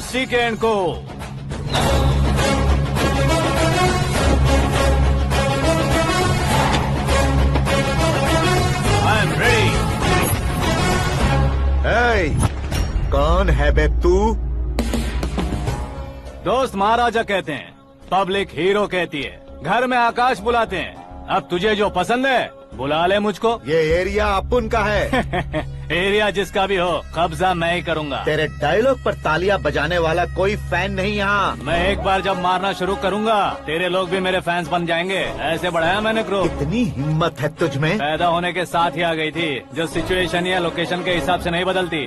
C K and को। I am ready. कौन है बे तू? दोस्त महाराजा कहते हैं, पब्लिक हीरो कहती है, घर में आकाश बुलाते हैं। अब तुझे जो पसंद है बुला ले मुझको। ये एरिया अपुन का है। एरिया जिसका भी हो, कब्जा मैं ही करूंगा। तेरे डायलॉग पर तालियां बजाने वाला कोई फैन नहीं यहाँ। मैं एक बार जब मारना शुरू करूंगा, तेरे लोग भी मेरे फैंस बन जाएंगे। ऐसे बढ़ाया मैंने ग्रुप। कितनी हिम्मत है तुझ में। पैदा होने के साथ ही आ गई थी, जो सिचुएशन या लोकेशन के हिसाब से नहीं बदलती।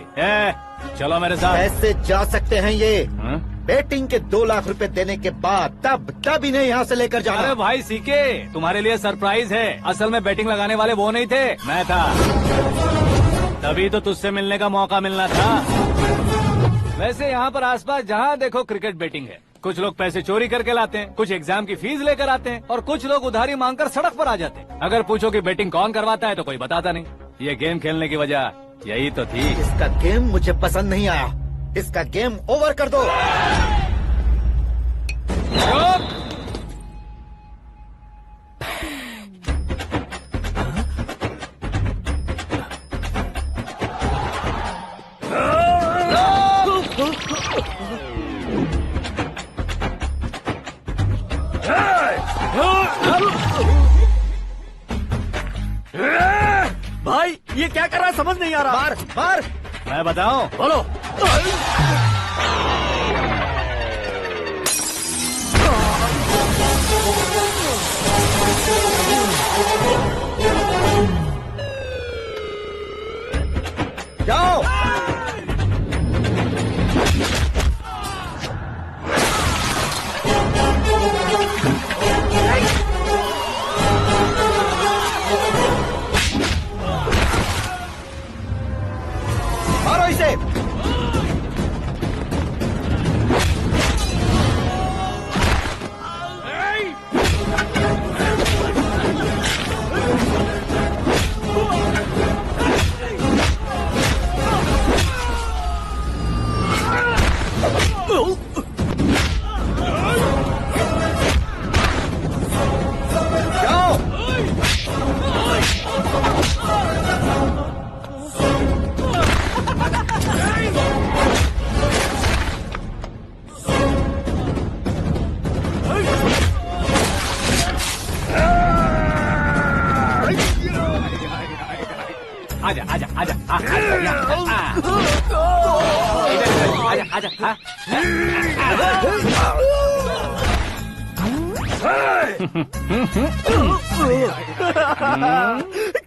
चलो मेरे साथ। ऐसे जा सकते हैं ये? हाँ? बेटिंग के 2 लाख रुपए देने के बाद तब इन्हें यहाँ से लेकर जाना। अरे भाई सीके, तुम्हारे लिए सरप्राइज है। असल में बैटिंग लगाने वाले वो नहीं थे, मैं था। तभी तो तुझसे मिलने का मौका मिलना था। वैसे यहाँ पर आसपास जहाँ देखो क्रिकेट बैटिंग है। कुछ लोग पैसे चोरी करके लाते हैं, कुछ एग्जाम की फीस लेकर आते हैं, और कुछ लोग उधारी मांगकर सड़क पर आ जाते हैं। अगर पूछो कि बैटिंग कौन करवाता है तो कोई बताता नहीं। ये गेम खेलने की वजह यही तो थी। इसका गेम मुझे पसंद नहीं आया। इसका गेम ओवर कर दो। भाई ये क्या कर रहा है समझ नहीं आ रहा। मार मार। मैं बताऊं? बोलो। जाओ। मारो इसे। आजा आजा आजा आजा आजा।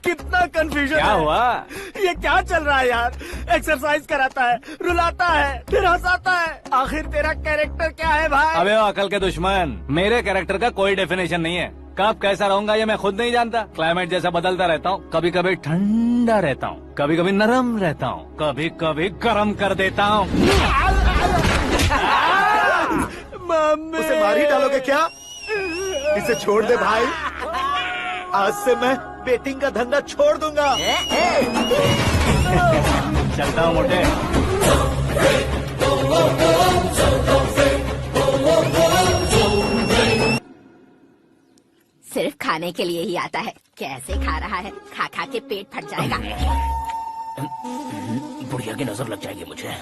कितना कंफ्यूजन क्या है। हुआ? ये क्या चल रहा है यार? एक्सरसाइज कराता है, रुलाता है, फिर हंसाता है। आखिर तेरा कैरेक्टर क्या है भाई? अबे वो अकल के दुश्मन, मेरे कैरेक्टर का कोई डेफिनेशन नहीं है। कब कैसा रहूंगा ये मैं खुद नहीं जानता। क्लाइमेट जैसा बदलता रहता हूँ। कभी कभी ठंडा रहता हूँ, कभी कभी नरम रहता हूँ, कभी कभी गर्म कर देता हूँ। मम्मी उसे मार ही डालोगे क्या? इसे छोड़ दे भाई। आज से मैं बेटिंग का धंधा छोड़ दूंगा। चलता हूँ मोटे। सिर्फ खाने के लिए ही आता है। कैसे खा रहा है, खा खा के पेट फट जाएगा। बुढ़िया की नजर लग जाएगी मुझे।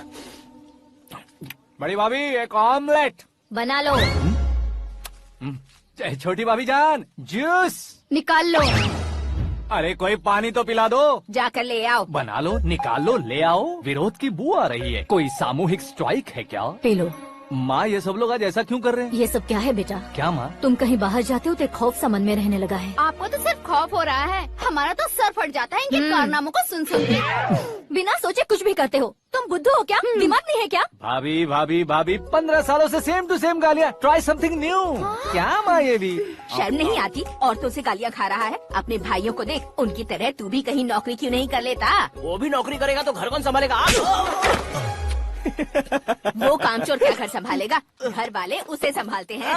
बड़ी भाभी एक ऑमलेट बना लो। छोटी भाभी जान जूस निकाल लो। अरे कोई पानी तो पिला दो। जाकर ले आओ। बना लो, निकाल लो, ले आओ। विरोध की बू आ रही है। कोई सामूहिक स्ट्राइक है क्या? P low. माँ ये सब लोग आज ऐसा क्यों कर रहे हैं? ये सब क्या है बेटा? क्या माँ? तुम कहीं बाहर जाते हो तो एक खौफ सा मन में रहने लगा है। आपको तो सिर्फ खौफ हो रहा है, हमारा तो सर फट जाता है इनके कारनामों को सुन सुन के। बिना सोचे कुछ भी करते हो। तुम बुद्धू हो क्या? दिमाग नहीं है क्या? भाभी भाभी भाभी 15 सालों से सेम टू सेम गालियाँ। Try something new. क्या माँ ये भी? शर्म नहीं आती? औरतों से गालियाँ खा रहा है। अपने भाइयों को देख, उनकी तरह तू भी कहीं नौकरी क्यों नहीं कर लेता? वो भी नौकरी करेगा तो घर कौन संभालेगा? वो कामचोर क्या घर संभालेगा? घर वाले उसे संभालते हैं।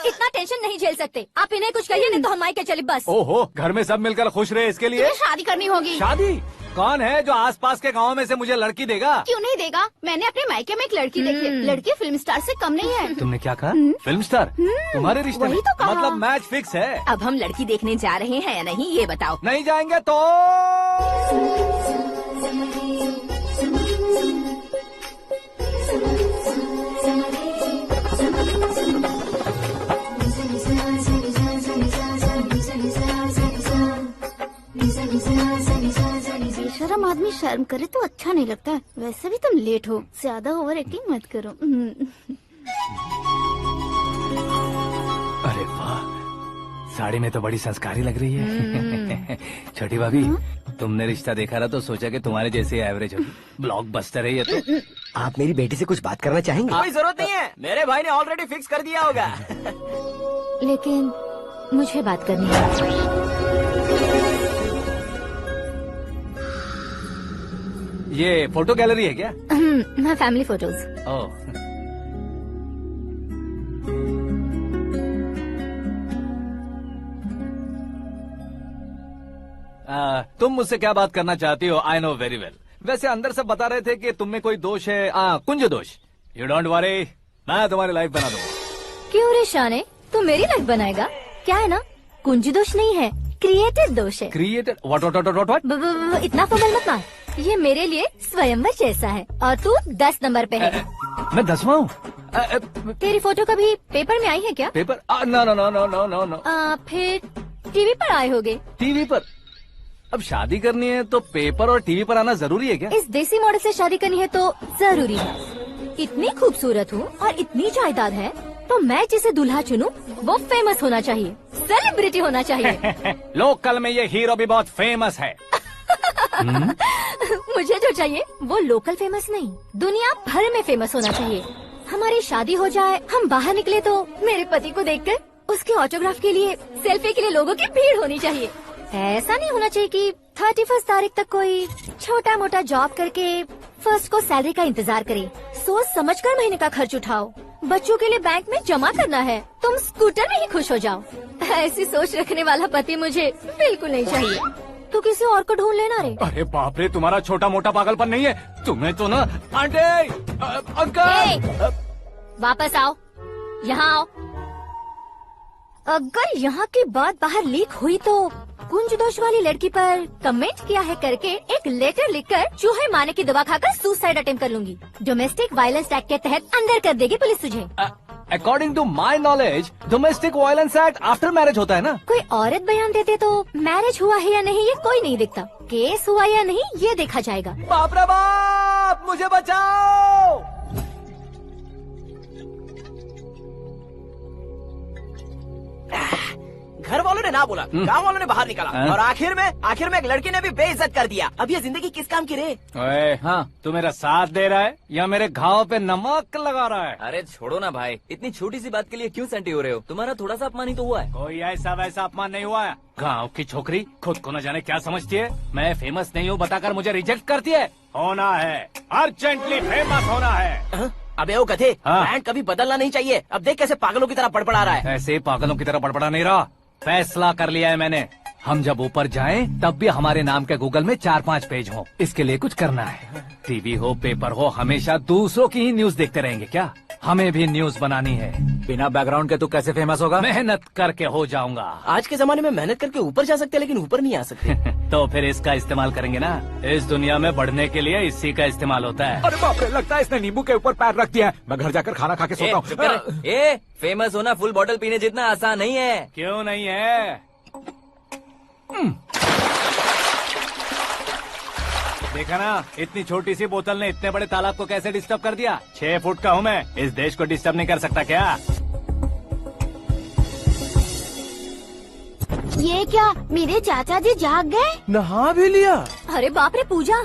इतना टेंशन नहीं झेल सकते। आप इन्हें कुछ कहिए नहीं तो हम मायके चले बस। ओहो, घर में सब मिलकर खुश रहे इसके लिए। तुम्हें शादी करनी होगी। शादी? कौन है जो आसपास के गाँव में से मुझे लड़की देगा? क्यों नहीं देगा? मैंने अपने मायके में एक लड़की देखी है। लड़की फिल्म स्टार से कम नहीं है। तुमने क्या कहा? Film star? तुम्हारे रिश्ते में? वही तो कहा। मतलब मैच फिक्स है? अब हम लड़की देखने जा रहे हैं या नहीं ये बताओ। नहीं जाएंगे तो बेशरम आदमी शर्म करे तो अच्छा नहीं लगता। वैसे भी तुम लेट हो, ज्यादा ओवर एक्टिंग मत करो। अरे वाह, साड़ी में तो बड़ी संस्कारी लग रही है। छोटी भाभी, तुमने रिश्ता देखा ना तो सोचा कि तुम्हारे जैसे एवरेज होगी। ब्लॉकबस्टर है ये तो। आप मेरी बेटी से कुछ बात करना चाहेंगे? कोई जरूरत नहीं है, मेरे भाई ने ऑलरेडी फिक्स कर दिया होगा। लेकिन मुझे बात करनी है। ये फोटो गैलरी है क्या? मैं फैमिली फोटोज। ओह, तुम मुझसे क्या बात करना चाहती हो? I know very well. वैसे अंदर से बता रहे थे कि तुम में कोई दोष है, कुंज दोष। यू डोंट वरी, मैं तुम्हारी लाइफ बना दूंगा। क्यों रे शाने, तू मेरी लाइफ बनाएगा? क्या है ना, कुंज दोष नहीं है, क्रिएटेड दोष है। क्रिएटेड? व्हाट? इतना फॉर्मल मत मार। ये मेरे लिए स्वयंवर जैसा है और तू 10 नंबर पे है। मैं 10वां हूँ? तेरी फोटो कभी पेपर में आई है क्या? Paper? No no no no no no no. फिर टीवी पर आए होगे। टीवी पर? अब शादी करनी है तो पेपर और टीवी पर आना जरूरी है क्या? इस देसी मॉडल से शादी करनी है तो जरूरी है। इतनी खूबसूरत हूँ और इतनी जायदाद है तो मैं जिसे दूल्हा चुनूं वो फेमस होना चाहिए, सेलिब्रिटी होना चाहिए। लोकल में ये हीरो भी बहुत फेमस है। मुझे जो चाहिए वो लोकल फेमस नहीं, दुनिया भर में फेमस होना चाहिए। हमारी शादी हो जाए, हम बाहर निकले तो मेरे पति को देखकर उसके ऑटोग्राफ के लिए, सेल्फी के लिए लोगों की भीड़ होनी चाहिए। ऐसा नहीं होना चाहिए कि 31 तारीख तक कोई छोटा मोटा जॉब करके फर्स्ट को सैलरी का इंतजार करे। सोच समझकर महीने का खर्च उठाओ। बच्चों के लिए बैंक में जमा करना है, तुम स्कूटर में ही खुश हो जाओ। ऐसी सोच रखने वाला पति मुझे बिल्कुल नहीं चाहिए। तू किसी और को ढूंढ लेना रे। अरे बाप रे, तुम्हारा छोटा मोटा पागलपन नहीं है? तुम्हें तो ना आंटी, अंकल। वापस आओ, यहाँ आओ। अगर यहाँ की बात बाहर लीक हुई तो कुंज दोष वाली लड़की पर कमेंट किया है करके एक लेटर लिखकर चूहे मारने की दवा खाकर सुसाइड अटेम्प्ट कर लूंगी। डोमेस्टिक वायलेंस एक्ट के तहत अंदर कर देगी पुलिस तुझे। According to my knowledge domestic violence act after marriage होता है ना? कोई औरत बयान देते तो मैरिज हुआ है या नहीं ये कोई नहीं दिखता, केस हुआ या नहीं ये देखा जाएगा। बाप रे बाप, मुझे बचाओ। घर वालों ने ना बोला, गाँव वालों ने बाहर निकाला और आखिर में एक लड़की ने भी बेइज्जत कर दिया। अब ये जिंदगी किस काम की रे? ओए, हाँ, तू मेरा साथ दे रहा है या मेरे घाव पे नमक लगा रहा है? अरे छोड़ो ना भाई, इतनी छोटी सी बात के लिए क्यों सेंटी हो रहे हो? तुम्हारा थोड़ा सा अपमान ही तो हुआ है। कोई ऐसा वैसा अपमान नहीं हुआ है। गाँव की छोकरी खुद को न जाने क्या समझती है। मैं फेमस नहीं हूँ बताकर मुझे रिजेक्ट करती है। होना है, अर्जेंटली फेमस होना है। अबे ओ गधे, हाँ। ब्रांड कभी बदलना नहीं चाहिए। अब देख कैसे पागलों की तरह बड़बड़ा रहा है। ऐसे पागलों की तरह बड़बड़ा नहीं रहा। फैसला कर लिया है मैंने। हम जब ऊपर जाएं तब भी हमारे नाम के गूगल में 4-5 पेज हो। इसके लिए कुछ करना है। टीवी हो, पेपर हो, हमेशा दूसरों की ही न्यूज देखते रहेंगे क्या? हमें भी न्यूज बनानी है। बिना बैकग्राउंड के तू कैसे फेमस होगा? मेहनत करके हो जाऊंगा। आज के जमाने में मेहनत करके ऊपर जा सकते हैं लेकिन ऊपर नहीं आ सकते। तो फिर इसका इस्तेमाल करेंगे ना। इस दुनिया में बढ़ने के लिए इसी का इस्तेमाल होता है। अरे बाप रे, लगता है इसने नींबू के ऊपर पैर रख दिया है। मैं घर जाकर खाना खा के सोता चुप कर। ए, फेमस होना फुल बॉटल पीने जितना आसान नहीं है। क्यों नहीं है? देखा ना, इतनी छोटी सी बोतल ने इतने बड़े तालाब को कैसे डिस्टर्ब कर दिया। 6 फुट का हूँ मैं, इस देश को डिस्टर्ब नहीं कर सकता क्या? ये क्या, मेरे चाचा जी जाग गए? नहा भी लिया? अरे बाप रे पूजा,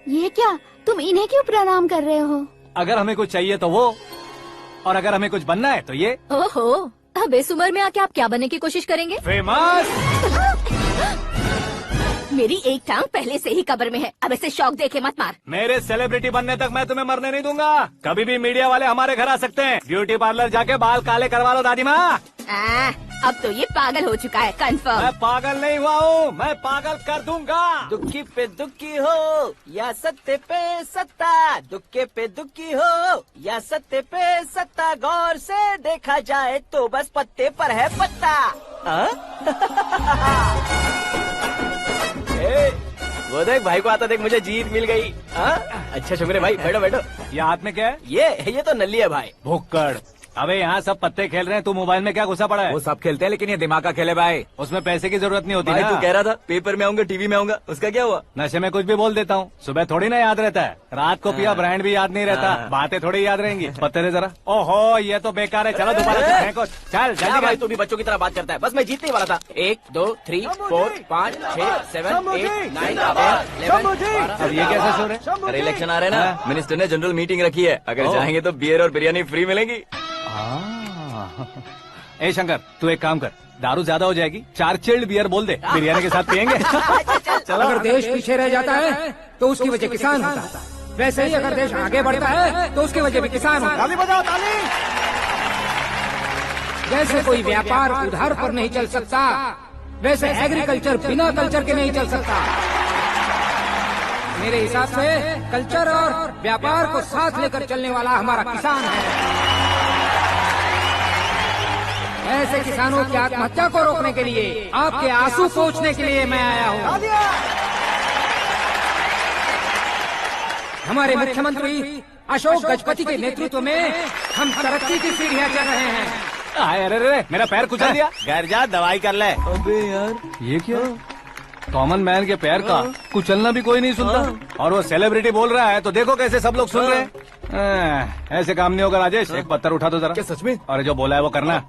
ये क्या, तुम इन्हें क्यों प्रणाम कर रहे हो? अगर हमें कुछ चाहिए तो वो, और अगर हमें कुछ बनना है तो ये। ओहो, अब इस उम्र में आके आप क्या बनने की कोशिश करेंगे? फेमस। मेरी एक टांग पहले से ही कब्र में है, अब ऐसे शौक देके मत मार। मेरे सेलिब्रिटी बनने तक मैं तुम्हें मरने नहीं दूंगा। कभी भी मीडिया वाले हमारे घर आ सकते हैं। ब्यूटी पार्लर जाके बाल काले करवा लो दादी माँ। अब तो ये पागल हो चुका है कंफर्म। मैं पागल नहीं हुआ हूँ, मैं पागल कर दूंगा। दुखी पे दुखी हो या सत्ते पे सत्ता, दुखे पे दुखी हो या सत्ते पे सत्ता, गौर से देखा जाए तो बस पत्ते पर है पत्ता। वो देख भाई को आता देख, मुझे जीत मिल गई। अच्छा शुक्र है भाई, बैठो बैठो। ये हाथ में क्या है? ये तो नल्ली है भाई। भुक्कड़। अबे यहाँ सब पत्ते खेल रहे हैं, तू मोबाइल में क्या घुसा पड़ा है? वो सब खेलते हैं लेकिन ये दिमाग का खेल है भाई। उसमें पैसे की जरूरत नहीं होती भाई ना। तू कह रहा था पेपर में आऊंगा, टीवी में आऊंगा, उसका क्या हुआ? नशे में कुछ भी बोल देता हूँ, सुबह थोड़ी ना याद रहता है। रात को पिया ब्रांड भी याद नहीं रहता, बातें थोड़ी याद रहेंगी। पत्ते दे जरा। ओहो ये तो बेकार है, चलो दोबारा से फेंको। चल क्या जल्दी भाई कर। तू भी बच्चों की तरह बात करता है। बस मैं जीतने ही वाला था। 1 2 3 4 5 6 7 8 9 10 अब ये कैसे सो रहे? अरे इलेक्शन आ रहे हैं ना, मिनिस्टर ने जनरल मीटिंग रखी है, अगर जाएंगे तो बियर और बिरयानी फ्री मिलेगी। ए शंकर तू एक काम कर, दारू ज्यादा हो जाएगी, 4 चिल्ड बियर बोल दे, बिरयानी के साथ पियेंगे। चलो अगर देश पीछे रह जाता है तो उसकी वजह किसान होता है, वैसे ही अगर देश आगे बढ़ता है तो उसकी वजह भी किसान होता है। ताली बजाओ ताली। जैसे कोई व्यापार उधार पर नहीं चल सकता, वैसे एग्रीकल्चर बिना कल्चर के नहीं चल सकता। मेरे हिसाब से कल्चर और व्यापार को साथ लेकर चलने वाला हमारा किसान है। ऐसे किसानों की आत्महत्या को रोकने के लिए, आपके आंसू पोंछने के लिए मैं आया हूँ। हमारे मुख्यमंत्री अशोक गजपति के नेतृत्व में हम तरक्की की सीढ़ियाँ चढ़ रहे हैं। अरे अरे मेरा पैर कुचल दिया। घर जा दवाई कर ले। अबे यार ये क्या? कॉमन मैन के पैर का कुचलना भी कोई नहीं सुनता, और वो सेलिब्रिटी बोल रहा है तो देखो कैसे सब लोग सुन रहे हैं। ऐसे काम नहीं होगा राजेश, एक पत्थर उठा दो जरा। क्या सच में? और जो बोला है वो करना।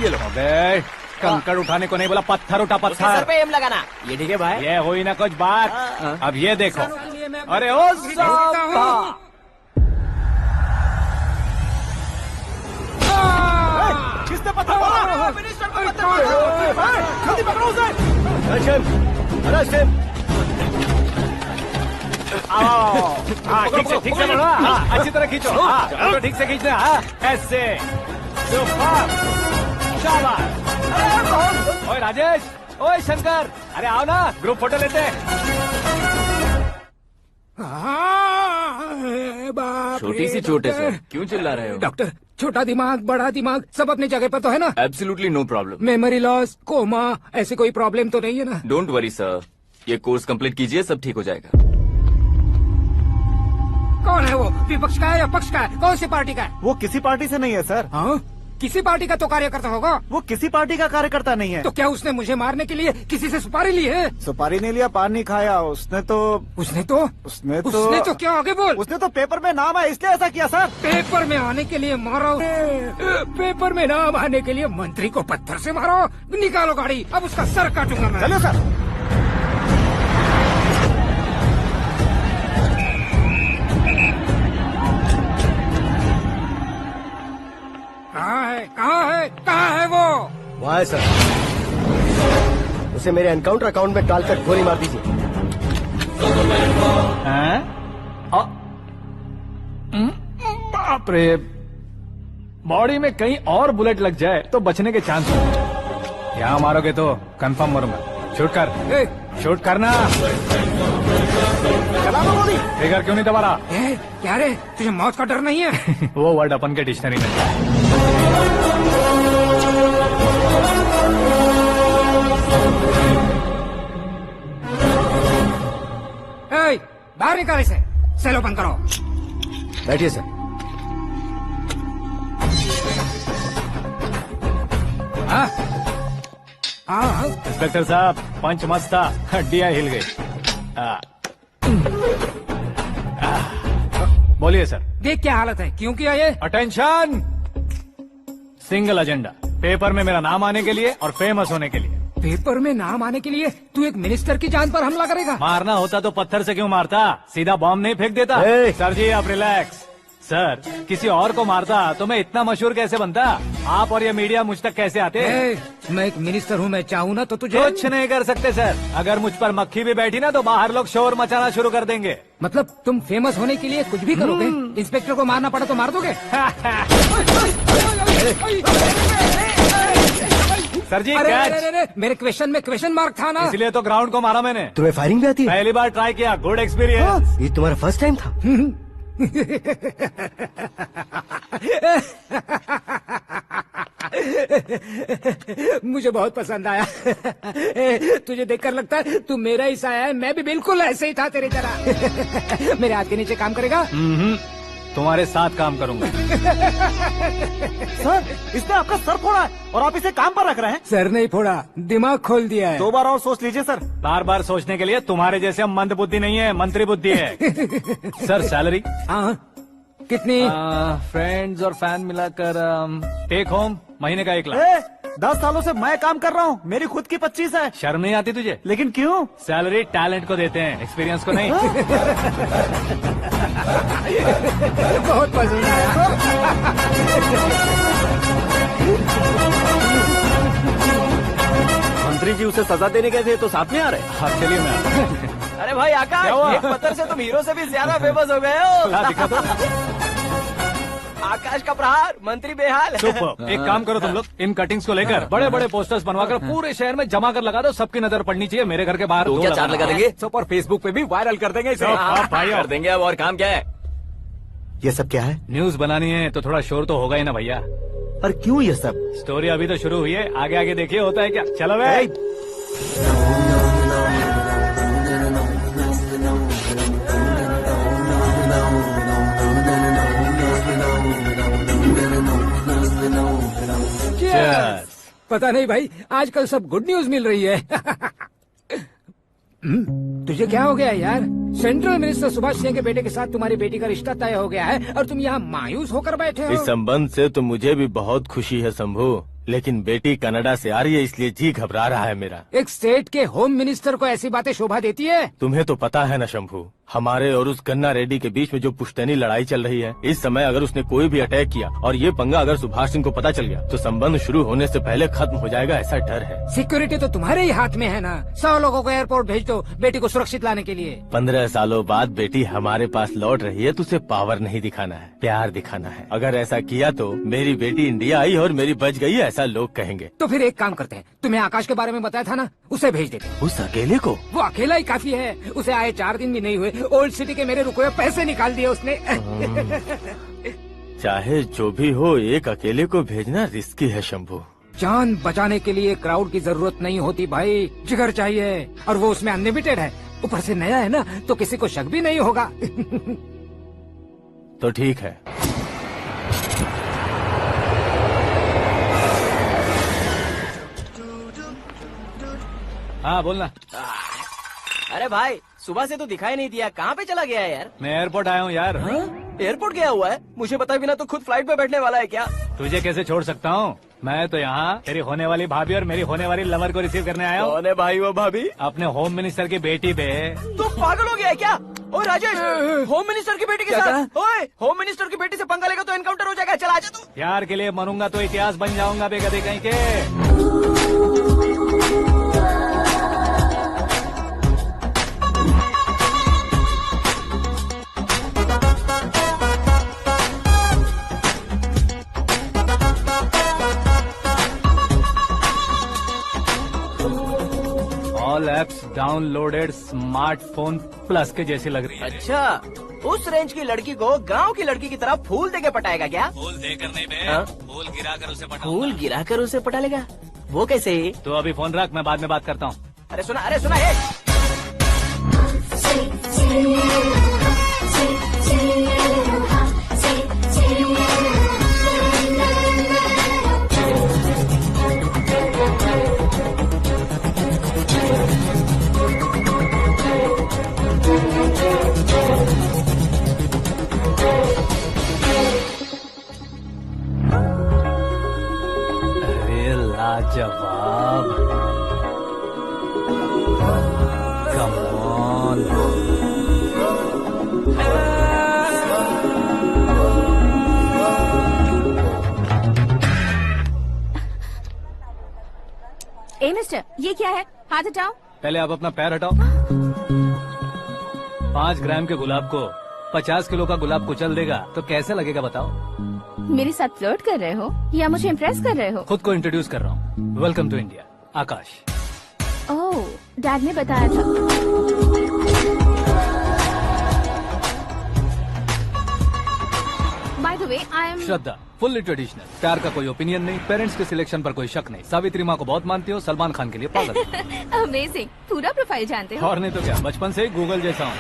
ये लो। अबे कंकड़ उठाने को नहीं बोला, पत्थर उठा सर पत्थर। पे एम लगाना। ये ठीक है भाई। ये हुई ना कुछ बात। अब ये देखो। अरे ओ साहब, किसने पत्थर मारा? मिनिस्टर को पत्थर मारा। जल्दी पकड़ो उसे। हाँ ठीक से बढ़ो। हाँ अच्छी तरह खींचो। हाँ तो ठीक से खींचना। हाँ ऐसे। शाबाश। ओए राजेश, ओए शंकर, अरे आओ ना, ग्रुप फोटो लेते हैं। छोटी सी चोट है सर, क्यों चिल्ला रहे हो? डॉक्टर, छोटा दिमाग बड़ा दिमाग सब अपनी जगह पर तो है ना? Absolutely no problem. Memory loss, coma, ऐसी कोई प्रॉब्लम तो नहीं है ना? डोंट वरी सर, ये कोर्स कंप्लीट कीजिए, सब ठीक हो जाएगा। कौन है वो? विपक्ष का है या पक्ष का है? कौन सी पार्टी का है? वो किसी पार्टी से नहीं है सर। हाँ? किसी पार्टी का तो कार्यकर्ता होगा। वो किसी पार्टी का कार्यकर्ता नहीं है। तो क्या उसने मुझे मारने के लिए किसी से सुपारी ली है? सुपारी नहीं लिया, पान नहीं खाया। उसने तो क्या आगे बोल? उसने तो पेपर में नाम है इसलिए ऐसा किया सर। पेपर में आने के लिए मारो? पेपर में नाम आने के लिए मंत्री को पत्थर से मारो? निकालो गाड़ी, अब उसका सर काटूंगा मैं। चलो सर। कहाँ है वो? वहाँ है सर। उसे मेरे एनकाउंटर अकाउंट में डालकर गोली मार दीजिए। बाप रे, बॉडी में कहीं और बुलेट लग जाए तो बचने के चांस हो। यहाँ मारोगे तो कंफर्म मरूंगा। शूट कर, शूट करना। फिगर क्यों नहीं दबा रहा? क्या रे, तुझे मौत का डर नहीं है? वो वर्ड अपन के डिक्शनरी में। बाहर निकाल इसे, सेल ओपन करो। बैठिए सर। इंस्पेक्टर साहब, पंच मस्त था, हड्डियां हिल गई। बोलिए सर। देख क्या हालत है, क्यों किया ये? अटेंशन, सिंगल एजेंडा, पेपर में मेरा नाम आने के लिए और फेमस होने के लिए। पेपर में नाम आने के लिए तू एक मिनिस्टर की जान पर हमला करेगा? मारना होता तो पत्थर से क्यों मारता, सीधा बॉम्ब नहीं फेंक देता। सर जी आप रिलैक्स। सर, किसी और को मारता तो मैं इतना मशहूर कैसे बनता? आप और ये मीडिया मुझ तक कैसे आते? मैं एक मिनिस्टर हूँ, मैं चाहूँ ना तो तुझे कुछ नहीं कर सकते सर। अगर मुझ पर मक्खी भी बैठी ना तो बाहर लोग शोर मचाना शुरू कर देंगे। मतलब तुम फेमस होने के लिए कुछ भी करोगे? इंस्पेक्टर को मारना पड़ा तो मार दोगे? सर जी अरे कैच। अरे अरे मेरे क्वेश्चन में क्वेश्चन मार्क था ना। इसलिए तो ग्राउंड को मारा मैंने। तुम्हें फायरिंग भी आती है? पहली बार ट्राई किया, गुड एक्सपीरियंस। ये तुम्हारा फर्स्ट टाइम था? मुझे बहुत पसंद आया। तुझे देखकर लगता है तू मेरा ही साया है। मैं भी बिल्कुल ऐसे ही था तेरी तरह। मेरे हाथ के नीचे काम करेगा? तुम्हारे साथ काम करूंगा। सर, इसने आपका सर फोड़ा है और आप इसे काम पर रख रहे हैं। सर नहीं फोड़ा, दिमाग खोल दिया है। 2 बार और सोच लीजिए सर। बार बार सोचने के लिए तुम्हारे जैसे मंद बुद्धि नहीं है, मंत्री बुद्धि है। सर सैलरी हाँ कितनी? फ्रेंड्स और फैन मिलाकर टेक होम महीने का 1 लाख। 10 सालों से मैं काम कर रहा हूँ, मेरी खुद की 25 है। शर्म नहीं आती तुझे? लेकिन क्यों? सैलरी टैलेंट को देते हैं, एक्सपीरियंस को नहीं। बहुत पसंद आया। मंत्री जी उसे सजा देने गए थे तो साथ में आ रहे। हाँ चलिए मैं। अरे भाई आकाश, क्या हुआ? एक पत्थर से तुम हीरो से भी ज्यादा फेमस हो गए हो। ला दिखा दो। आकाश का प्रहार, मंत्री बेहाल। सुपर। एक काम करो तुम लोग, इन कटिंग्स को लेकर बड़े बड़े पोस्टर्स बनवाकर पूरे शहर में जमा कर लगा दो। सबकी नजर पड़नी चाहिए मेरे घर के बाहर। तो क्या चार्ज लगा देंगे? सुपर फेसबुक पे भी वायरल कर देंगे इसे। भाई कर देंगे। अब और काम क्या है? ये सब क्या है? न्यूज बनानी है तो थोड़ा शोर तो होगा ही ना भैया। पर क्यों ये सब? स्टोरी अभी तो शुरू हुई है, आगे आगे देखिए होता है क्या। चलो भाई। Cheers. पता नहीं भाई, आजकल सब गुड न्यूज मिल रही है। तुझे क्या हो गया यार? सेंट्रल मिनिस्टर सुभाष सिंह के बेटे के साथ तुम्हारी बेटी का रिश्ता तय हो गया है और तुम यहाँ मायूस होकर बैठे हो। इस संबंध से तो मुझे भी बहुत खुशी है शंभू, लेकिन बेटी कनाडा से आ रही है इसलिए जी घबरा रहा है मेरा। एक स्टेट के होम मिनिस्टर को ऐसी बातें शोभा देती है? तुम्हें तो पता है ना शंभू, हमारे और उस गन्ना रेड्डी के बीच में जो पुश्तैनी लड़ाई चल रही है। इस समय अगर उसने कोई भी अटैक किया और ये पंगा अगर सुभाष सिंह को पता चल गया तो संबंध शुरू होने से पहले खत्म हो जाएगा, ऐसा डर है। सिक्योरिटी तो तुम्हारे ही हाथ में है ना। 100 लोगों को एयरपोर्ट भेज दो बेटी को सुरक्षित लाने के लिए। 15 सालों बाद बेटी हमारे पास लौट रही है तो उसे पावर नहीं दिखाना है, प्यार दिखाना है। अगर ऐसा किया तो मेरी बेटी इंडिया आई और मेरी बच गई, ऐसा लोग कहेंगे। तो फिर एक काम करते हैं, तुम्हें आकाश के बारे में बताया था ना, उसे भेज देते। उस अकेले को? वो अकेला ही काफी है। उसे आए 4 दिन भी नहीं हुए, ओल्ड सिटी के मेरे रुके हुए पैसे निकाल दिए उसने। चाहे जो भी हो, एक अकेले को भेजना रिस्की है शंभू। जान बचाने के लिए क्राउड की जरूरत नहीं होती भाई, जिगर चाहिए, और वो उसमें अनलिमिटेड है। ऊपर से नया है ना, तो किसी को शक भी नहीं होगा। तो ठीक है। हाँ बोलना। अरे भाई, सुबह से तो दिखाई नहीं दिया, कहाँ पे चला गया है यार? मैं एयरपोर्ट आया हूँ यार। एयरपोर्ट गया हुआ है? मुझे बताए बिना तो खुद फ्लाइट पे बैठने वाला है क्या? तुझे कैसे छोड़ सकता हूँ? मैं तो यहाँ तेरी होने वाली भाभी और मेरी होने वाली लवर को रिसीव करने आया हूँ। कौन है भाई वो भाभी? अपने होम मिनिस्टर की बेटी पे। तू पागल हो गया है क्या? ओए राजेश, होम मिनिस्टर की बेटी के साथ? ओए, होम मिनिस्टर की बेटी से पंगा लेगा तो एनकाउंटर हो जाएगा। चल आजा तू। प्यार के लिए मरूंगा तो इतिहास बन जाऊंगा बेगधे कहीं के। All apps downloaded smartphone plus के जैसी लग रही है। अच्छा, उस रेंज की लड़की को गांव की लड़की की तरह फूल देके पटाएगा क्या? फूल देकर नहीं बे, हाँ? फूल गिराकर उसे पटा। फूल गिराकर उसे पटा लेगा? वो कैसे? तो अभी फोन रख, मैं बाद में बात करता हूँ। अरे सुना हे। अरे लाजवाब, कम ऑन। ए मिस्टर, ये क्या है? हाथ हटाओ। पहले आप अपना पैर हटाओ। 5 ग्राम के गुलाब को 50 किलो का गुलाब कुचल देगा तो कैसे लगेगा बताओ? मेरे साथ फ्लर्ट कर रहे हो या मुझे इम्प्रेस कर रहे हो? खुद को इंट्रोड्यूस कर रहा हूँ। Welcome to India. Akash. Oh, dad ने बताया था। By the way, I am Shraddha, fully traditional. प्यार का कोई ओपिनियन नहीं, पेरेंट्स के सिलेक्शन पर कोई शक नहीं। सावित्री माँ को बहुत मानती हो, सलमान खान के लिए पागल। अमेजिंग, पूरा प्रोफाइल जानते हो। और नहीं तो क्या, बचपन से ही गूगल जैसा हूँ।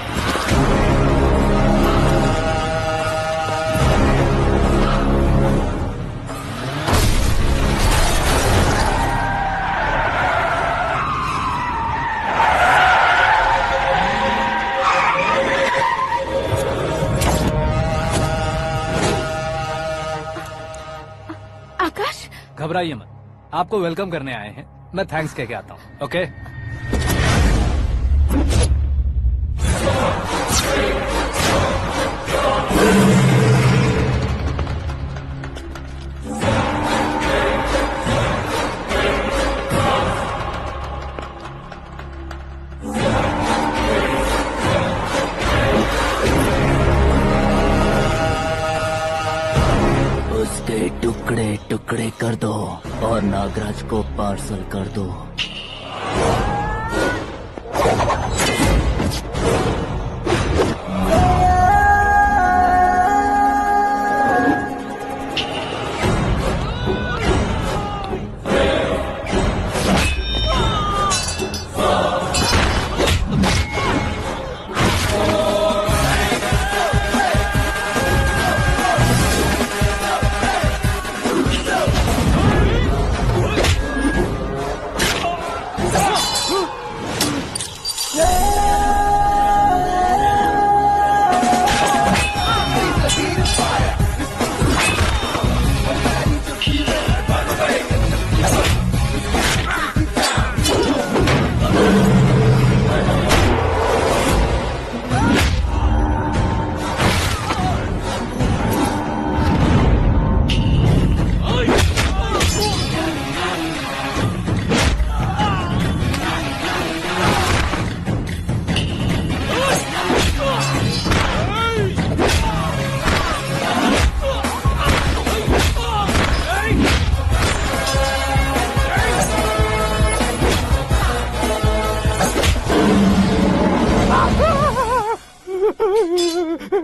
आकाश, घबराइए मत, आपको वेलकम करने आए हैं। मैं थैंक्स कह के आता हूँ। ओके। उसके टुकड़े टुकड़े कर दो और नागराज को पार्सल कर दो।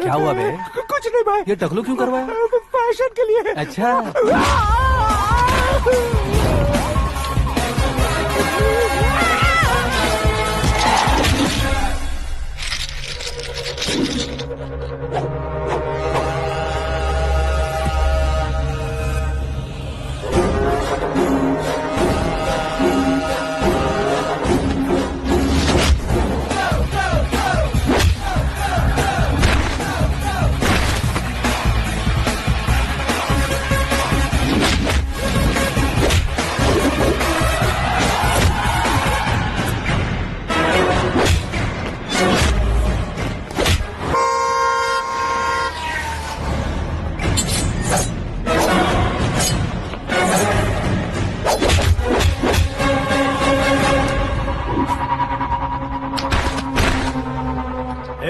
क्या हुआ बे? कुछ नहीं भाई। ये टकलू क्यों करवाया? फैशन के लिए। अच्छा।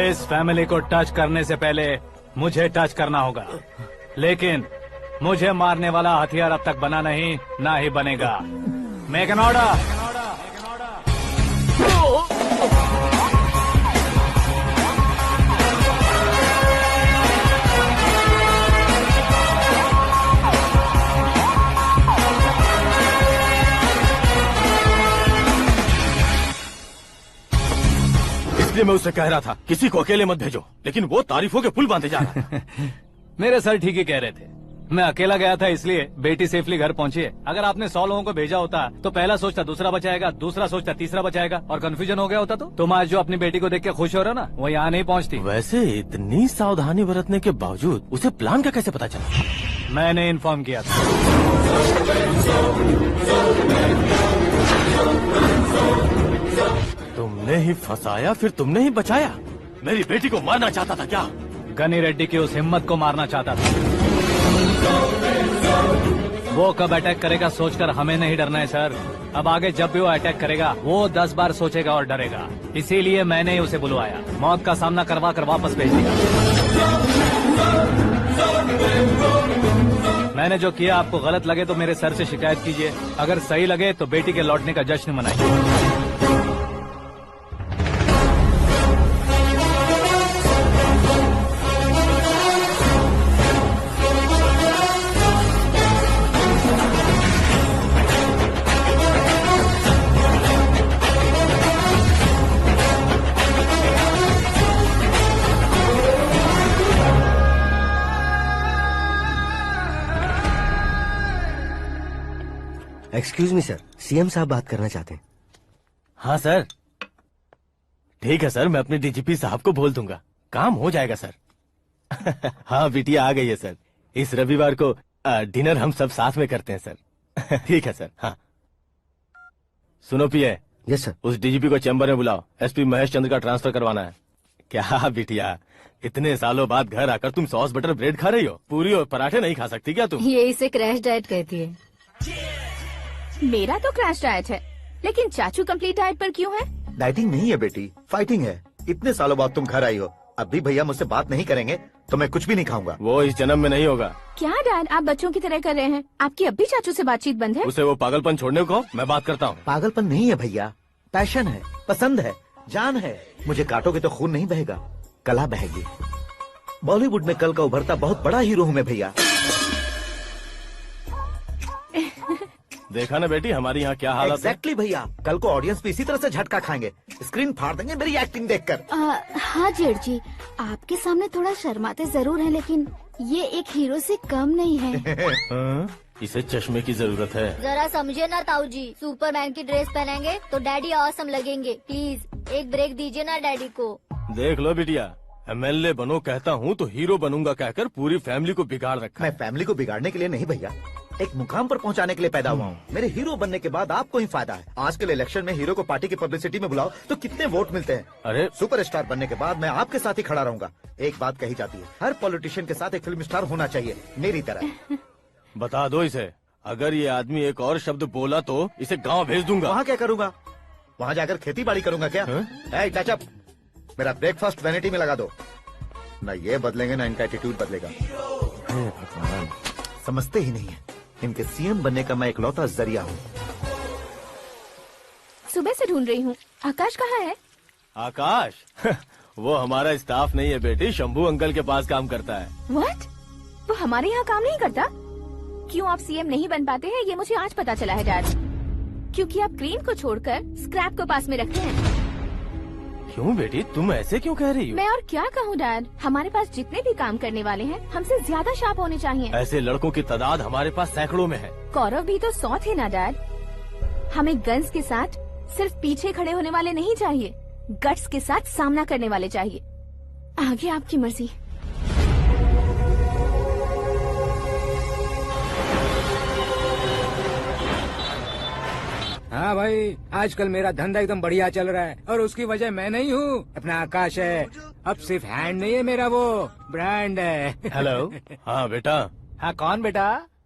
इस फैमिली को टच करने से पहले मुझे टच करना होगा, लेकिन मुझे मारने वाला हथियार अब तक बना नहीं, ना ही बनेगा। Make an order. इसलिए मैं उससे कह रहा था किसी को अकेले मत भेजो, लेकिन वो तारीफों के पुल बांधे जा रहा है। मेरे सर ठीक ही कह रहे थे। मैं अकेला गया था इसलिए बेटी सेफली घर पहुंची है। अगर आपने 100 लोगों को भेजा होता तो पहला सोचता दूसरा बचाएगा, दूसरा सोचता तीसरा बचाएगा, और कंफ्यूजन हो गया होता। तो तुम आज जो अपनी बेटी को देख के खुश हो रहे हो ना, वो यहाँ नहीं पहुँचती। वैसे इतनी सावधानी बरतने के बावजूद उसे प्लान का कैसे पता चला? मैंने इन्फॉर्म किया था। तुमने ही फंसाया, फिर तुमने ही बचाया। मेरी बेटी को मारना चाहता था क्या? गनी रेड्डी की उस हिम्मत को मारना चाहता था। वो कब अटैक करेगा सोचकर हमें नहीं डरना है सर। अब आगे जब भी वो अटैक करेगा वो 10 बार सोचेगा और डरेगा। इसीलिए मैंने ही उसे बुलवाया, मौत का सामना करवा कर वापस भेज दिया। मैंने जो किया आपको गलत लगे तो मेरे सर से शिकायत कीजिए, अगर सही लगे तो बेटी के लौटने का जश्न मनाइए। एक्सक्यूज मी सर, सीएम साहब बात करना चाहते हैं। हाँ सर, ठीक है सर, मैं अपने डीजीपी साहब को बोल दूंगा, काम हो जाएगा सर। हाँ बिटिया आ गई है सर, इस रविवार को डिनर हम सब साथ में करते हैं सर। ठीक है सर। हाँ सुनो पिए। Yes sir. उस डीजीपी को चैम्बर में बुलाओ, एसपी महेश चंद्र का ट्रांसफर करवाना है। क्या बिटिया, इतने सालों बाद घर आकर तुम सॉस बटर ब्रेड खा रही हो? पूरी और पराठे नहीं खा सकती क्या तुम? ये इसे क्रैश डाइट कहती है। मेरा तो क्रैश डाइट है, लेकिन चाचू कंप्लीट डाइट पर क्यों है? डाइटिंग नहीं है बेटी, फाइटिंग है। इतने सालों बाद तुम घर आई हो, अब भी भैया मुझसे बात नहीं करेंगे तो मैं कुछ भी नहीं खाऊंगा। वो इस जन्म में नहीं होगा। क्या डैड, आप बच्चों की तरह कर रहे हैं? आपकी अब भी चाचू से बातचीत बंद है? उसे वो पागलपन छोड़ने को मैं बात करता हूँ। पागलपन नहीं है भैया, पैशन है, पसंद है, जान है। मुझे काटोगे तो खून नहीं बहेगा, कला बहेगी। बॉलीवुड में कल का उभरता बहुत बड़ा हीरो हूँ मैं भैया। देखा ना बेटी हमारी यहाँ क्या हालत है। एग्जैक्टली भैया, कल को ऑडियंस भी इसी तरह से झटका खाएंगे, स्क्रीन फाड़ देंगे मेरी एक्टिंग देखकर। हाँ जेठ जी, आपके सामने थोड़ा शर्माते जरूर हैं, लेकिन ये एक हीरो से कम नहीं है। इसे चश्मे की जरूरत है। जरा समझे ना ताऊ जी, सुपरमैन की ड्रेस पहनेंगे तो डैडी ऑसम लगेंगे। प्लीज एक ब्रेक दीजिए ना डैडी को। देख लो बिटिया, एमएलए बनो कहता हूँ तो हीरो बनूंगा कहकर पूरी फैमिली को बिगाड़ रखा। मैं फैमिली को बिगाड़ने के लिए नहीं भैया, एक मुकाम पर पहुंचाने के लिए पैदा हुआ हूँ। मेरे हीरो बनने के बाद आपको ही फायदा है। आजकल इलेक्शन में हीरो को पार्टी की पब्लिसिटी में बुलाओ तो कितने वोट मिलते हैं। अरे सुपरस्टार बनने के बाद मैं आपके साथ ही खड़ा रहूंगा। एक बात कही जाती है, हर पॉलिटिशियन के साथ एक फिल्म स्टार होना चाहिए, मेरी तरह। बता दो इसे, अगर ये आदमी एक और शब्द बोला तो इसे गाँव भेज दूंगा। वहाँ क्या करूँगा? वहाँ जाकर खेती बाड़ी करूँगा क्या? टचअप, मेरा ब्रेकफास्ट वैनिटी में लगा दो। न ये बदलेंगे न इनका एटीट्यूड बदलेगा। समझते ही नहीं है, इनके सीएम बनने का मैं इकलौता जरिया हूँ। सुबह से ढूंढ रही हूँ, आकाश कहाँ है? आकाश? वो हमारा स्टाफ नहीं है बेटी, शंभू अंकल के पास काम करता है। व्हाट? वो हमारे यहाँ काम नहीं करता? क्यों आप सीएम नहीं बन पाते हैं, ये मुझे आज पता चला है डैड। क्योंकि आप क्लीन को छोड़कर स्क्रैप को पास में रखते हैं। क्यों बेटी, तुम ऐसे क्यों कह रही हो? मैं और क्या कहूँ डैड, हमारे पास जितने भी काम करने वाले हैं हमसे ज्यादा शार्प होने चाहिए। ऐसे लड़कों की तादाद हमारे पास सैकड़ों में है। गौरव भी तो 100 थे ना डैड। हमें गन्स के साथ सिर्फ पीछे खड़े होने वाले नहीं चाहिए, गट्स के साथ सामना करने वाले चाहिए। आगे आपकी मर्जी। हाँ भाई, आजकल मेरा धंधा एकदम बढ़िया चल रहा है और उसकी वजह मैं नहीं हूँ, अपना आकाश है। अब सिर्फ हैंड नहीं है मेरा, वो ब्रांड है। हेलो। हाँ बेटा। हाँ कौन बेटा?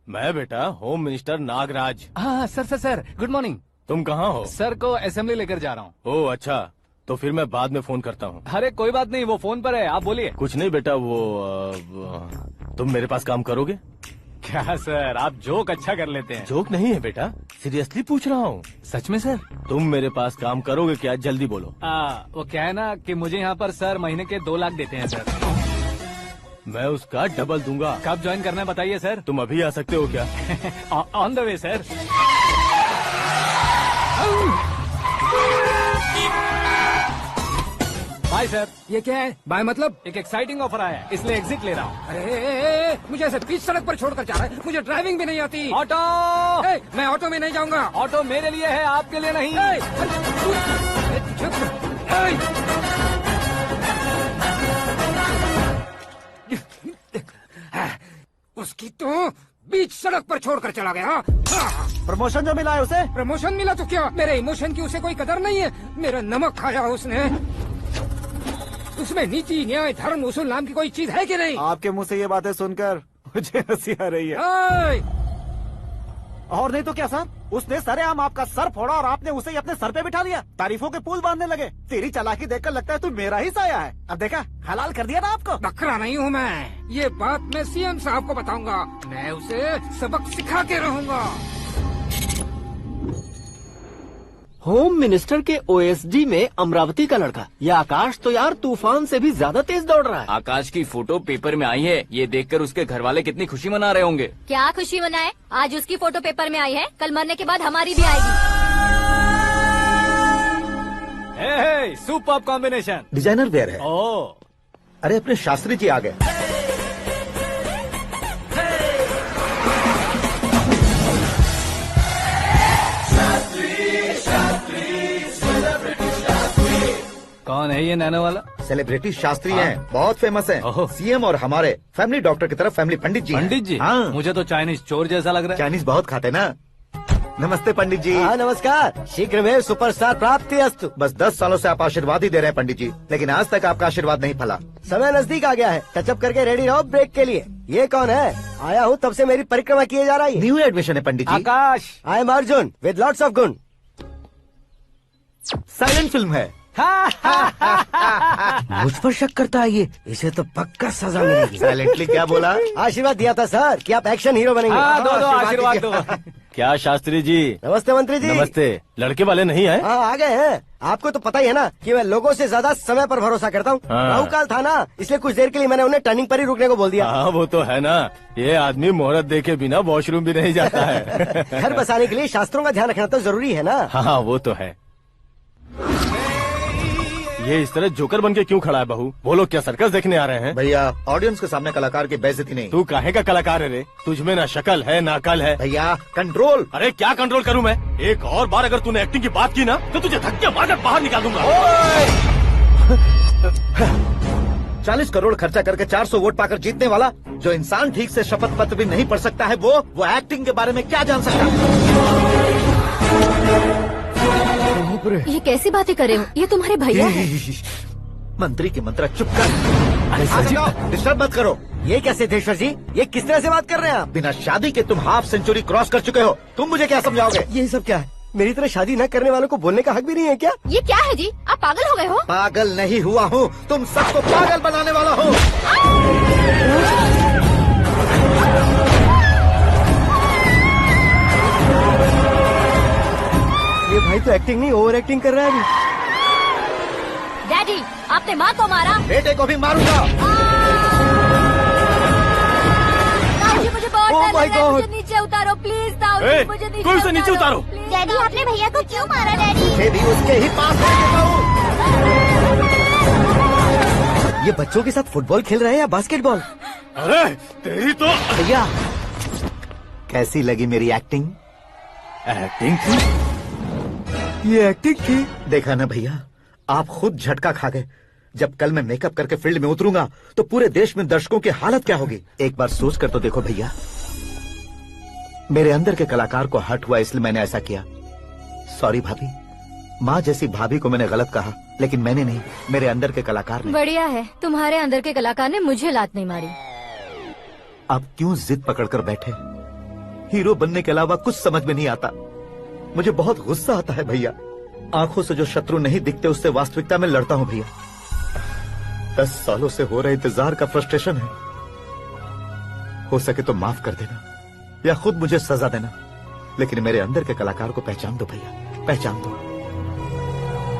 मैं बेटा होम मिनिस्टर नागराज। हाँ सर गुड मॉर्निंग। तुम कहाँ हो? सर को असेंबली लेकर जा रहा हूँ। ओह अच्छा, तो फिर मैं बाद में फोन करता हूँ। अरे कोई बात नहीं, वो फोन पर है, आप बोलिए। कुछ नहीं बेटा, तुम मेरे पास काम करोगे? क्या सर, आप जोक अच्छा कर लेते हैं। जोक नहीं है बेटा, सीरियसली पूछ रहा हूँ। सच में सर? तुम मेरे पास काम करोगे क्या? जल्दी बोलो। वो क्या है ना कि मुझे यहाँ पर सर महीने के 2 लाख देते हैं सर। मैं उसका डबल दूंगा। कब ज्वाइन करना है बताइए सर। तुम अभी आ सकते हो क्या? On the way sir. Bye sir. ये क्या है? बाय मतलब? एक एक्साइटिंग ऑफर आया है, इसलिए एग्जिट ले रहा हूँ। अरे मुझे ऐसे बीच सड़क पर छोड़कर जा रहा है, मुझे ड्राइविंग भी नहीं आती। ऑटो! मैं ऑटो में नहीं जाऊंगा। ऑटो मेरे लिए है, आपके लिए नहीं। उसकी तो बीच सड़क पर छोड़कर चला गया। प्रमोशन जो मिला है उसे? प्रमोशन मिला तो क्या, मेरे इमोशन की उसे कोई कदर नहीं है। मेरा नमक खाया उसने। उसमें नीति न्याय धर्म उसूल नाम की कोई चीज है कि नहीं? आपके मुंह से ये बातें सुनकर मुझे हंसी आ रही है। और नहीं तो क्या सर, उसने सरेआम आपका सर फोड़ा और आपने उसे ही अपने सर पे बिठा लिया। तारीफों के पुल बांधने लगे। तेरी चालाकी देखकर लगता है तू मेरा ही साया है। अब देखा, हलाल कर दिया ना आपको। बकरा नहीं हूँ मैं, ये बात मैं सीएम साहब को बताऊंगा। मैं उसे सबक सिखा के रहूंगा। होम मिनिस्टर के ओएसडी में अमरावती का लड़का, ये आकाश तो यार तूफान से भी ज्यादा तेज दौड़ रहा है। आकाश की फोटो पेपर में आई है, ये देखकर उसके घर वाले कितनी खुशी मना रहे होंगे। क्या खुशी मनाए? आज उसकी फोटो पेपर में आई है, कल मरने के बाद हमारी भी आएगी। Superb combination. डिजाइनर वेयर है। ओह, अरे अपने शास्त्री जी आ गए। कौन है ये नैनो वाला? सेलिब्रिटी शास्त्री हैं, बहुत फेमस हैं। सीएम और हमारे फैमिली डॉक्टर की तरफ फैमिली पंडित जी हैं। पंडित जी? हाँ। मुझे तो चाइनीज चोर जैसा लग रहा है। चाइनीज बहुत खाते ना। नमस्ते पंडित जी। हाँ नमस्कार, शीघ्र में सुपरस्टार प्राप्ति अस्तु। बस 10 सालों से आप आशीर्वाद ही दे रहे हैं पंडित जी, लेकिन आज तक आपका आशीर्वाद नहीं फला। समय नजदीक आ गया है, टचअप करके रेडी रहो ब्रेक के लिए। ये कौन है? आया हूँ तब से मेरी परिक्रमा किए जा रही है। न्यू एडमिशन है Pandit ji. Akash. I am Arjun with lots of गुण। साइलेंट फिल्म है। मुझ पर शक करता है ये, इसे तो पक्का सजा मिलेगी। साइलेंटली क्या बोला? आशीर्वाद दिया था सर कि आप एक्शन हीरो बनेंगे। हाँ, दो आशीर्वाद दो। क्या शास्त्री जी? नमस्ते मंत्री जी। नमस्ते। लड़के वाले नहीं आए? हाँ आ गए हैं। आपको तो पता ही है ना कि मैं लोगों से ज्यादा समय पर भरोसा करता हूँ। हाँ। राहु काल था ना, इसलिए कुछ देर के लिए मैंने उन्हें टर्निंग पर ही रुकने को बोल दिया। हाँ वो तो है ना, ये आदमी मुहूर्त देखे बिना वॉशरूम भी नहीं जाता है। घर बसाने के लिए शास्त्रों का ध्यान रखना तो जरूरी है ना। हाँ वो तो है। ये इस तरह जोकर बन के क्यों खड़ा है बहू? वो लोग क्या सर्कस देखने आ रहे हैं? भैया ऑडियंस के सामने कलाकार की बेइज्जती नहीं। तू काहे का कलाकार है रे? तुझमें ना शक्ल है ना अकल है। भैया कंट्रोल। अरे क्या कंट्रोल करूं मैं? एक और बार अगर तूने एक्टिंग की बात की ना तो तुझे धक्के मारकर बाहर निकाल दूंगा। 40 करोड़ खर्चा करके 400 वोट पाकर जीतने वाला जो इंसान ठीक से शपथ पत्र भी नहीं पढ़ सकता है, वो एक्टिंग के बारे में क्या जान सकता है? ये कैसी बातें कर रहे हो? ये तुम्हारे भैया हैं। मंत्री की मंत्रा चुप कर। डिस्टर्ब मत करो। ये क्या सिद्धेश्वर जी, ये किस तरह से बात कर रहे हैं आप? बिना शादी के तुम हाफ सेंचुरी क्रॉस कर चुके हो, तुम मुझे क्या समझाओगे? ये सब क्या है? मेरी तरह शादी न करने वालों को बोलने का हक भी नहीं है क्या? ये क्या है जी? आप पागल हो गए हो? पागल नहीं हुआ हूँ, तुम सबको पागल बनाने वाला हूँ। ये भाई तो एक्टिंग नहीं ओवर एक्टिंग कर रहा है अभी। डैडी, आपने माँ को मारा। बेटे को भी मारूंगा। ताऊजी मुझे बहुत Oh डर my लग रहा है, God! मुझे नीचे उतारो प्लीज। ताऊजी मुझे नीचे कोई उसे नीचे उतारो। डैडी आपने भैया को क्यों मारा? डैडी मैं भी उसके ही पास रहता हूँ। ये बच्चों के साथ फुटबॉल खेल रहे हैं या बास्केटबॉल? अरे तेरी तो भैया कैसी लगी मेरी एक्टिंग? एक्टिंग थी? ये एक्टिंग थी? देखा ना भैया, आप खुद झटका खा गए। जब कल मैं मेकअप करके फील्ड में उतरूंगा तो पूरे देश में दर्शकों की हालत क्या होगी? एक बार सोच कर तो देखो भैया। मेरे अंदर के कलाकार को हर्ट हुआ इसलिए मैंने ऐसा किया। सॉरी भाभी। माँ जैसी भाभी को मैंने गलत कहा, लेकिन मैंने नहीं, मेरे अंदर के कलाकार ने। बढ़िया है, तुम्हारे अंदर के कलाकार ने मुझे लात नहीं मारी। आप क्यों जिद पकड़कर बैठे? हीरो बनने के अलावा कुछ समझ में नहीं आता। मुझे बहुत गुस्सा आता है भैया। आंखों से जो शत्रु नहीं दिखते उससे वास्तविकता में लड़ता हूँ भैया। 10 सालों से हो रहे इंतजार का फ्रस्ट्रेशन है। हो सके तो माफ कर देना या खुद मुझे सजा देना, लेकिन मेरे अंदर के कलाकार को पहचान दो भैया, पहचान दो।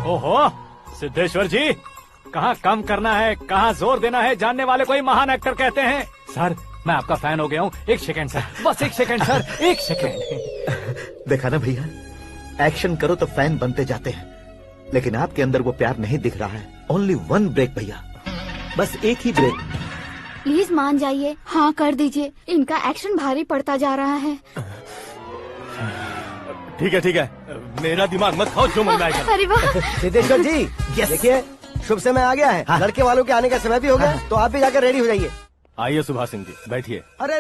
ओहो सिद्धेश्वर जी, कहाँ कम करना है कहाँ जोर देना है, जानने वाले को ही महान एक्टर कहते हैं। सर मैं आपका फैन हो गया हूँ। एक सेकंड सर, बस एक सेकंड सर, एक सेकंड। देखा ना भैया, एक्शन करो तो फैन बनते जाते हैं, लेकिन आपके अंदर वो प्यार नहीं दिख रहा है। ओनली 1 ब्रेक भैया, बस एक ही ब्रेक। प्लीज मान जाइए, हाँ कर दीजिए। इनका एक्शन भारी पड़ता जा रहा है। ठीक है, मेरा दिमाग मत खाओ, जो मन में आएगा। अरे वाह सिद्धेश्वर जी, देखिए शुभ समय आ गया है। हाँ। लड़के वालों के आने का समय भी हो गया, तो आप भी जाकर रेडी हो जाइए। आइए सुभाष सिंह जी, बैठिए। अरे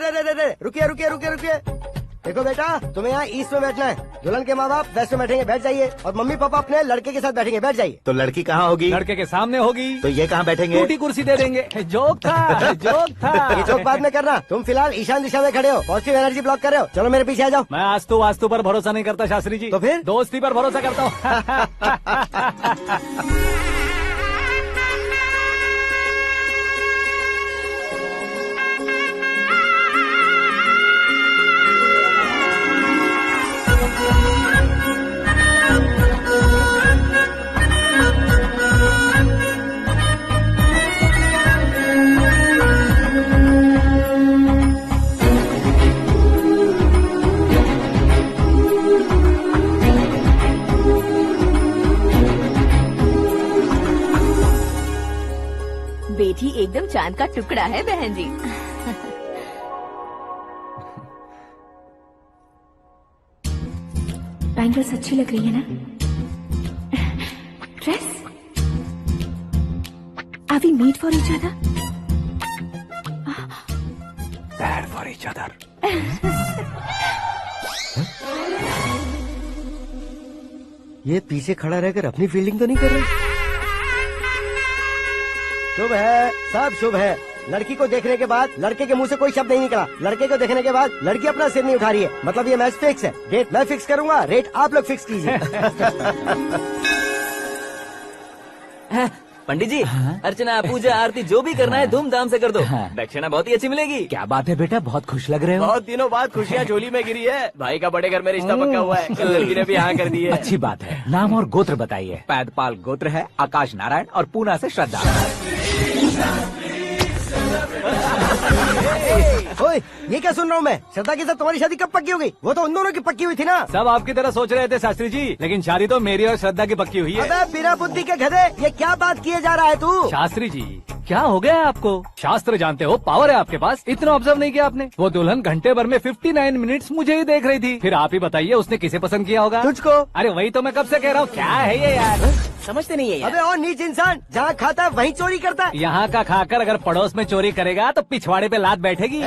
रुकिए। देखो बेटा, तुम्हें यहाँ ईस्ट में बैठना है, दुल्हन के माँ बाप वेस्ट में बैठेंगे, बैठ जाइए, और मम्मी पापा अपने लड़के के साथ बैठेंगे, बैठ जाइए। तो लड़की कहाँ होगी? लड़के के सामने होगी। तो ये कहाँ बैठेंगे? टूटी कुर्सी दे देंगे। जोक था, जोक था। ये जोक बाद में करना, तुम फिलहाल ईशान दिशा में खड़े हो, पॉजिटिव एनर्जी ब्लॉक कर रहे हो। चलो मेरे पीछे आ जाओ। मैं वास्तु पर भरोसा नहीं करता शास्त्री जी। तो फिर? दोस्ती पर भरोसा करता हूँ। बेटी एकदम चांद का टुकड़ा है बहन जी। बैंगल्स अच्छी लग रही है ना? Dress? Are we made for each other? Bad for each other. ये पीछे खड़ा रहकर अपनी फील्डिंग तो नहीं कर रहा? शुभ है, सब शुभ है। लड़की को देखने के बाद लड़के के मुंह से कोई शब्द नहीं निकला। लड़के को देखने के बाद लड़की अपना सिर नहीं उठा रही है। मतलब ये मैच फिक्स है। डेट मैं फिक्स करूंगा, रेट आप लोग फिक्स कीजिए। पंडित जी, अर्चना पूजा आरती जो भी करना है धूमधाम से कर दो। दक्षिणा बहुत ही अच्छी मिलेगी। क्या बात है बेटा, बहुत खुश लग रहे हो। बहुत दिनों बाद खुशियाँ झोली में गिरी है। भाई का बड़े घर में रिश्ता पक्का हुआ है। कल लड़की ने भी हाँ कर दी है। अच्छी बात है। नाम और गोत्र बताइए। पैदपाल गोत्र है, आकाश नारायण, और पूना से श्रद्धा। ओए, ये क्या सुन रहा हूँ मैं? श्रद्धा के साथ तुम्हारी शादी कब पक्की हो गई? वो तो उन दोनों की पक्की हुई थी ना। सब आपकी तरह सोच रहे थे शास्त्री जी, लेकिन शादी तो मेरी और श्रद्धा की पक्की हुई है। अबे बिना बुद्धि के गधे, ये क्या बात किए जा रहा है तू? शास्त्री जी, क्या हो गया है आपको? शास्त्र जानते हो, पावर है आपके पास। इतना ऑब्जर्व नहीं किया आपने? वो दुल्हन घंटे भर में 59 मिनट्स मुझे ही देख रही थी। फिर आप ही बताइए उसने किसे पसंद किया होगा? तुझको। अरे वही तो मैं कब से कह रहा हूँ, क्या है ये यार? समझते नहीं है यार। अबे और नीच इंसान, जहाँ खाता है वहीं चोरी करता है। यहाँ का खाकर अगर पड़ोस में चोरी करेगा तो पिछवाड़े पे लात बैठेगी।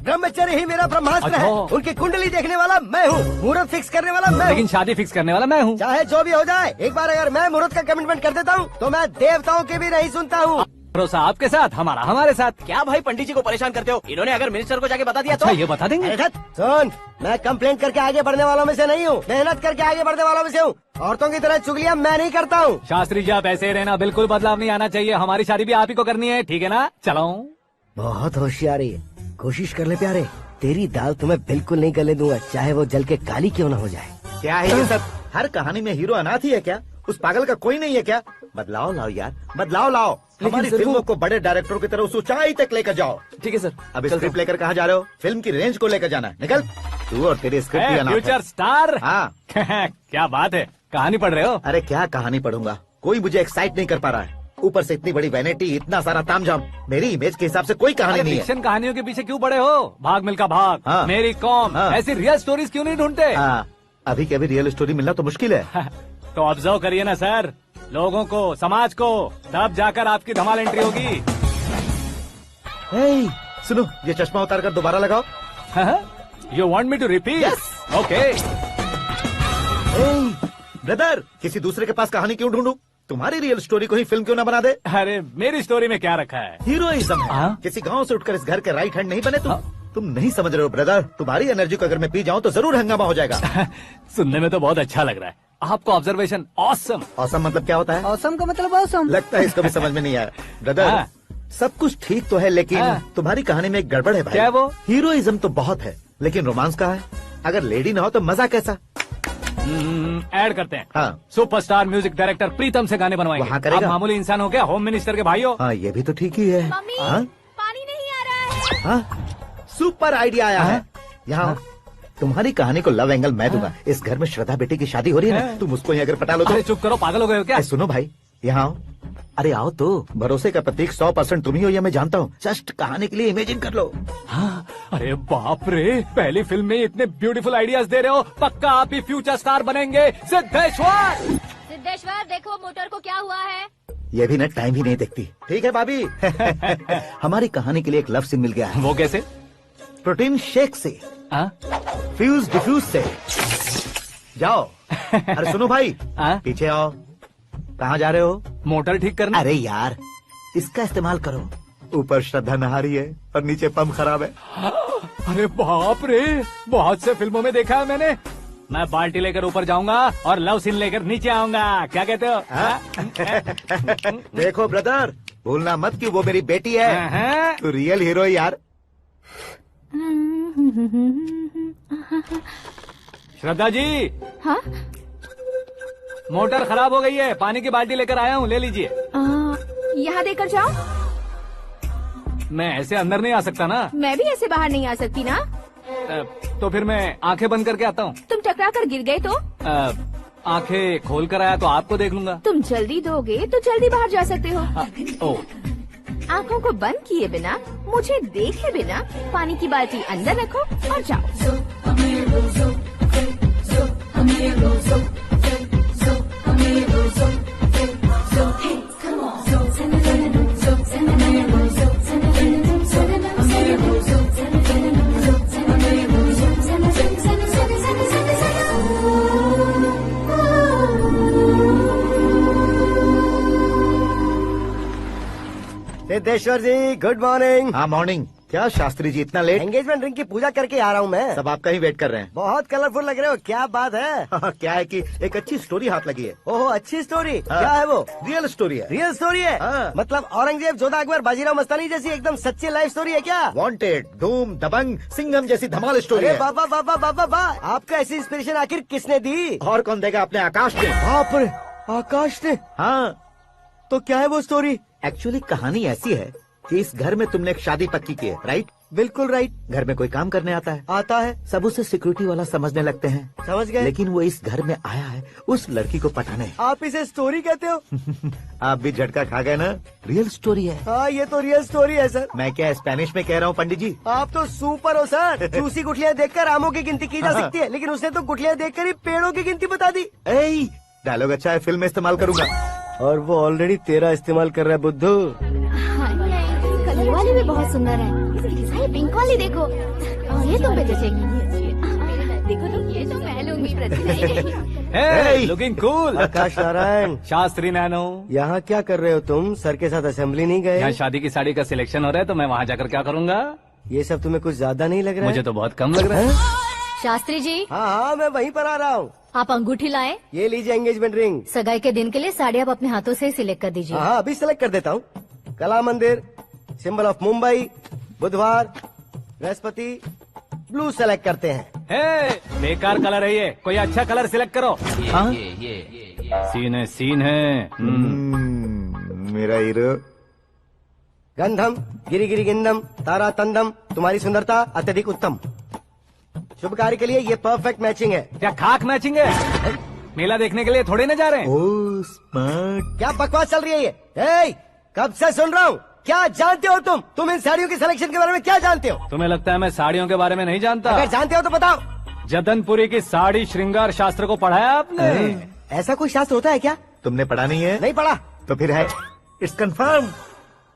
ब्रह्मचर्य ही मेरा ब्रह्मास्त्र है। अच्छा। उनकी कुंडली देखने वाला मैं हूँ, मुहूर्त फिक्स करने वाला मैं लेकिन हूँ। शादी फिक्स करने वाला मैं हूँ। चाहे जो भी हो जाए, एक बार अगर मैं मुहूर्त का कमिटमेंट कर देता हूँ तो मैं देवताओं के भी नहीं सुनता हूँ। भरोसा आपके साथ, हमारा हमारे साथ। क्या भाई पंडित जी को परेशान करते हो? इन्होंने अगर मिनिस्टर को जाके बता दिया अच्छा, तो ये बता देंगे। अरे धत, सुन, मैं कंप्लेंट करके आगे बढ़ने वालों में से नहीं हूँ, मेहनत करके आगे बढ़ने वालों में से हूँ। औरतों की तरह चुगलियाँ मैं नहीं करता हूँ। शास्त्री जी आप ऐसे ही रहना, बिल्कुल बदलाव नहीं आना चाहिए। हमारी शादी भी आप ही को करनी है, ठीक है ना? चलो। बहुत होशियारी है, कोशिश कर ले प्यारे। तेरी दाल तुम्हें बिल्कुल नहीं गले दूंगा, चाहे वो जल के काली क्यों न हो जाए। क्या है ये सब? हर कहानी में हीरो अनाथ ही है क्या? उस पागल का कोई नहीं है क्या? बदलाव लाओ यार, बदलाव लाओ। हमारी फिल्मों को बड़े डायरेक्टरों की तरह उस ऊंचाई तक लेकर जाओ। ठीक है सर। अब स्क्रिप्ट लेकर कहाँ जा रहे हो? फिल्म की रेंज को लेकर जाना है। निकल तू और तेरे स्क्रिप्ट भी अनाथ है। Future star. हाँ। क्या बात है, कहानी पढ़ रहे हो? अरे क्या कहानी पढ़ूंगा, कोई मुझे एक्साइट नहीं कर पा रहा है। ऊपर से इतनी बड़ी वैनिटी, इतना सारा तामझाम। मेरी इमेज के हिसाब से कोई कहानी नहीं है। फिक्शन कहानियों के पीछे क्यों पड़े हो? भाग मिल्खा भाग, हाँ। मेरी कॉम, हाँ। ऐसी रियल स्टोरीज क्यों नहीं ढूंढते? हाँ, अभी के अभी रियल स्टोरी मिलना तो मुश्किल है। तो ऑब्जर्व करिए ना सर, लोगों को, समाज को, तब जाकर आपकी धमाल एंट्री होगी। सुनो, ये चश्मा उतार कर दोबारा लगाओ। You want me to repeat? Okay. Brother, किसी दूसरे के पास कहानी क्यों ढूंढूं? तुम्हारी रियल स्टोरी को ही फिल्म क्यों ना बना दे? अरे मेरी स्टोरी में क्या रखा है? हीरोइज्म है। किसी गांव से उठकर इस घर के राइट हैंड नहीं बने तुम। तुम नहीं समझ रहे हो ब्रदर, तुम्हारी एनर्जी को अगर मैं पी जाऊं तो जरूर हंगामा हो जाएगा। सुनने में तो बहुत अच्छा लग रहा है आपको। Observation awesome. ऑसम मतलब क्या होता है? औसम का मतलब औसम। लगता है इसको भी समझ में नहीं आया। ब्रदर, सब कुछ ठीक तो है, लेकिन तुम्हारी कहानी में एक गड़बड़ है भाई। क्या वो? हीरोइज्म तो बहुत है, लेकिन रोमांस कहाँ है? अगर लेडी ना हो तो मजा कैसा? ऐड करते हैं। हाँ। सुपरस्टार म्यूजिक डायरेक्टर प्रीतम से गाने बनवाएंगे। वहाँ करेगा? आप मामूली इंसान हो क्या, होम मिनिस्टर के भाई हो? हाँ, ये भी तो ठीक ही है। मम्मी, हाँ? पानी नहीं आ रहा है। हाँ? सुपर आइडिया आया है। यहाँ तुम्हारी कहानी को लव एंगल मैं दूंगा। इस घर में श्रद्धा बेटी की शादी हो रही है ना, तुम उसको ही अगर पटा लो तो। अरे चुप करो, पागल हो गए हो क्या? सुनो भाई, यहाँ आओ। अरे आओ तो, भरोसे का प्रतीक 100% तुम ही हो, ये मैं जानता हूँ। जस्ट कहानी के लिए इमेजिन कर लो। हाँ, अरे बाप रे, पहली फिल्म में इतने ब्यूटीफुल आइडियाज दे रहे हो। पक्का आप ही फ्यूचर स्टार बनेंगे। सिद्धेश्वर, सिद्धेश्वर देखो मोटर को क्या हुआ है। ये भी ना टाइम ही नहीं देखती। ठीक है भाभी। हमारी कहानी के लिए एक लव सीन मिल गया है। वो कैसे? प्रोटीन शेक से फ्यूज डिफ्यूज से जाओ। अरे सुनो भाई, पीछे आओ। कहाँ जा रहे हो? मोटर ठीक करना। अरे यार, इसका इस्तेमाल करो। ऊपर श्रद्धा नहा रही है और नीचे पंप खराब है। अरे बाप रे, बहुत से फिल्मों में देखा है मैंने। मैं बाल्टी लेकर ऊपर जाऊंगा और लव सीन लेकर नीचे आऊंगा। क्या कहते हो? देखो ब्रदर, भूलना मत कि वो मेरी बेटी है। तू रियल हीरो है यार। श्रद्धा जी। हाँ? मोटर खराब हो गई है, पानी की बाल्टी लेकर आया हूँ, ले लीजिए। यहाँ देकर जाओ। मैं ऐसे अंदर नहीं आ सकता ना। मैं भी ऐसे बाहर नहीं आ सकती ना। तो फिर मैं आंखें बंद करके आता हूँ। तुम टकरा कर गिर गए तो? आंखें खोल कर आया तो आपको देख लूंगा। तुम जल्दी दोगे तो जल्दी बाहर जा सकते हो। ओ, आंखों को बंद किए बिना, मुझे देखे बिना पानी की बाल्टी अंदर रखो और जाओ। सिद्धेश्वर जी, गुड मॉर्निंग। हाँ मॉर्निंग। क्या शास्त्री जी इतना लेट? एंगेजमेंट रिंग की पूजा करके आ रहा हूँ मैं। सब आपका ही वेट कर रहे हैं। बहुत कलरफुल लग रहे हो, क्या बात है? क्या है कि एक अच्छी स्टोरी हाथ लगी है। ओहो, अच्छी स्टोरी। क्या है वो? रियल स्टोरी है। रियल स्टोरी है? मतलब औरंगजेब, जोधा अकबर, बाजीराव मस्तानी जैसी एकदम सच्ची लाइफ स्टोरी है क्या? वांटेड, धूम, दबंग, सिंघम जैसी धमाल स्टोरी है। बाबा बाबा बाबा बा, आपका ऐसी इंस्पिरेशन आखिर किसने दी? और कौन देगा? अपने आकाश ने। बाप रे, आकाश ने? हाँ। तो क्या है वो स्टोरी? एक्चुअली कहानी ऐसी है कि इस घर में तुमने एक शादी पक्की की है, राइट? बिल्कुल राइट। घर में कोई काम करने आता है? आता है। सब उसे सिक्योरिटी वाला समझने लगते हैं। समझ गए। लेकिन वो इस घर में आया है उस लड़की को पटाने। आप इसे स्टोरी कहते हो? आप भी झटका खा गए ना। रियल स्टोरी है। हाँ, ये तो रियल स्टोरी है सर। मैं क्या स्पेनिश में कह रहा हूँ पंडित जी? आप तो सुपर हो सर। चूसी गुठलियाँ देखकर आमों की गिनती की जा सकती है, लेकिन उसने तो गुठलियाँ देखकर ही पेड़ों की गिनती बता दी। डायलॉग अच्छा है, फिल्म में इस्तेमाल करूंगा। और वो ऑलरेडी तेरा इस्तेमाल कर रहा है बुद्धू। कलर वाली भी बहुत सुंदर है। ये पिंक वाली देखो, ये तुम पे जचेगी। देखो तो ये तो मैं लूंगी। Looking cool. Akash Narayan. Shastri nano. यहाँ क्या कर रहे हो तुम? सर के साथ असेंबली नहीं गए? यहाँ शादी की साड़ी का सिलेक्शन हो रहा है तो मैं वहाँ जाकर क्या करूँगा? ये सब तुम्हें कुछ ज्यादा नहीं लग रहा है? मुझे तो बहुत कम लग रहा है। शास्त्री जी। हाँ, मैं वहीं पर आ रहा हूँ। आप अंगूठी लाए। ये लीजिए एंगेजमेंट रिंग। सगाई के दिन के लिए साड़ी आप अपने हाथों से सिलेक्ट कर दीजिए। हाँ, अभी सिलेक्ट कर देता हूँ। कला मंदिर, सिंबल ऑफ मुंबई, बुधवार, बृहस्पति, ब्लू सेलेक्ट करते हैं। बेकार कलर है ये, कोई अच्छा कलर सिलेक्ट करो। सीन है। मेरा हीरो। गंधम, गिरी गिरी गिंदम, तारा तंदम, तुम्हारी सुंदरता अत्यधिक उत्तम। शुभ कार्य के लिए ये परफेक्ट मैचिंग है। क्या खाक मैचिंग है? मेला देखने के लिए थोड़े न जा रहे हैं। Oh smart. क्या बकवास चल रही है ये? कब से सुन रहा हूँ। क्या जानते हो तुम इन साड़ियों के सिलेक्शन के बारे में क्या जानते हो? तुम्हें लगता है मैं साड़ियों के बारे में नहीं जानता? अगर जानते हो तो बताओ। जतनपुरी की साड़ी श्रृंगार शास्त्र को पढ़ाया आपने? ऐसा कोई शास्त्र होता है क्या? तुमने पढ़ा नहीं है? नहीं पढ़ा। तो फिर है, इट्स कंफर्म।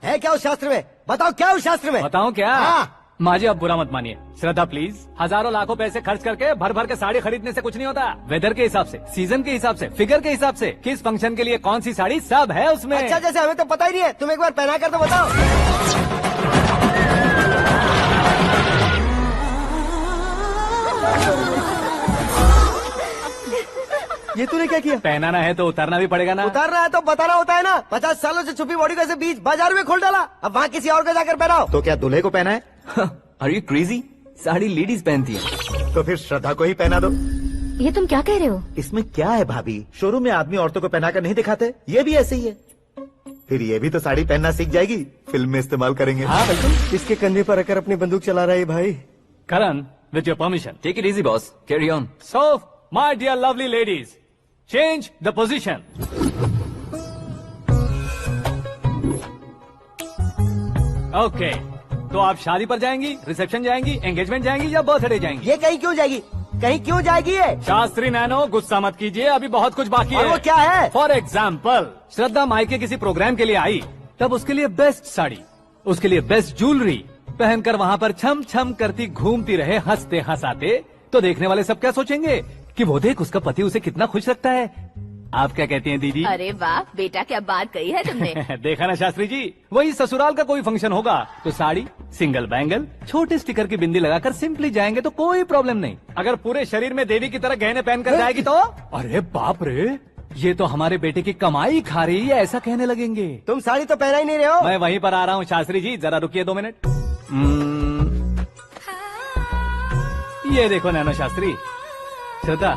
है क्या उस शास्त्र में? बताओ क्या उस शास्त्र में? बताऊं क्या? हाँ। माँ जी, अब बुरा मत मानिए। श्रद्धा प्लीज, हजारों लाखों पैसे खर्च करके भर भर के साड़ी खरीदने से कुछ नहीं होता। वेदर के हिसाब से, सीजन के हिसाब से, फिगर के हिसाब से, किस फंक्शन के लिए कौन सी साड़ी, सब है उसमें। अच्छा, जैसे हमें तो पता ही नहीं है, तुम एक बार पहना कर तो बताओ। ये तूने क्या किया? पहनाना है तो उतारना भी पड़ेगा ना। उतारना है तो बताना होता है ना। 50 सालों से छुपी बॉडी को ऐसे बीच बाजार में खोल डाला, अब वहाँ किसी और को जाकर पहनाओ। तो क्या दूल्हे को पहना है? Are you crazy? Sari ladies पहनती है। तो फिर श्रद्धा को ही पहना दो। ये तुम क्या कह रहे हो? इसमें क्या है भाभी? शोरूम में आदमी औरतों को पहनाकर नहीं दिखाते? ये भी ऐसे ही है। फिर ये भी तो साड़ी पहनना सीख जाएगी, फिल्म में इस्तेमाल करेंगे। हाँ बिल्कुल। इसके कंधे पर रखकर अपनी बंदूक चला रहा है भाई। करण, with your permission. Take it easy, boss. Carry on. So, my dear lovely ladies, change the position. Okay. तो आप शादी पर जाएंगी, रिसेप्शन जाएंगी, एंगेजमेंट जाएंगी या बर्थडे जाएंगी? ये कहीं क्यों जाएगी? कहीं क्यों जाएगी ये? शास्त्री नैनो, गुस्सा मत कीजिए, अभी बहुत कुछ बाकी है। और वो क्या है? फॉर एग्जाम्पल, श्रद्धा माई के किसी प्रोग्राम के लिए आई, तब उसके लिए बेस्ट साड़ी, उसके लिए बेस्ट ज्वेलरी, पहनकर वहाँ पर छम छम करती घूमती रहे हंसते हंसाते, तो देखने वाले सब क्या सोचेंगे कि वो देख उसका पति उसे कितना खुश रखता है। आप क्या कहती हैं दीदी? अरे वाह बेटा, क्या बात कही है तुमने। देखा ना शास्त्री जी, वही ससुराल का कोई फंक्शन होगा तो साड़ी, सिंगल बैंगल, छोटे स्टिकर की बिंदी लगाकर सिंपली जाएंगे तो कोई प्रॉब्लम नहीं। अगर पूरे शरीर में देवी की तरह गहने पहनकर जाएगी तो अरे बाप रे, ये तो हमारे बेटे की कमाई खा रही है, ऐसा कहने लगेंगे। तुम साड़ी तो पहना ही नहीं रहे हो। मैं वहीं पर आ रहा हूँ शास्त्री जी, जरा रुकिए 2 मिनट। ये देखो नैनो शास्त्री, श्रद्धा,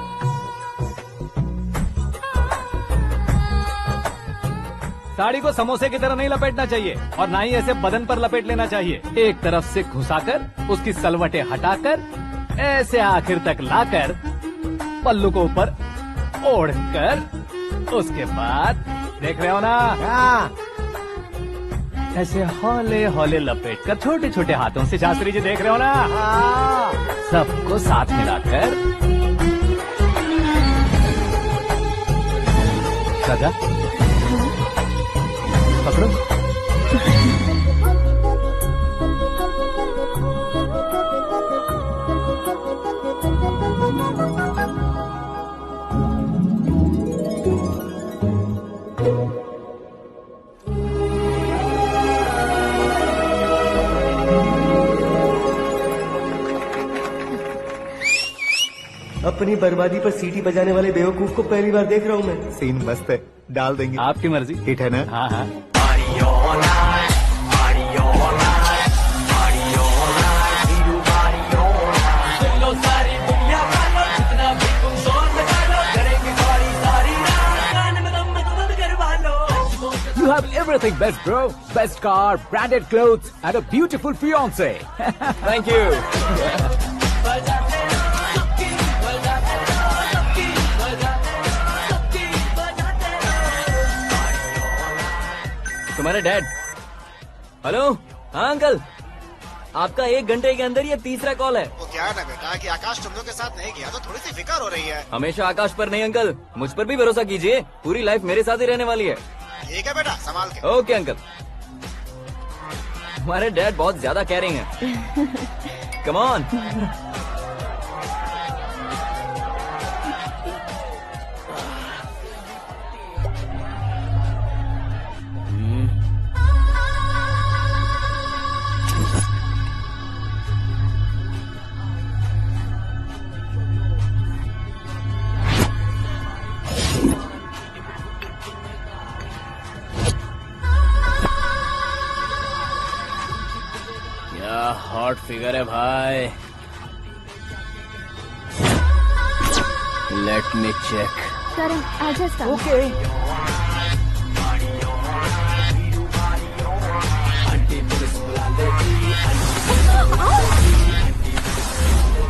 साड़ी को समोसे की तरह नहीं लपेटना चाहिए और ना ही ऐसे बदन पर लपेट लेना चाहिए। एक तरफ से घुसाकर उसकी सलवटें हटाकर ऐसे आखिर तक लाकर पल्लू को ऊपर ओढ़कर उसके बाद देख रहे हो ना, ऐसे हौले हौले लपेट कर छोटे छोटे हाथों से, शास्त्री जी देख रहे हो ना, सबको साथ मिलाकर सजा पकड़ो। अपनी बर्बादी पर सीटी बजाने वाले बेवकूफ को पहली बार देख रहा हूँ मैं। सीन मस्त है, डाल देंगे। आपकी मर्जी। हिट है ना? हाँ हाँ। You have everything best, bro. Best car, branded clothes, and a beautiful fiance. Thank you. तुम्हारे डैड। हेलो, हाँ अंकल, आपका 1 घंटे के अंदर ये तीसरा कॉल है। वो क्या है ना बेटा कि आकाश तुम लोग के साथ नहीं गया तो थोड़ी सी फिक्र हो रही है। हमेशा आकाश पर नहीं अंकल, मुझ पर भी भरोसा कीजिए, पूरी लाइफ मेरे साथ ही रहने वाली है। ठीक है बेटा, संभाल के। Okay uncle. हमारे डैड बहुत ज्यादा केयरिंग है। Come on. हॉट फिगर है भाई। Let me check. करण, आजा start. Okay.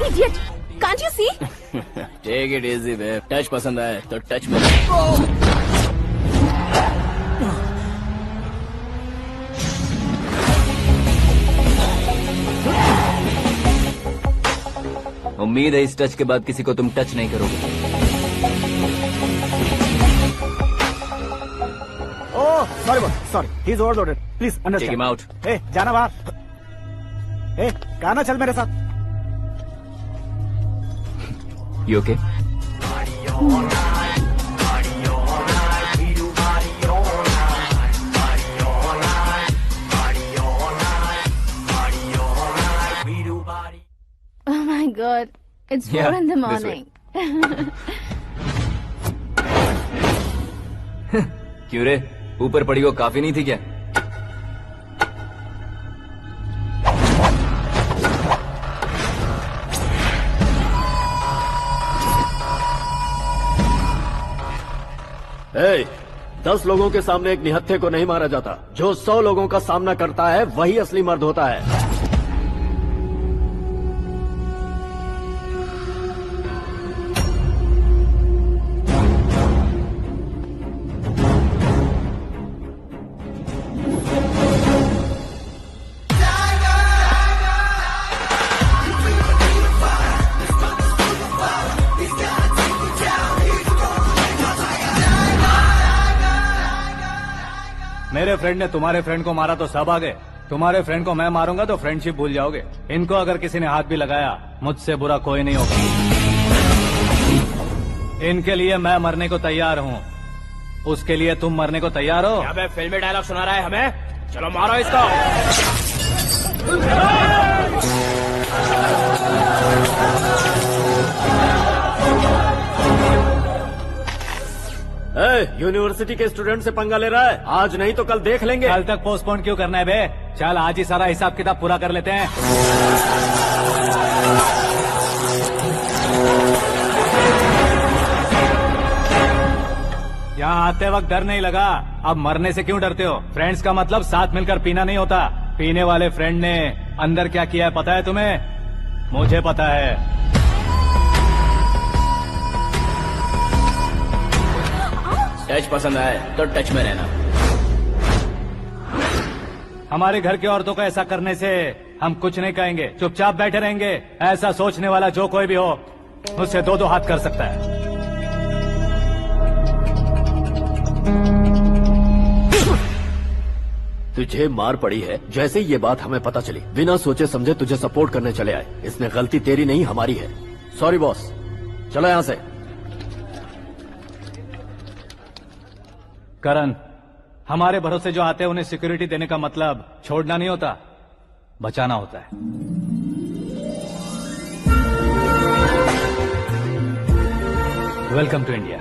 Idiot! Can't you see? Take it easy babe. Touch पसंद आए तो टच में। उम्मीद है इस टच के बाद किसी को तुम टच नहीं करोगे। Oh sorry sorry, he is overloaded, please take understand. Him out. ए जाना बाहर। ए गाना चल मेरे साथ। You okay? Oh my God! It's 4 in the this morning. क्यों रे, ऊपर पड़ी वो काफी नहीं थी क्या? ए, 10 लोगों के सामने एक निहत्थे को नहीं मारा जाता। जो 100 लोगों का सामना करता है वही असली मर्द होता है। मेरे फ्रेंड ने तुम्हारे फ्रेंड को मारा तो सब आ गए, तुम्हारे फ्रेंड को मैं मारूंगा तो फ्रेंडशिप भूल जाओगे। इनको अगर किसी ने हाथ भी लगाया, मुझसे बुरा कोई नहीं होगा। इनके लिए मैं मरने को तैयार हूँ, उसके लिए तुम मरने को तैयार हो? अबे फिल्मी डायलॉग सुना रहा है हमें? चलो मारो इसको। यूनिवर्सिटी के स्टूडेंट से पंगा ले रहा है, आज नहीं तो कल देख लेंगे। कल तक पोस्टपोन क्यों करना है बे? चल आज ही सारा हिसाब किताब पूरा कर लेते हैं। यहाँ आते वक्त डर नहीं लगा, अब मरने से क्यों डरते हो? फ्रेंड्स का मतलब साथ मिलकर पीना नहीं होता। पीने वाले फ्रेंड ने अंदर क्या किया है पता है तुम्हें? मुझे पता है। टच पसंद आए तो टच में रहना। हमारे घर की औरतों को ऐसा करने से हम कुछ नहीं कहेंगे, चुपचाप बैठे रहेंगे। ऐसा सोचने वाला जो कोई भी हो, उससे दो हाथ कर सकता है। तुझे मार पड़ी है, जैसे ये बात हमें पता चली बिना सोचे समझे तुझे सपोर्ट करने चले आए। इसमें गलती तेरी नहीं हमारी है। सॉरी बॉस, चलो यहाँ से। करण, हमारे भरोसे जो आते हैं उन्हें सिक्योरिटी देने का मतलब छोड़ना नहीं होता, बचाना होता है। Welcome to India.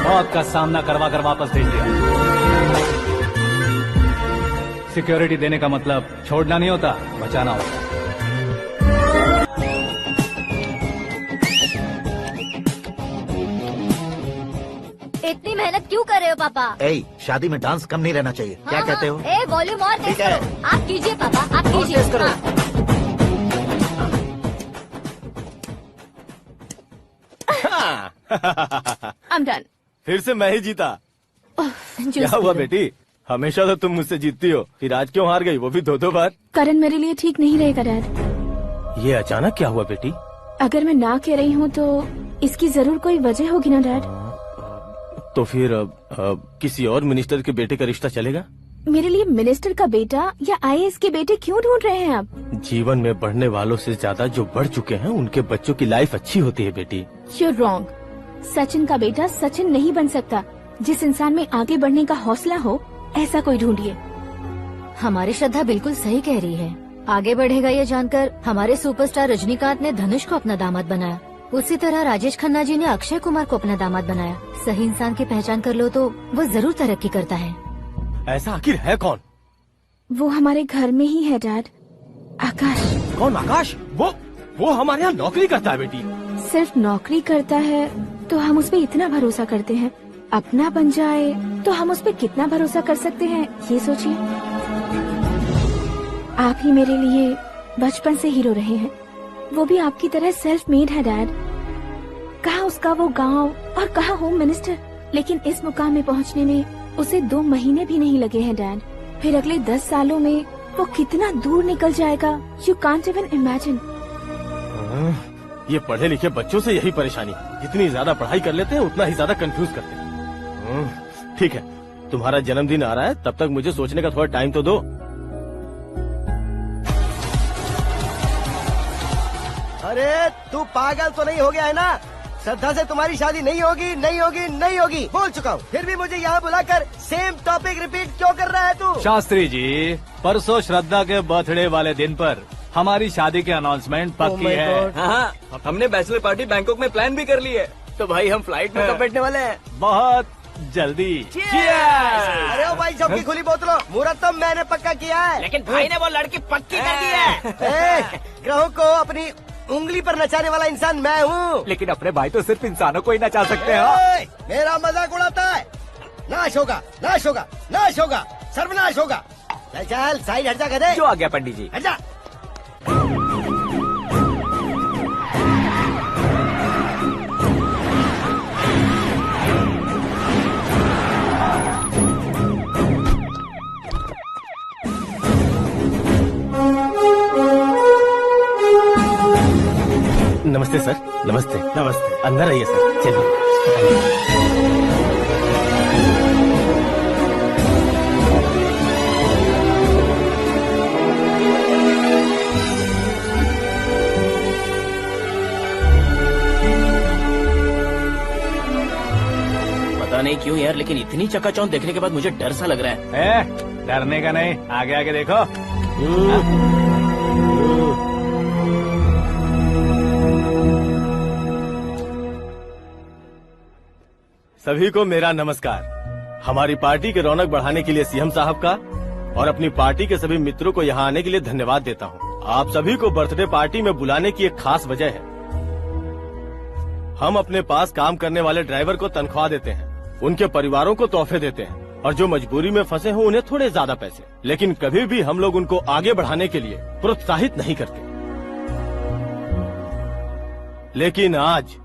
मौत का सामना करवा कर वापस भेज दिया। सिक्योरिटी देने का मतलब छोड़ना नहीं होता, बचाना होता है। इतनी मेहनत क्यों कर रहे हो पापा? शादी में डांस कम नहीं रहना चाहिए। क्या कहते हो? वॉल्यूम और तेज करो। आप कीजिए पापा, आप कीजिए। तेज करो। I'm done. फिर से मैं ही जीता। क्या हुआ बेटी? हमेशा तो तुम मुझसे जीतती हो, फिर आज क्यों हार गई, वो भी दो बार? करण मेरे लिए ठीक नहीं रहेगा डैड। ये अचानक क्या हुआ बेटी? अगर मैं ना कह रही हूँ तो इसकी जरूर कोई वजह होगी ना डैड। तो फिर किसी और मिनिस्टर के बेटे का रिश्ता चलेगा? मेरे लिए मिनिस्टर का बेटा या IAS के बेटे क्यों ढूंढ रहे हैं आप? जीवन में बढ़ने वालों से ज्यादा जो बढ़ चुके हैं उनके बच्चों की लाइफ अच्छी होती है बेटी। You're wrong. सचिन का बेटा सचिन नहीं बन सकता। जिस इंसान में आगे बढ़ने का हौसला हो, ऐसा कोई ढूंढिए। हमारी श्रद्धा बिल्कुल सही कह रही है। आगे बढ़ेगा ये जानकर हमारे सुपरस्टार रजनीकांत ने धनुष को अपना दामाद बनाया। उसी तरह राजेश खन्ना जी ने अक्षय कुमार को अपना दामाद बनाया। सही इंसान की पहचान कर लो तो वो जरूर तरक्की करता है। ऐसा आखिर है कौन? वो हमारे घर में ही है डैड, आकाश। कौन आकाश? वो हमारे यहाँ नौकरी करता है बेटी। सिर्फ नौकरी करता है तो हम उस पे इतना भरोसा करते हैं, अपना बन जाए तो हम उस पे कितना भरोसा कर सकते हैं, ये सोचिए। आप ही मेरे लिए बचपन से हीरो रहे हैं, वो भी आपकी तरह सेल्फ मेड है डैड। कहाँ उसका वो गांव और कहाँ होम मिनिस्टर, लेकिन इस मुकाम में पहुँचने में उसे 2 महीने भी नहीं लगे हैं डैड। फिर अगले 10 सालों में वो कितना दूर निकल जाएगा, यू कांट इवन इमेजिन। ये पढ़े लिखे बच्चों से यही परेशानी, जितनी ज्यादा पढ़ाई कर लेते हैं उतना ही ज्यादा कंफ्यूज करते हैं। ठीक है, तुम्हारा जन्मदिन आ रहा है, तब तक मुझे सोचने का थोड़ा टाइम तो दो। अरे तू पागल तो नहीं हो गया है ना? श्रद्धा से तुम्हारी शादी नहीं होगी, नहीं होगी, नहीं होगी, बोल चुका हूँ। फिर भी मुझे यहाँ बुलाकर सेम टॉपिक रिपीट क्यों कर रहा है तू? शास्त्री जी, परसों श्रद्धा के बर्थडे वाले दिन पर हमारी शादी की अनाउंसमेंट पक्की है। हाँ, हमने बैचलर पार्टी बैंकॉक में प्लान भी कर ली है। तो भाई हम फ्लाइट में कब बैठने वाले हैं? बहुत जल्दी। अरे ओ भाई, सबकी खुली बोतलों, मुहूर्त तो मैंने पक्का किया है। लेकिन भाई ने वो लड़की पक्की कर दी है। ग्रहों को अपनी उंगली पर नचाने वाला इंसान मैं हूँ। लेकिन अपने भाई तो सिर्फ इंसानों को ही नचा सकते हैं। मेरा मजाक उड़ाता है? नाश होगा, नाश होगा, नाश होगा, सर्वनाश होगा। चल साइड हट जा, गधे। जो आ गया पंडित जी। हट जा। नमस्ते सर। नमस्ते। नमस्ते। अंदर आइए सर, चलिए। नहीं क्यों यार, लेकिन इतनी चकाचौंध देखने के बाद मुझे डर सा लग रहा है। डरने का नहीं, आगे आगे देखो। सभी को मेरा नमस्कार। हमारी पार्टी के रौनक बढ़ाने के लिए सीएम साहब का और अपनी पार्टी के सभी मित्रों को यहाँ आने के लिए धन्यवाद देता हूँ। आप सभी को बर्थडे पार्टी में बुलाने की एक खास वजह है। हम अपने पास काम करने वाले ड्राइवर को तनख्वाह देते हैं, उनके परिवारों को तोहफे देते हैं और जो मजबूरी में फंसे हो उन्हें थोड़े ज्यादा पैसे। लेकिन कभी भी हम लोग उनको आगे बढ़ाने के लिए प्रोत्साहित नहीं करते। लेकिन आज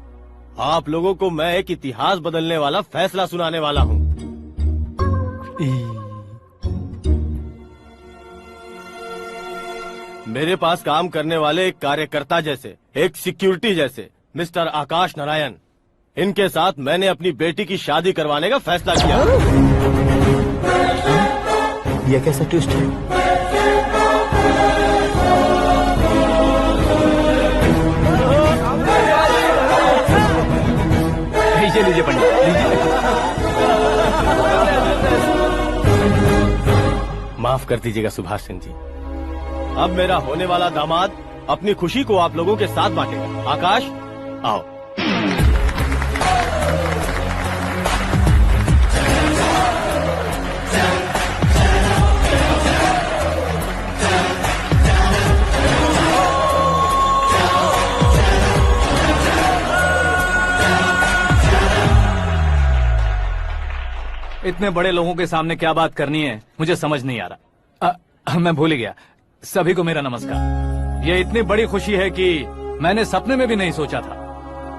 आप लोगों को मैं एक इतिहास बदलने वाला फैसला सुनाने वाला हूँ। मेरे पास काम करने वाले एक कार्यकर्ता जैसे, एक सिक्योरिटी जैसे मिस्टर आकाश नारायण, इनके साथ मैंने अपनी बेटी की शादी करवाने का फैसला किया। यह कैसा ट्विस्ट है? लीजिए पंडित, लीजिए। माफ कर दीजिएगा सुभाष सिंह जी। अब मेरा होने वाला दामाद अपनी खुशी को आप लोगों के साथ बांटेगा। आकाश, आओ। इतने बड़े लोगों के सामने क्या बात करनी है मुझे समझ नहीं आ रहा। मैं भूल ही गया। सभी को मेरा नमस्कार। ये इतनी बड़ी खुशी है कि मैंने सपने में भी नहीं सोचा था।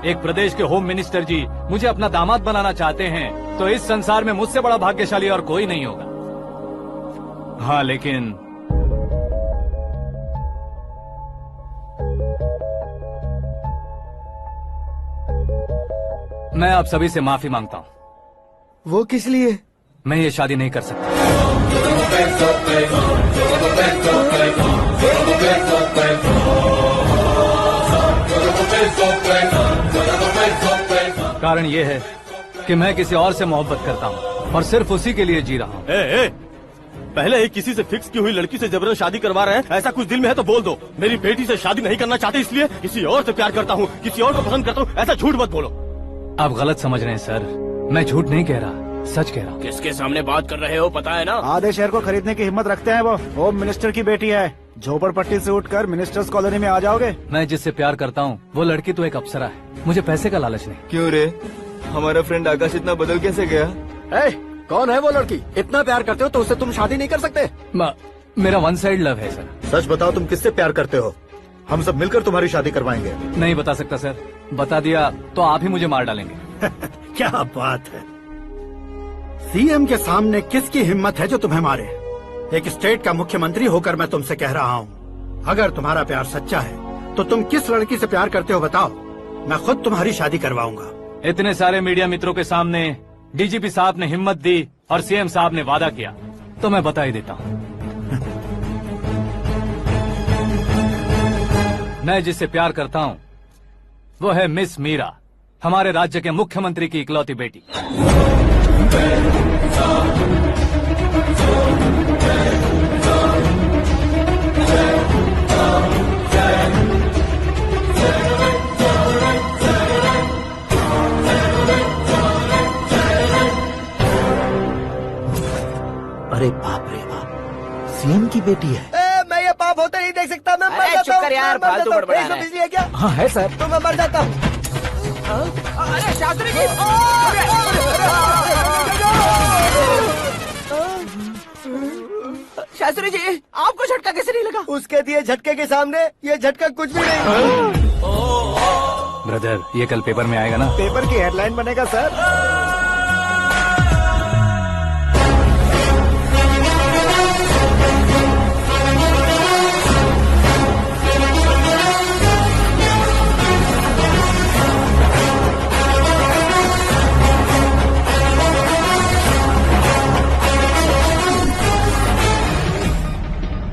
एक प्रदेश के होम मिनिस्टर जी मुझे अपना दामाद बनाना चाहते हैं तो इस संसार में मुझसे बड़ा भाग्यशाली और कोई नहीं होगा। हाँ, लेकिन मैं आप सभी से माफी मांगता हूँ। वो किस लिए? मैं ये शादी नहीं कर सकता। कारण ये है कि मैं किसी और से मोहब्बत करता हूँ और सिर्फ उसी के लिए जी रहा हूँ। पहले ही किसी से फिक्स की हुई लड़की से जबरन शादी करवा रहे हैं। ऐसा कुछ दिल में है तो बोल दो। मेरी बेटी से शादी नहीं करना चाहते इसलिए किसी और से प्यार करता हूँ, किसी और को पसंद करता हूँ, ऐसा झूठ मत बोलो। आप गलत समझ रहे हैं सर, मैं झूठ नहीं कह रहा, सच कह रहा हूँ। किसके सामने बात कर रहे हो पता है ना? आधे शहर को खरीदने की हिम्मत रखते हैं वो। होम मिनिस्टर की बेटी है। झोपड़पट्टी से उठकर मिनिस्टर्स कॉलोनी में आ जाओगे। मैं जिससे प्यार करता हूँ वो लड़की तो एक अप्सरा है। मुझे पैसे का लालच नहीं। क्यों रे, हमारा फ्रेंड आकाश इतना बदल कैसे गया? कौन है वो लड़की? इतना प्यार करते हो तो उससे तुम शादी नहीं कर सकते? मेरा वन साइड लव है सर। सच बताओ, तुम किससे प्यार करते हो? हम सब मिलकर तुम्हारी शादी करवाएंगे। नहीं बता सकता सर, बता दिया तो आप ही मुझे मार डालेंगे। क्या बात है, सीएम के सामने किसकी हिम्मत है जो तुम्हें मारे? एक स्टेट का मुख्यमंत्री होकर मैं तुमसे कह रहा हूँ, अगर तुम्हारा प्यार सच्चा है तो तुम किस लड़की से प्यार करते हो बताओ, मैं खुद तुम्हारी शादी करवाऊंगा। इतने सारे मीडिया मित्रों के सामने डीजीपी साहब ने हिम्मत दी और सीएम साहब ने वादा किया तो मैं बता ही देता हूँ। मैं जिससे प्यार करता हूँ वो है मिस मीरा, हमारे राज्य के मुख्यमंत्री की इकलौती बेटी। अरे बाप रे बाप, सीएम की बेटी है। मैं ये पाप होते नहीं देख सकता। मैं मर अरे जाता चुप हूँ, कर यार, मैं मर फालतू जाता हूँ। बड़बड़ा रहा है। बिजली है क्या? हाँ है सर। तो मैं मर जाता हूँ। अरे शास्त्री जी, शास्त्री जी आपको झटका कैसे नहीं लगा? उसके दिए झटके के सामने ये झटका कुछ भी नहीं। ब्रदर, ये कल पेपर में आएगा ना? पेपर की हेडलाइन बनेगा सर।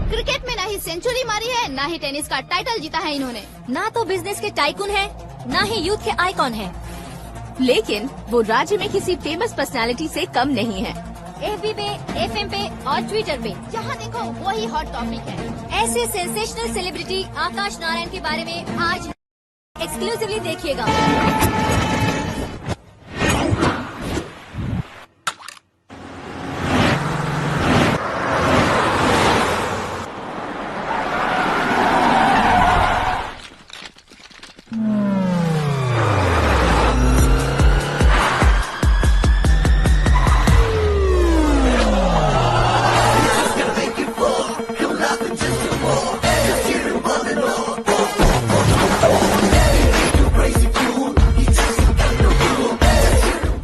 क्रिकेट में ना ही सेंचुरी मारी है, ना ही टेनिस का टाइटल जीता है इन्होंने। ना तो बिजनेस के टाइकून है, ना ही यूथ के आइकॉन है। लेकिन वो राज्य में किसी फेमस पर्सनालिटी से कम नहीं है। FB पे, FM पे और ट्विटर पे जहाँ देखो वही हॉट टॉपिक है। ऐसे सेंसेशनल सेलिब्रिटी आकाश नारायण के बारे में आज एक्सक्लूसिवली देखिएगा।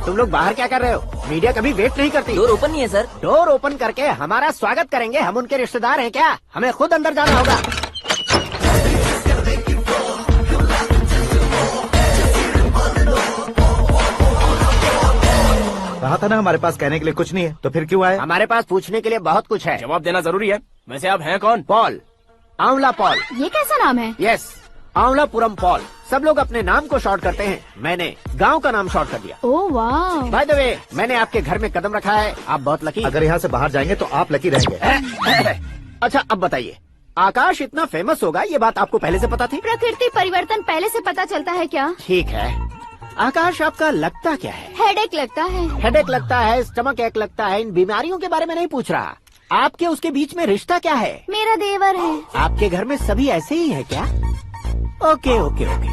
तुम लोग बाहर क्या कर रहे हो? मीडिया कभी वेट नहीं करती। डोर ओपन नहीं है सर। डोर ओपन करके हमारा स्वागत करेंगे? हम उनके रिश्तेदार हैं क्या? हमें खुद अंदर जाना होगा। कहा था ना हमारे पास कहने के लिए कुछ नहीं है, तो फिर क्यों आए? हमारे पास पूछने के लिए बहुत कुछ है। जवाब देना जरूरी है। वैसे आप हैं कौन? पॉल, आंवला पॉल। ये कैसा नाम है? Yes, Avalapuram Paul. सब लोग अपने नाम को शॉर्ट करते हैं, मैंने गांव का नाम शॉर्ट कर दिया। ओह वाह। बाय द वे, मैंने आपके घर में कदम रखा है, आप बहुत लकी। अगर यहाँ से बाहर जाएंगे तो आप लकी रहेंगे। अच्छा अब बताइए, आकाश इतना फेमस होगा ये बात आपको पहले से पता थी? प्रकृति परिवर्तन पहले से पता चलता है क्या? ठीक है, आकाश आपका लगता क्या है? हेडेक लगता है। हेडेक लगता है, स्टमक एक लगता है, इन बीमारियों के बारे में नहीं पूछ रहा। आपके उसके बीच में रिश्ता क्या है? मेरा देवर है। आपके घर में सभी ऐसे ही है क्या? Okay okay okay.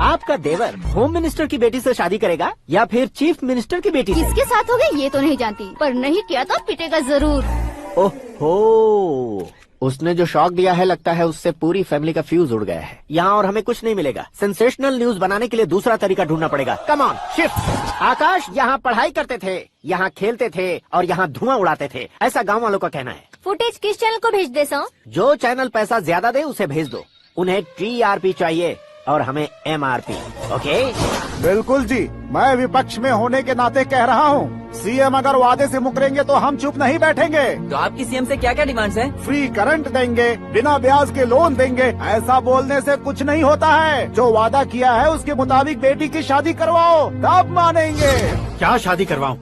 आपका देवर होम मिनिस्टर की बेटी से शादी करेगा या फिर चीफ मिनिस्टर की बेटी से? किसके साथ होगा ये तो नहीं जानती, पर नहीं किया तो पिटेगा जरूर। ओहो, उसने जो शॉक दिया है लगता है उससे पूरी फैमिली का फ्यूज उड़ गया है। यहाँ और हमें कुछ नहीं मिलेगा। सेंसेशनल न्यूज बनाने के लिए दूसरा तरीका ढूंढना पड़ेगा। Come on, shift. आकाश यहाँ पढ़ाई करते थे, यहाँ खेलते थे और यहाँ धुआं उड़ाते थे, ऐसा गाँव वालों का कहना है। फुटेज किस चैनल को भेज दे सो? जो चैनल पैसा ज्यादा दे उसे भेज दो। उन्हें TRP चाहिए और हमें MRP। ओके? बिल्कुल जी, मैं विपक्ष में होने के नाते कह रहा हूँ, सीएम अगर वादे से मुकरेंगे तो हम चुप नहीं बैठेंगे। तो आपकी सीएम से क्या क्या डिमांड्स हैं? फ्री करंट देंगे, बिना ब्याज के लोन देंगे। ऐसा बोलने से कुछ नहीं होता है। जो वादा किया है उसके मुताबिक बेटी की शादी करवाओ, तब मानेंगे। क्या शादी करवाऊं?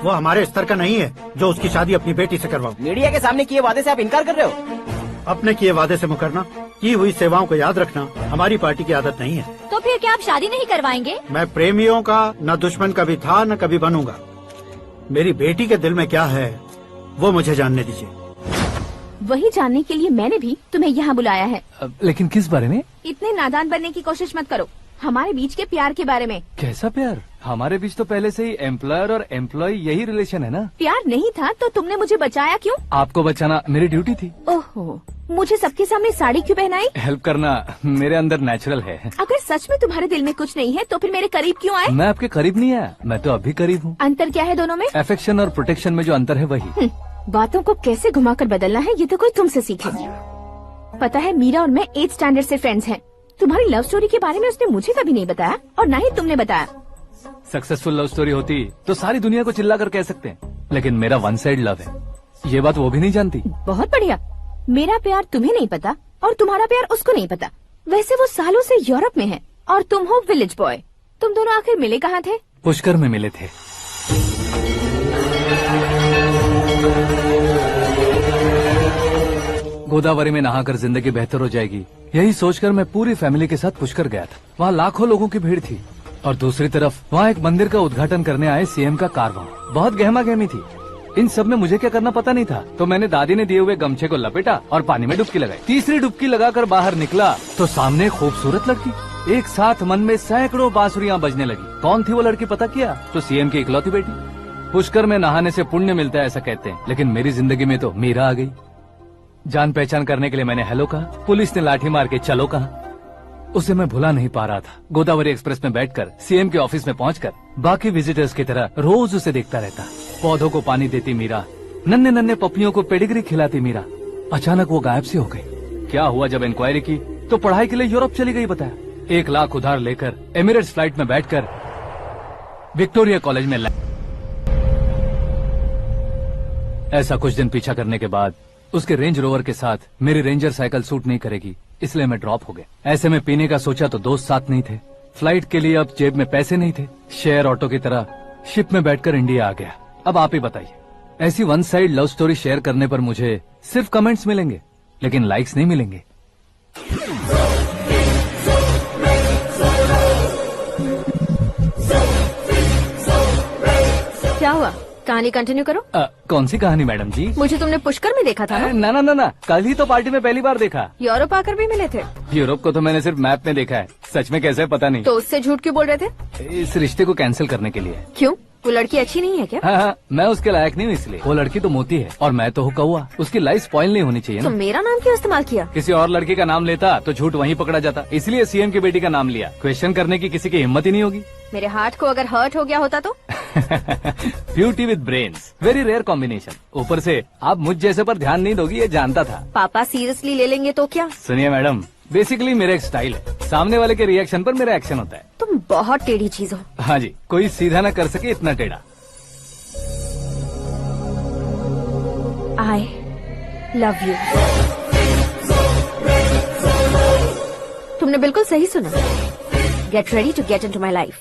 वो हमारे स्तर का नहीं है जो उसकी शादी अपनी बेटी से करवाऊं। मीडिया के सामने किए वादे से आप इनकार कर रहे हो? अपने किए वादे से मुकरना, की हुई सेवाओं को याद रखना हमारी पार्टी की आदत नहीं है। तो फिर क्या आप शादी नहीं करवाएंगे? मैं प्रेमियों का न दुश्मन कभी था न कभी बनूंगा। मेरी बेटी के दिल में क्या है वो मुझे जानने दीजिए। वही जानने के लिए मैंने भी तुम्हें यहाँ बुलाया है। लेकिन किस बारे में? इतने नादान बनने की कोशिश मत करो। हमारे बीच के प्यार के बारे में। कैसा प्यार? हमारे बीच तो पहले से ही एम्प्लॉयर और एम्प्लॉय यही रिलेशन है ना। प्यार नहीं था तो तुमने मुझे बचाया क्यों? आपको बचाना मेरी ड्यूटी थी। ओहो, मुझे सबके सामने साड़ी क्यों पहनाई? हेल्प करना मेरे अंदर नेचुरल है। अगर सच में तुम्हारे दिल में कुछ नहीं है तो फिर मेरे करीब क्यों आए? मैं आपके करीब नहीं आया, मैं तो अभी करीब हूँ। अंतर क्या है दोनों में? अफेक्शन और प्रोटेक्शन में जो अंतर है वही। बातों को कैसे घुमाकर बदलना है ये तो कोई तुमसे सीखे। पता है, मीरा और मैं 8th स्टैंडर्ड से फ्रेंड्स हैं। तुम्हारी लव स्टोरी के बारे में उसने मुझे कभी नहीं बताया और न ही तुमने बताया। सक्सेसफुल लव स्टोरी होती तो सारी दुनिया को चिल्ला कर कह सकते हैं, लेकिन मेरा वन साइड लव है, ये बात वो भी नहीं जानती। बहुत बढ़िया। मेरा प्यार तुम्हें नहीं पता और तुम्हारा प्यार उसको नहीं पता। वैसे वो सालों से यूरोप में है और तुम हो विलेज बॉय। तुम दोनों आखिर मिले कहाँ थे? पुष्कर में मिले थे। गोदावरी में नहाकर जिंदगी बेहतर हो जाएगी, यही सोचकर मैं पूरी फैमिली के साथ पुष्कर गया था। वहाँ लाखों लोगों की भीड़ थी और दूसरी तरफ वहाँ एक मंदिर का उद्घाटन करने आए सीएम का कारवां। बहुत गहमा गहमी थी। इन सब में मुझे क्या करना पता नहीं था, तो मैंने दादी ने दिए हुए गमछे को लपेटा और पानी में डुबकी लगाई। तीसरी डुबकी लगाकर बाहर निकला तो सामने खूबसूरत लड़की। एक साथ मन में सैकड़ों बांसुरियां बजने लगी। कौन थी वो लड़की पता किया? तो सीएम की इकलौती बेटी। पुष्कर में नहाने से पुण्य मिलता है ऐसा कहते हैं, लेकिन मेरी जिंदगी में तो मीरा आ गई। जान पहचान करने के लिए मैंने हेलो कहा, पुलिस ने लाठी मार के चलो कहा। उसे मैं भुला नहीं पा रहा था। गोदावरी एक्सप्रेस में बैठकर सीएम के ऑफिस में पहुंचकर बाकी विजिटर्स की तरह रोज उसे देखता रहता। पौधों को पानी देती मीरा, नन्हे नन्हे पपियों को पेडिग्री खिलाती मीरा। अचानक वो गायब सी हो गई। क्या हुआ? जब इंक्वायरी की तो पढ़ाई के लिए यूरोप चली गई बताया। 1 लाख उधार लेकर एमिरेट्स फ्लाइट में बैठकर विक्टोरिया कॉलेज में ऐसा कुछ दिन पीछा करने के बाद उसके रेंज रोवर के साथ मेरी रेंजर साइकिल सूट नहीं करेगी, इसलिए मैं ड्रॉप हो गया। ऐसे में पीने का सोचा तो दोस्त साथ नहीं थे। फ्लाइट के लिए अब जेब में पैसे नहीं थे। शेयर ऑटो की तरह शिप में बैठकर इंडिया आ गया। अब आप ही बताइए, ऐसी one side love story share करने पर मुझे सिर्फ कमेंट्स मिलेंगे, लेकिन लाइक्स नहीं मिलेंगे। क्या हुआ? कहानी कंटिन्यू करो। कौन सी कहानी मैडम जी? मुझे तुमने पुष्कर में देखा था ना? ना, कल ही तो पार्टी में पहली बार देखा। यूरोप आकर भी मिले थे? यूरोप को तो मैंने सिर्फ मैप में देखा है, सच में कैसे पता नहीं। तो उससे झूठ क्यों बोल रहे थे? इस रिश्ते को कैंसिल करने के लिए। क्यों? वो लड़की अच्छी नहीं है क्या? हाँ, मैं उसके लायक नहीं हूँ इसलिए। वो लड़की तो मोती है और मैं तो हूँ कौवा। उसकी लाइफ स्पॉइल नहीं होनी चाहिए तो ना। मेरा नाम क्यों इस्तेमाल किया? किसी और लड़की का नाम लेता तो झूठ वहीं पकड़ा जाता, इसलिए सीएम की बेटी का नाम लिया। क्वेश्चन करने की किसी की हिम्मत ही नहीं होगी। मेरे हार्ट को अगर हर्ट हो गया होता तो? Beauty with brains, very rare combination. ऊपर से आप मुझ जैसे पर ध्यान नहीं दोगी ये जानता था। पापा सीरियसली ले लेंगे तो क्या? सुनिए मैडम, बेसिकली मेरा एक स्टाइल है, सामने वाले के रिएक्शन पर मेरा एक्शन होता है। तुम बहुत टेढ़ी चीज हो। हाँ जी, कोई सीधा न कर सके इतना टेढ़ा। I love you। तुमने बिल्कुल सही सुना। Get ready to get into my life।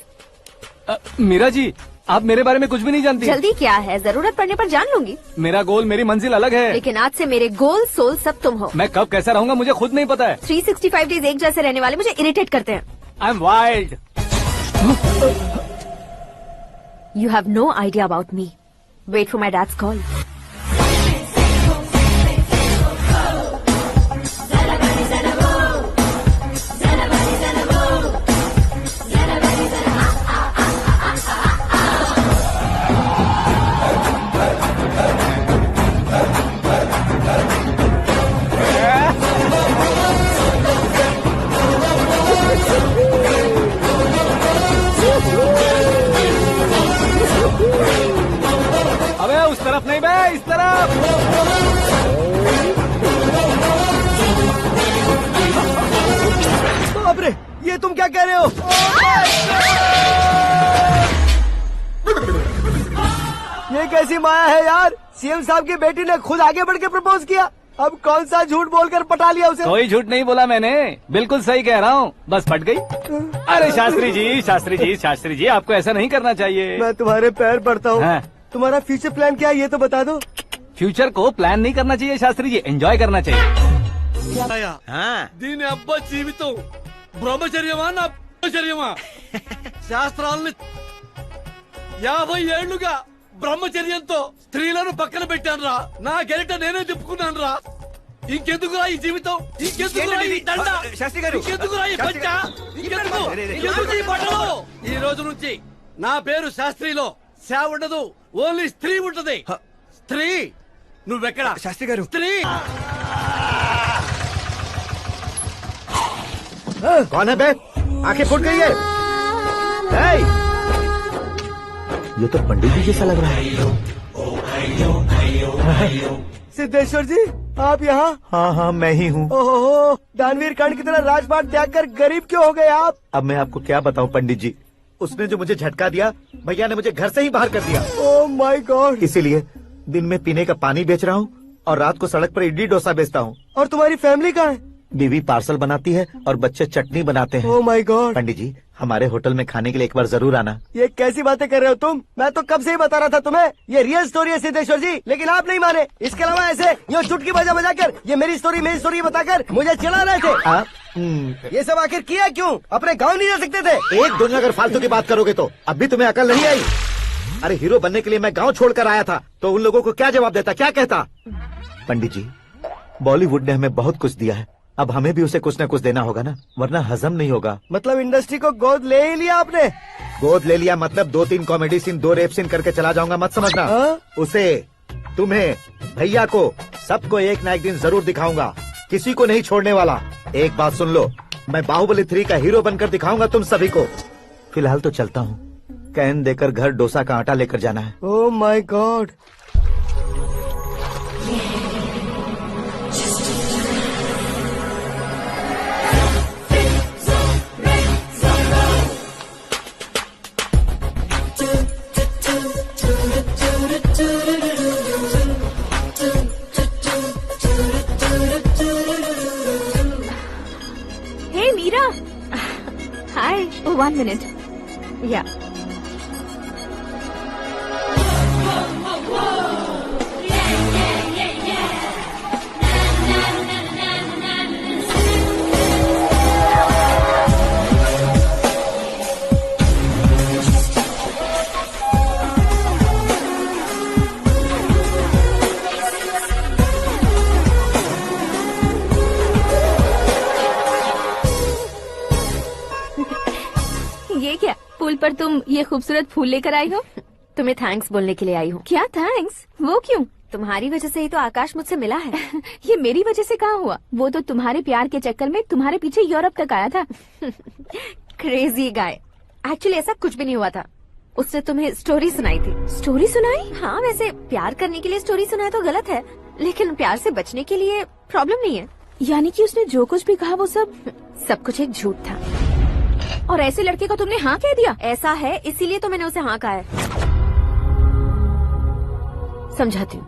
Meera ji, आप मेरे बारे में कुछ भी नहीं जानती। जल्दी क्या है, जरूरत पड़ने पर जान लूंगी। मेरा गोल, मेरी मंजिल अलग है। लेकिन आज से मेरे गोल सोल सब तुम हो। मैं कब कैसा रहूंगा मुझे खुद नहीं पता है। 365 डेज एक जैसे रहने वाले मुझे इरिटेट करते हैं। I am wild. You have no idea about me। Wait for my dad's call। अबे उस तरफ नहीं बे, इस तरफ। बाप रे, ये तुम क्या कह रहे हो? ये कैसी माया है यार? सीएम साहब की बेटी ने खुद आगे बढ़ के प्रपोज किया। अब कौन सा झूठ बोलकर पटा लिया उसे? कोई झूठ नहीं बोला मैंने, बिल्कुल सही कह रहा हूँ, बस फट गई। अरे शास्त्री जी आपको ऐसा नहीं करना चाहिए। मैं तुम्हारे पैर पड़ता हूँ। हाँ। तुम्हारा फ्यूचर प्लान क्या है ये तो बता दो। फ्यूचर को प्लान नहीं करना चाहिए शास्त्री जी, एंजॉय करना चाहिए। దీని అబ్బా జీవితం బ్రహ్మచర్యమా నా బ్రహ్మచర్యమా శాస్త్రాలని 50 ఏళ్లుగా బ్రహ్మచర్యంతో స్త్రీలను పక్కన పెట్టాను రా. నా గెరిట నేనే తిప్పుకున్నాను రా. ఇంకెందుకురా ఈ జీవితం? ఇంకెందుకురా ఈ దండ? ఇంకెందుకురా ఈ పంచ? ఇంకెందుకు ఈ బట్టలు? ఈ రోజు నుంచి నా పేరు శాస్త్రిలో సేవ ఉండదు, ఓన్లీ స్త్రీ ఉంటది. స్త్రీ నువ్వెక్కడ? శాస్త్రి గారు స్త్రీ कौन है बे? आंखें फूट गई है। ये तो पंडित जी जैसा लग रहा है। सिद्धेश्वर जी आप यहाँ? हाँ मैं ही हूँ। ओहो, दानवीर कर्ण की तरह राजपाट त्याग कर गरीब क्यों हो गए आप? अब मैं आपको क्या बताऊँ पंडित जी, उसने जो मुझे झटका दिया, भैया ने मुझे घर से ही बाहर कर दिया। ओह माय गॉड। इसीलिए दिन में पीने का पानी बेच रहा हूँ और रात को सड़क पर इडली डोसा बेचता हूँ। और तुम्हारी फैमिली कहाँ है? बीवी पार्सल बनाती है और बच्चे चटनी बनाते हैं। ओह माय गॉड। पंडित जी हमारे होटल में खाने के लिए एक बार जरूर आना। ये कैसी बातें कर रहे हो तुम? मैं तो कब से ही बता रहा था तुम्हें, ये रियल स्टोरी है सिद्धेश्वर जी, लेकिन आप नहीं माने। इसके अलावा ऐसे यूँ चुटकी बजा कर ये मेरी स्टोरी बताकर मुझे चिढ़ा रहे थे। ये सब आखिर किया क्यों? अपने गाँव नहीं जा सकते थे? एक दुनिया अगर फालतू की बात करोगे तो अब भी तुम्हें अकल नहीं आई। अरे हीरो बनने के लिए मैं गाँव छोड़कर आया था तो उन लोगों को क्या जवाब देता, क्या कहता? पंडित जी बॉलीवुड ने हमें बहुत कुछ दिया है, अब हमें भी उसे कुछ न कुछ देना होगा ना, वरना हजम नहीं होगा। मतलब इंडस्ट्री को गोद ले ही लिया आपने? गोद ले लिया मतलब 2-3 कॉमेडी सीन 2 रेप सीन करके चला जाऊंगा मत समझना। उसे, तुम्हें, भैया को, सबको एक ना एक दिन जरूर दिखाऊंगा, किसी को नहीं छोड़ने वाला। एक बात सुन लो, मैं बाहुबली 3 का हीरो बनकर दिखाऊंगा तुम सभी को। फिलहाल तो चलता हूँ, कैन देकर घर डोसा का आटा लेकर जाना है। Oh my god. Hey Meera, hi. Minute. या ये क्या, पुल पर तुम ये खूबसूरत फूल लेकर आई हो? तुम्हें थैंक्स बोलने के लिए आई हूँ। क्या थैंक्स? वो क्यों? तुम्हारी वजह से ही तो आकाश मुझसे मिला है। ये मेरी वजह से कहाँ हुआ? वो तो तुम्हारे प्यार के चक्कर में तुम्हारे पीछे यूरोप तक आया था। Crazy guy. एक्चुअली ऐसा कुछ भी नहीं हुआ था। उसने तुम्हें स्टोरी सुनाई थी। स्टोरी सुनाई? हाँ, वैसे प्यार करने के लिए स्टोरी सुनाए तो गलत है, लेकिन प्यार से बचने के लिए प्रॉब्लम नहीं है। यानी कि उसने जो कुछ भी कहा वो सब कुछ एक झूठ था। और ऐसे लड़के को तुमने हाँ कह दिया? ऐसा है, इसीलिए तो मैंने उसे हाँ कहा है। समझाती हूँ।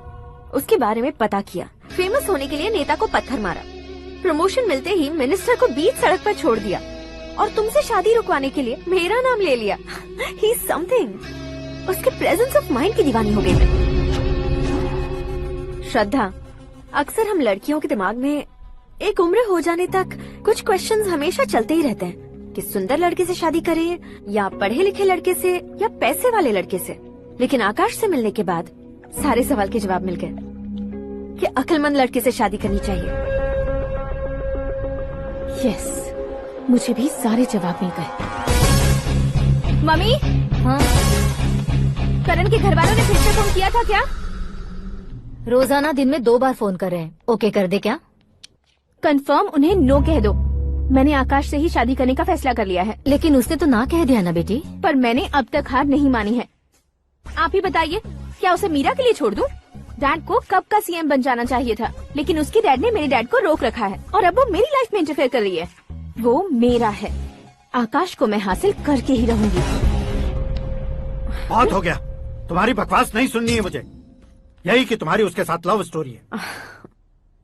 उसके बारे में पता किया, फेमस होने के लिए नेता को पत्थर मारा, प्रमोशन मिलते ही मिनिस्टर को बीच सड़क पर छोड़ दिया और तुमसे शादी रुकवाने के लिए मेरा नाम ले लिया। ही समथिंग। उसके प्रेजेंस ऑफ माइंड की दीवानी हो गई मैं। श्रद्धा, अक्सर हम लड़कियों के दिमाग में एक उम्र हो जाने तक कुछ क्वेश्चंस हमेशा चलते ही रहते हैं कि सुंदर लड़के से शादी करें या पढ़े लिखे लड़के से या पैसे वाले लड़के से। लेकिन आकाश से मिलने के बाद सारे सवाल के जवाब मिल गए कि अक्लमंद लड़के से शादी करनी चाहिए। यस, मुझे भी सारे जवाब मिल गए। मम्मी, हाँ? करण के घर वालों ने फिर से फोन किया था क्या? रोजाना दिन में 2 बार फोन कर रहे हैं। ओके कर दे क्या? कंफर्म उन्हें नो कह दो। मैंने आकाश से ही शादी करने का फैसला कर लिया है। लेकिन उसने तो ना कह दिया ना बेटी। पर मैंने अब तक हार नहीं मानी है। आप ही बताइए, क्या उसे मीरा के लिए छोड़ दूं? डैड को कब का सीएम बन जाना चाहिए था, लेकिन उसके डैड ने मेरे डैड को रोक रखा है और अब वो मेरी लाइफ में इंटरफेयर कर रही है। वो मेरा है। आकाश को मैं हासिल करके ही रहूंगी। बहुत हो गया, तुम्हारी बकवास नहीं सुननी है मुझे। यही कि तुम्हारी उसके साथ लव स्टोरी है।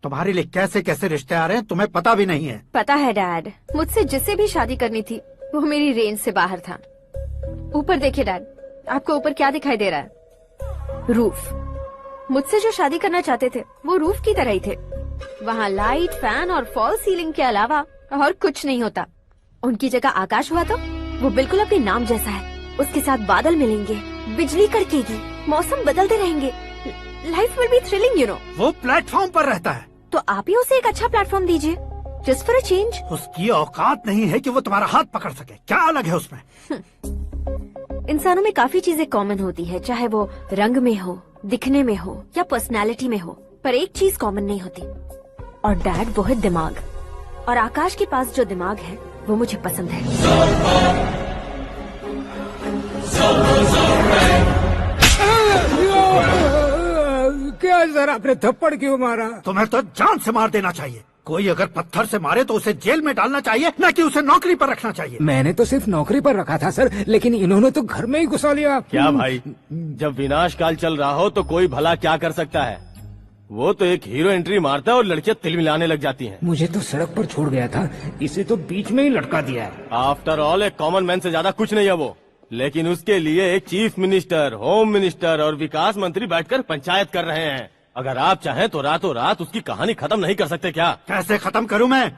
तुम्हारे लिए कैसे कैसे रिश्ते आ रहे हैं तुम्हें पता भी नहीं है। पता है डैड, मुझसे जिससे भी शादी करनी थी वो मेरी रेंज से बाहर था। ऊपर देखिए डैड, आपको ऊपर क्या दिखाई दे रहा है? रूफ। मुझसे जो शादी करना चाहते थे वो रूफ की तरह ही थे। वहाँ लाइट, फैन और फॉल सीलिंग के अलावा और कुछ नहीं होता। उनकी जगह आकाश हुआ तो वो बिल्कुल अपने नाम जैसा है। उसके साथ बादल मिलेंगे, बिजली कड़केगी, मौसम बदलते रहेंगे, life will be thrilling, you know. वो प्लेटफॉर्म पर रहता है तो आप ही उसे एक अच्छा प्लेटफॉर्म दीजिए, जस्ट फॉर अ चेंज। उसकी औकात नहीं है कि वो तुम्हारा हाथ पकड़ सके। क्या अलग है उसमें? इंसानों में काफी चीजें कॉमन होती है, चाहे वो रंग में हो, दिखने में हो या पर्सनालिटी में हो, पर एक चीज कॉमन नहीं होती, और डैड वो है दिमाग। और आकाश के पास जो दिमाग है वो मुझे पसंद है। क्या सर, आपने थप्पड़ क्यों मारा? तुम्हें तो जान से मार देना चाहिए। कोई अगर पत्थर से मारे तो उसे जेल में डालना चाहिए, न कि उसे नौकरी पर रखना चाहिए। मैंने तो सिर्फ नौकरी पर रखा था सर, लेकिन इन्होंने तो घर में ही घुसा लिया। क्या भाई, जब विनाश काल चल रहा हो तो कोई भला क्या कर सकता है? वो तो एक हीरो एंट्री मारता है और लड़कियां तिल मिलाने लग जाती हैं। मुझे तो सड़क पर छोड़ गया था, इसे तो बीच में ही लटका दिया है। आफ्टर ऑल एक कॉमन मैन से ज्यादा कुछ नहीं है वो, लेकिन उसके लिए एक चीफ मिनिस्टर, होम मिनिस्टर और विकास मंत्री बैठकर पंचायत कर रहे हैं। अगर आप चाहें तो रातों रात उसकी कहानी खत्म नहीं कर सकते क्या? कैसे खत्म करूं मैं?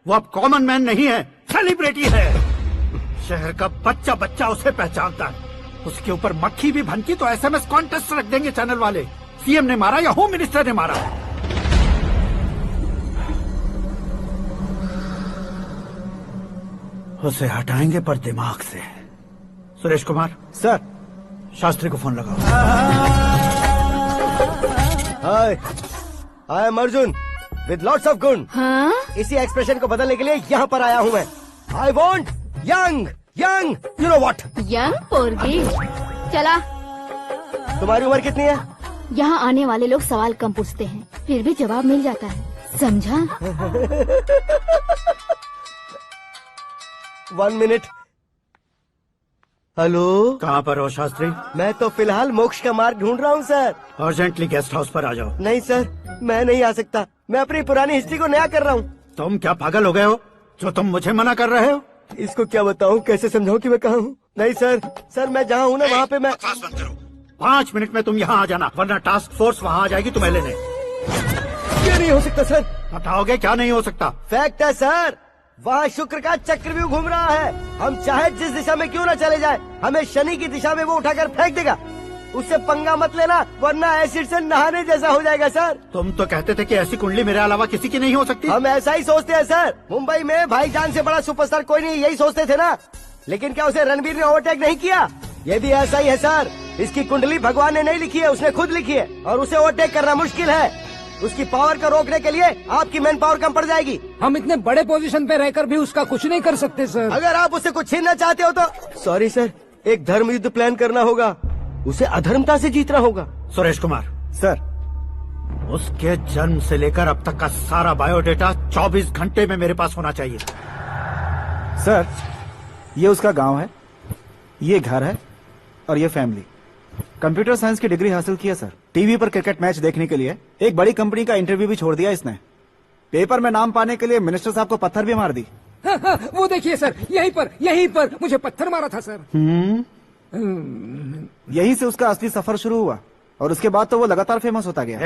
वो अब कॉमन मैन नहीं है, सेलिब्रिटी है। शहर का बच्चा बच्चा उसे पहचानता है। उसके ऊपर मक्खी भी भनकी तो SMS कॉन्टेस्ट रख देंगे चैनल वाले। सीएम ने मारा या होम मिनिस्टर ने मारा? उसे हटाएंगे पर दिमाग से। सुरेश कुमार सर, शास्त्री को फोन लगाओ। Hi, I am Arjun with lots of गुण। हाँ? इसी एक्सप्रेशन को बदलने के लिए यहाँ पर आया हूँ मैं। I want young young, you know what? Young पोरगी। चला। तुम्हारी उम्र कितनी है? यहाँ आने वाले लोग सवाल कम पूछते हैं, फिर भी जवाब मिल जाता है, समझा? 1 मिनट। हेलो, कहाँ पर हो शास्त्री? मैं तो फिलहाल मोक्ष का मार्ग ढूंढ रहा हूँ सर। अर्जेंटली गेस्ट हाउस पर आ जाओ। नहीं सर, मैं नहीं आ सकता। मैं अपनी पुरानी हिस्ट्री को नया कर रहा हूँ। तुम क्या पागल हो गए हो जो तुम मुझे मना कर रहे हो? इसको क्या बताऊं, कैसे समझाऊं कि मैं कहाँ हूँ? नहीं सर, सर मैं जहाँ हूँ ना वहाँ पे मैं। 5 मिनट में तुम यहाँ आ जाना, वरना टास्क फोर्स वहाँ आ जाएगी तुम्हें लेने। क्या नहीं हो सकता सर? बताओगे क्या नहीं हो सकता? फैक्ट है सर, वहाँ शुक्र का चक्रव्यूह घूम रहा है। हम चाहे जिस दिशा में क्यों न चले जाए, हमें शनि की दिशा में वो उठाकर फेंक देगा। उससे पंगा मत लेना, वरना एसिड से नहाने जैसा हो जाएगा सर। तुम तो कहते थे कि ऐसी कुंडली मेरे अलावा किसी की नहीं हो सकती। हम ऐसा ही सोचते हैं सर। मुंबई में भाईजान से बड़ा सुपरस्टार कोई नहीं, यही सोचते थे ना। लेकिन क्या उसे रणवीर ने ओवरटेक नहीं किया? ये भी ऐसा ही है सर। इसकी कुंडली भगवान ने नहीं लिखी है, उसने खुद लिखी है, और उसे ओवरटेक करना मुश्किल है। उसकी पावर को रोकने के लिए आपकी मैन पावर कम पड़ जाएगी। हम इतने बड़े पोजीशन पे रहकर भी उसका कुछ नहीं कर सकते सर। अगर आप उससे कुछ छीनना चाहते हो तो सॉरी सर, एक धर्म युद्ध प्लान करना होगा। उसे अधर्मता से जीतना होगा। सुरेश कुमार सर, उसके जन्म से लेकर अब तक का सारा बायोडेटा 24 घंटे में मेरे पास होना चाहिए। सर, ये उसका गांव है, ये घर है और ये फैमिली। कंप्यूटर साइंस की डिग्री हासिल की है सर। टीवी पर क्रिकेट मैच देखने के लिए एक बड़ी कंपनी का इंटरव्यू भी छोड़ दिया इसने। पेपर में नाम पाने के लिए मिनिस्टर साहब को पत्थर भी मार दी। वो देखिए सर, यहीं पर मुझे पत्थर मारा था सर। यहीं से उसका असली सफर शुरू हुआ और उसके बाद तो वो लगातार फेमस होता गया।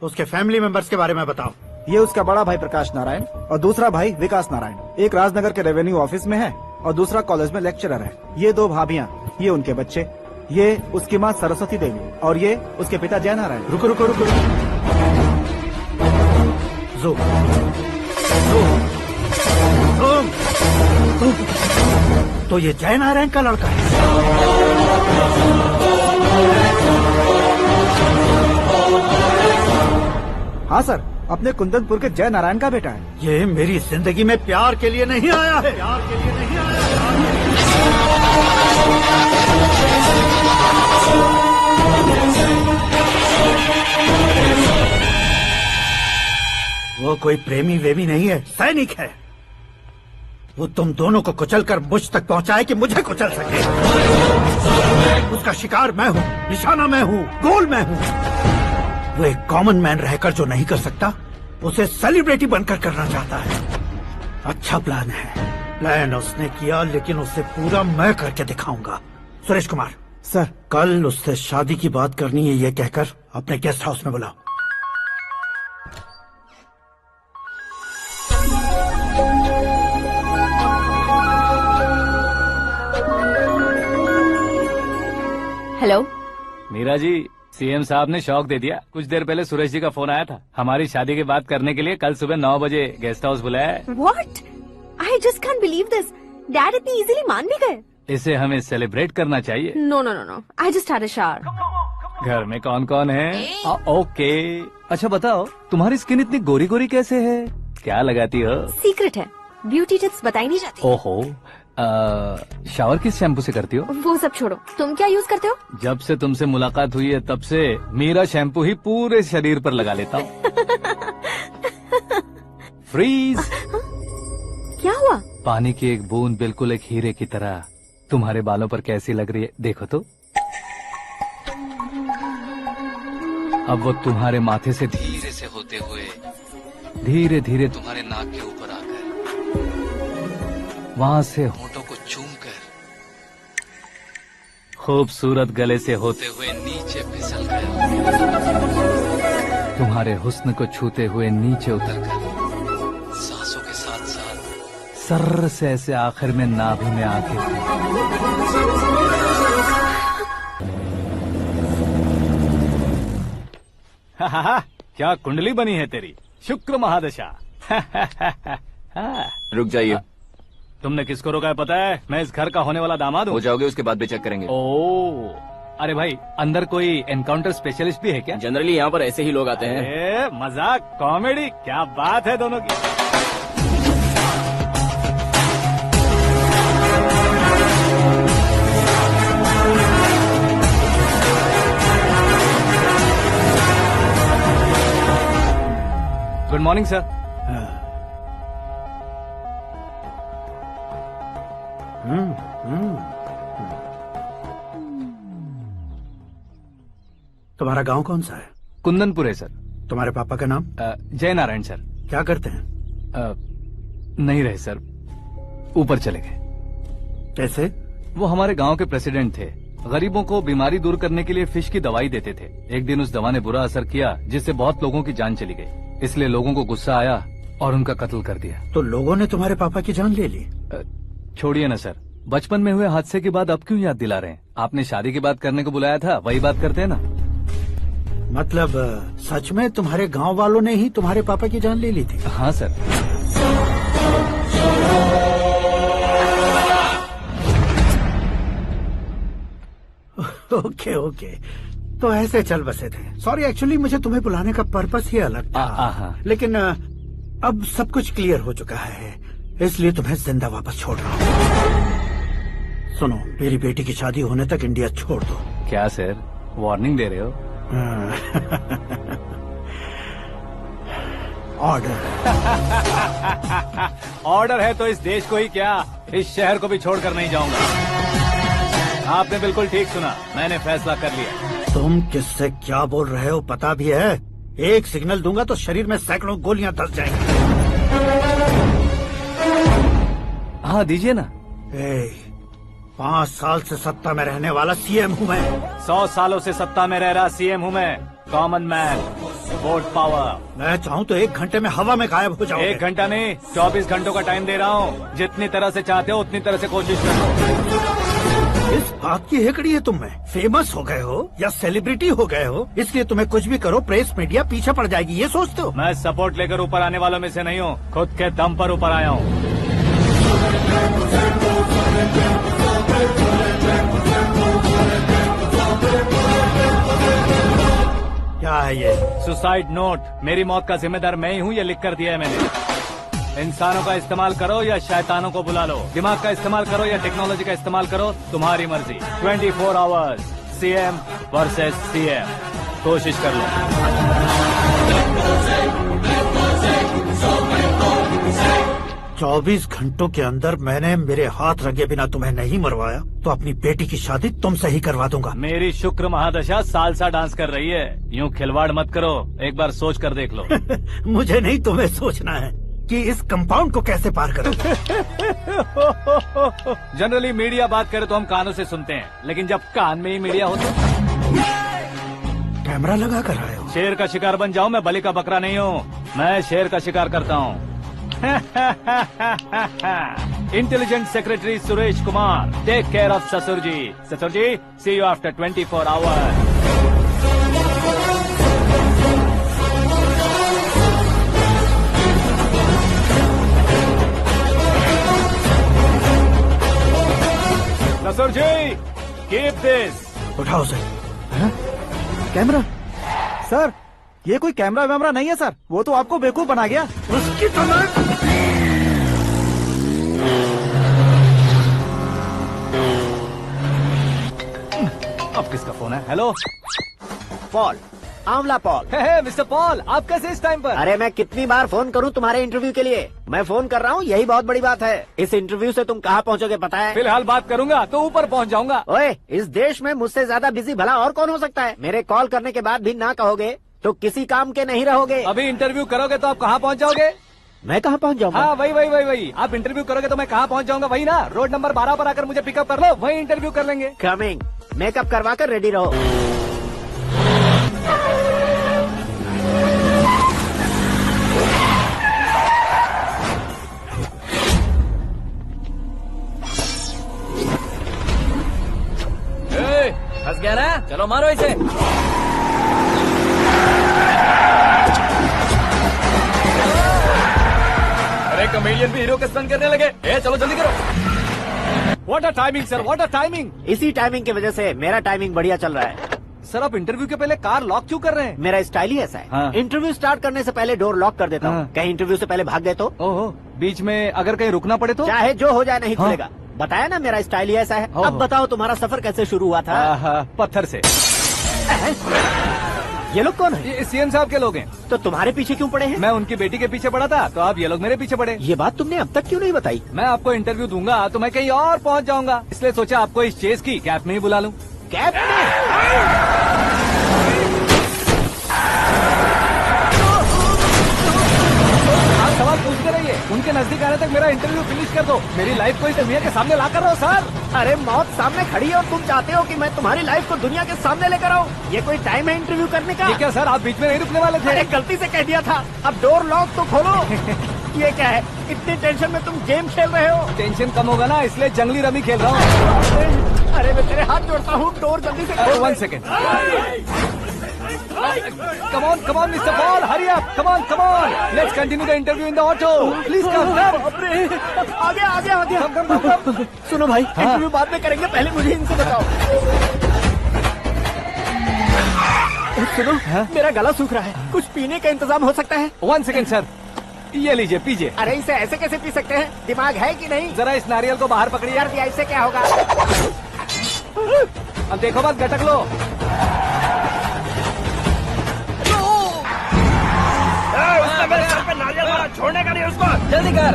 उसके फैमिली मेंबर्स के बारे में बताओ। ये उसका बड़ा भाई प्रकाश नारायण और दूसरा भाई विकास नारायण। एक राजनगर के रेवेन्यू ऑफिस में है और दूसरा कॉलेज में लेक्चरर है। ये 2 भाभियां, ये उनके बच्चे, ये उसकी माँ सरस्वती देवी और ये उसके पिता जय नारायण। रुको रुको रुको, तो ये जय नारायण का लड़का है। हाँ सर, अपने कुंदनपुर के जय नारायण का बेटा है। ये मेरी जिंदगी में प्यार के लिए नहीं आया है। प्यार के लिए नहीं आया वो कोई प्रेमी वेमी नहीं है, सैनिक है। वो तुम दोनों को कुचलकर मुझ तक पहुंचाए कि मुझे कुचल सके। उसका शिकार मैं हूँ, निशाना मैं हूँ, गोल मैं हूँ। वो एक कॉमन मैन रहकर जो नहीं कर सकता, उसे सेलिब्रिटी बनकर करना चाहता है। अच्छा प्लान है। प्लान उसने किया, लेकिन उसे पूरा मैं करके दिखाऊंगा। सुरेश कुमार सर, कल उससे शादी की बात करनी है, ये कहकर अपने गेस्ट हाउस में बुलाओ। हेलो मीरा जी, सीएम साहब ने शौक दे दिया। कुछ देर पहले सुरेश जी का फोन आया था, हमारी शादी की बात करने के लिए कल सुबह 9 बजे गेस्ट हाउस बुलाया है। What? I just can't believe this. Dad इतनी इजीली मान भी गए। इसे हमें सेलिब्रेट करना चाहिए। No, no, no, no. I just had a shower. घर में कौन कौन है? ओके। अच्छा बताओ, तुम्हारी स्किन इतनी गोरी गोरी कैसे है? क्या लगाती हो? सीक्रेट है, ब्यूटी टिप्स बताई नहीं जाती। ओहो, शावर किस शैम्पू से करती हो? वो सब छोड़ो, तुम क्या यूज करते हो? जब से तुमसे मुलाकात हुई है तब से मेरा शैम्पू ही पूरे शरीर पर लगा लेता हूँ। फ्रीज। क्या हुआ? पानी की एक बूंद बिल्कुल एक हीरे की तरह तुम्हारे बालों पर कैसी लग रही है, देखो तो। अब वो तुम्हारे माथे से धीरे से होते हुए धीरे धीरे तुम्हारे नाक के ऊपर आकर वहां से होठों को चूमकर खूबसूरत गले से होते हुए नीचे फिसल कर तुम्हारे हुस्न को छूते हुए नीचे उतरकर सांसों के साथ साथ सर्र से ऐसे आखिर में नाभि में आके क्या कुंडली बनी है तेरी, शुक्र महादशा। रुक जाइए। तुमने किसको रोका है पता है? मैं इस घर का होने वाला दामाद हूँ। हो जाओगे उसके बाद भी चेक करेंगे। ओ, अरे भाई, अंदर कोई एनकाउंटर स्पेशलिस्ट भी है क्या? जनरली यहाँ पर ऐसे ही लोग आते हैं। अरे मजाक, कॉमेडी, क्या बात है दोनों की। Good morning sir. तुम्हारा गांव कौन सा है? कुंदनपुर है सर। तुम्हारे पापा का नाम? जय नारायण सर। क्या करते हैं? नहीं रहे सर। ऊपर चले गए। कैसे? वो हमारे गांव के प्रेसिडेंट थे। गरीबों को बीमारी दूर करने के लिए फिश की दवाई देते थे। एक दिन उस दवा ने बुरा असर किया जिससे बहुत लोगों की जान चली गई। इसलिए लोगों को गुस्सा आया और उनका कत्ल कर दिया। तो लोगों ने तुम्हारे पापा की जान ले ली? छोड़िए ना सर, बचपन में हुए हादसे के बाद अब क्यों याद दिला रहे हैं? आपने शादी की बात करने को बुलाया था, वही बात करते हैं ना। मतलब सच में तुम्हारे गांव वालों ने ही तुम्हारे पापा की जान ले ली थी? हाँ सर। ओके ओके, तो ऐसे चल बसे थे। सॉरी, एक्चुअली मुझे तुम्हें बुलाने का पर्पस ही अलग था। लेकिन अब सब कुछ क्लियर हो चुका है, इसलिए तुम्हें जिंदा वापस छोड़ रहा हूँ। सुनो, मेरी बेटी की शादी होने तक इंडिया छोड़ दो। क्या सर, वार्निंग दे रहे हो? ऑर्डर। ऑर्डर है तो इस देश को ही क्या, इस शहर को भी छोड़कर नहीं जाऊंगा। आपने बिल्कुल ठीक सुना, मैंने फैसला कर लिया। तुम किससे क्या बोल रहे हो पता भी है? एक सिग्नल दूंगा तो शरीर में सैकड़ों गोलियां धस जाएंगी। हाँ दीजिए ना। 5 साल से सत्ता में रहने वाला सीएम हूँ मैं। 100 सालों से सत्ता में रह रहा सीएम हूँ मैं। Common man, vote power. मैं चाहूँ तो 1 घंटे में हवा में गायब हो जाऊँ। 1 घंटा नहीं, 24 घंटों का टाइम दे रहा हूँ। जितनी तरह से चाहते हो उतनी तरह से कोशिश करो। इस बात की हेकड़ी है तुम में। फेमस हो गए हो या सेलिब्रिटी हो गए हो, इसलिए तुम्हें कुछ भी करो प्रेस मीडिया पीछे पड़ जाएगी, ये सोचते हो? मैं सपोर्ट लेकर ऊपर आने वालों में से नहीं हूँ, खुद के दम पर ऊपर आया हूँ। क्या है ये? Suicide note. मेरी मौत का जिम्मेदार मैं ही हूँ, ये लिख कर दिया है मैंने। इंसानों का इस्तेमाल करो या शैतानों को बुला लो, दिमाग का इस्तेमाल करो या टेक्नोलॉजी का इस्तेमाल करो, तुम्हारी मर्जी। 24 आवर्स, सीएम वर्सेस सीएम, कोशिश कर लो। 24 घंटों के अंदर मैंने मेरे हाथ रंगे बिना तुम्हें नहीं मरवाया तो अपनी बेटी की शादी तुमसे ही करवा दूंगा। मेरी शुक्र महादशा सालसा डांस कर रही है, यूँ खिलवाड़ मत करो, एक बार सोच कर देख लो। मुझे नहीं, तुम्हें सोचना है कि इस कंपाउंड को कैसे पार करोगे। जनरली मीडिया बात करे तो हम कानों से सुनते हैं, लेकिन जब कान में ही मीडिया हो तो कैमरा लगा कर आए हो। शेर का शिकार बन जाऊं, मैं बलि का बकरा नहीं हूँ, मैं शेर का शिकार करता हूँ। Intelligent secretary Suresh Kumar, take care of ससुर जी। ससुर जी, सी यू आफ्टर 24 आवर्स। ससुर जी, कीप दिस। उठाओ से। कैमरा? सर, ये कोई कैमरा वैमरा नहीं है सर, वो तो आपको बेवकूफ बना गया। उसकी तरह। अब किसका फोन है? हेलो पॉल, आंवला पॉल। मिस्टर पॉल, आप कैसे इस टाइम पर? अरे मैं कितनी बार फोन करूं तुम्हारे इंटरव्यू के लिए? मैं फोन कर रहा हूं, यही बहुत बड़ी बात है। इस इंटरव्यू से तुम कहां पहुंचोगे पता है? फिलहाल बात करूंगा तो ऊपर पहुंच जाऊंगा। ओए, इस देश में मुझसे ज्यादा बिजी भला और कौन हो सकता है? मेरे कॉल करने के बाद भी ना कहोगे तो किसी काम के नहीं रहोगे। अभी इंटरव्यू करोगे तो आप कहाँ पहुँच जाओगे? मैं कहाँ पहुँच जाऊंगा? हाँ वही। आप इंटरव्यू करोगे तो मैं कहाँ पहुँच जाऊंगा? वही ना, रोड नंबर 12 पर आकर मुझे पिकअप कर लो, वही इंटरव्यू कर लेंगे। कमिंग। मेकअप करवा कर रेडी रहो। फंस गया ना, चलो मारो इसे। अरे कॉमेडियन भी हीरो के स्टंट करने लगे। चलो जल्दी करो। What a timing sir, what a timing. इसी टाइमिंग की वजह से मेरा टाइमिंग बढ़िया चल रहा है। सर, आप इंटरव्यू के पहले कार लॉक क्यों कर रहे हैं? मेरा स्टाइल ही ऐसा है। हाँ। इंटरव्यू स्टार्ट करने से पहले डोर लॉक कर देता हूँ। कहीं इंटरव्यू से पहले भाग गए तो? ओहो, बीच में अगर कहीं रुकना पड़े तो? चाहे जो हो जाए नहीं खुलेगा। बताया ना मेरा स्टाइल ही ऐसा है। अब बताओ तुम्हारा सफर कैसे शुरू हुआ था? पत्थर से। ये लोग कौन है? ये सीएम साहब के लोग हैं। तो तुम्हारे पीछे क्यों पड़े हैं? मैं उनकी बेटी के पीछे पड़ा था तो आप ये लोग मेरे पीछे पड़े। ये बात तुमने अब तक क्यों नहीं बताई? मैं आपको इंटरव्यू दूंगा तो मैं कहीं और पहुंच जाऊंगा, इसलिए सोचा आपको इस चेस की कैप में ही बुला लूं। कैप में? आप सवाल पूछते रहिए, उनके के नजदीक आने तक मेरा इंटरव्यू फिनिश कर दो। मेरी लाइफ को इस दुनिया के सामने ला कर रहो सर। अरे मौत सामने खड़ी है और तुम चाहते हो कि मैं तुम्हारी लाइफ को दुनिया के सामने लेकर आऊं? ये कोई टाइम है इंटरव्यू करने का? ये क्या सर, आप बीच में नहीं रुकने वाले थे? अरे गलती से कह दिया था, अब डोर लॉक तो खोलो। ये क्या है, इतनी टेंशन में तुम गेम खेल रहे हो? टेंशन कम होगा ना, इसलिए जंगली रमी खेल रहा हूँ। अरे मैं तेरे हाथ जोड़ता हूँ, डोर जल्दी से खोलो। 1 second. Come on, Mr. Paul, hurry up. Come on. Let's continue the interview in the auto. Please come. आगे। सुनो भाई, इंटरव्यू बाद में करेंगे, पहले मुझे इनसे बताओ। सुनो, मेरा गला सूख रहा है, कुछ पीने का इंतजाम हो सकता है? 1 सेकेंड सर, ये लीजिए पीजिए। अरे इसे ऐसे कैसे पी सकते हैं? दिमाग है कि नहीं? जरा इस नारियल को बाहर पकड़िए। कर दिया, इससे क्या होगा? अब देखो मत, गटक लो। मेरे सर पे नारियल मारा, छोड़ने का नहीं उसको। जल्दी कर।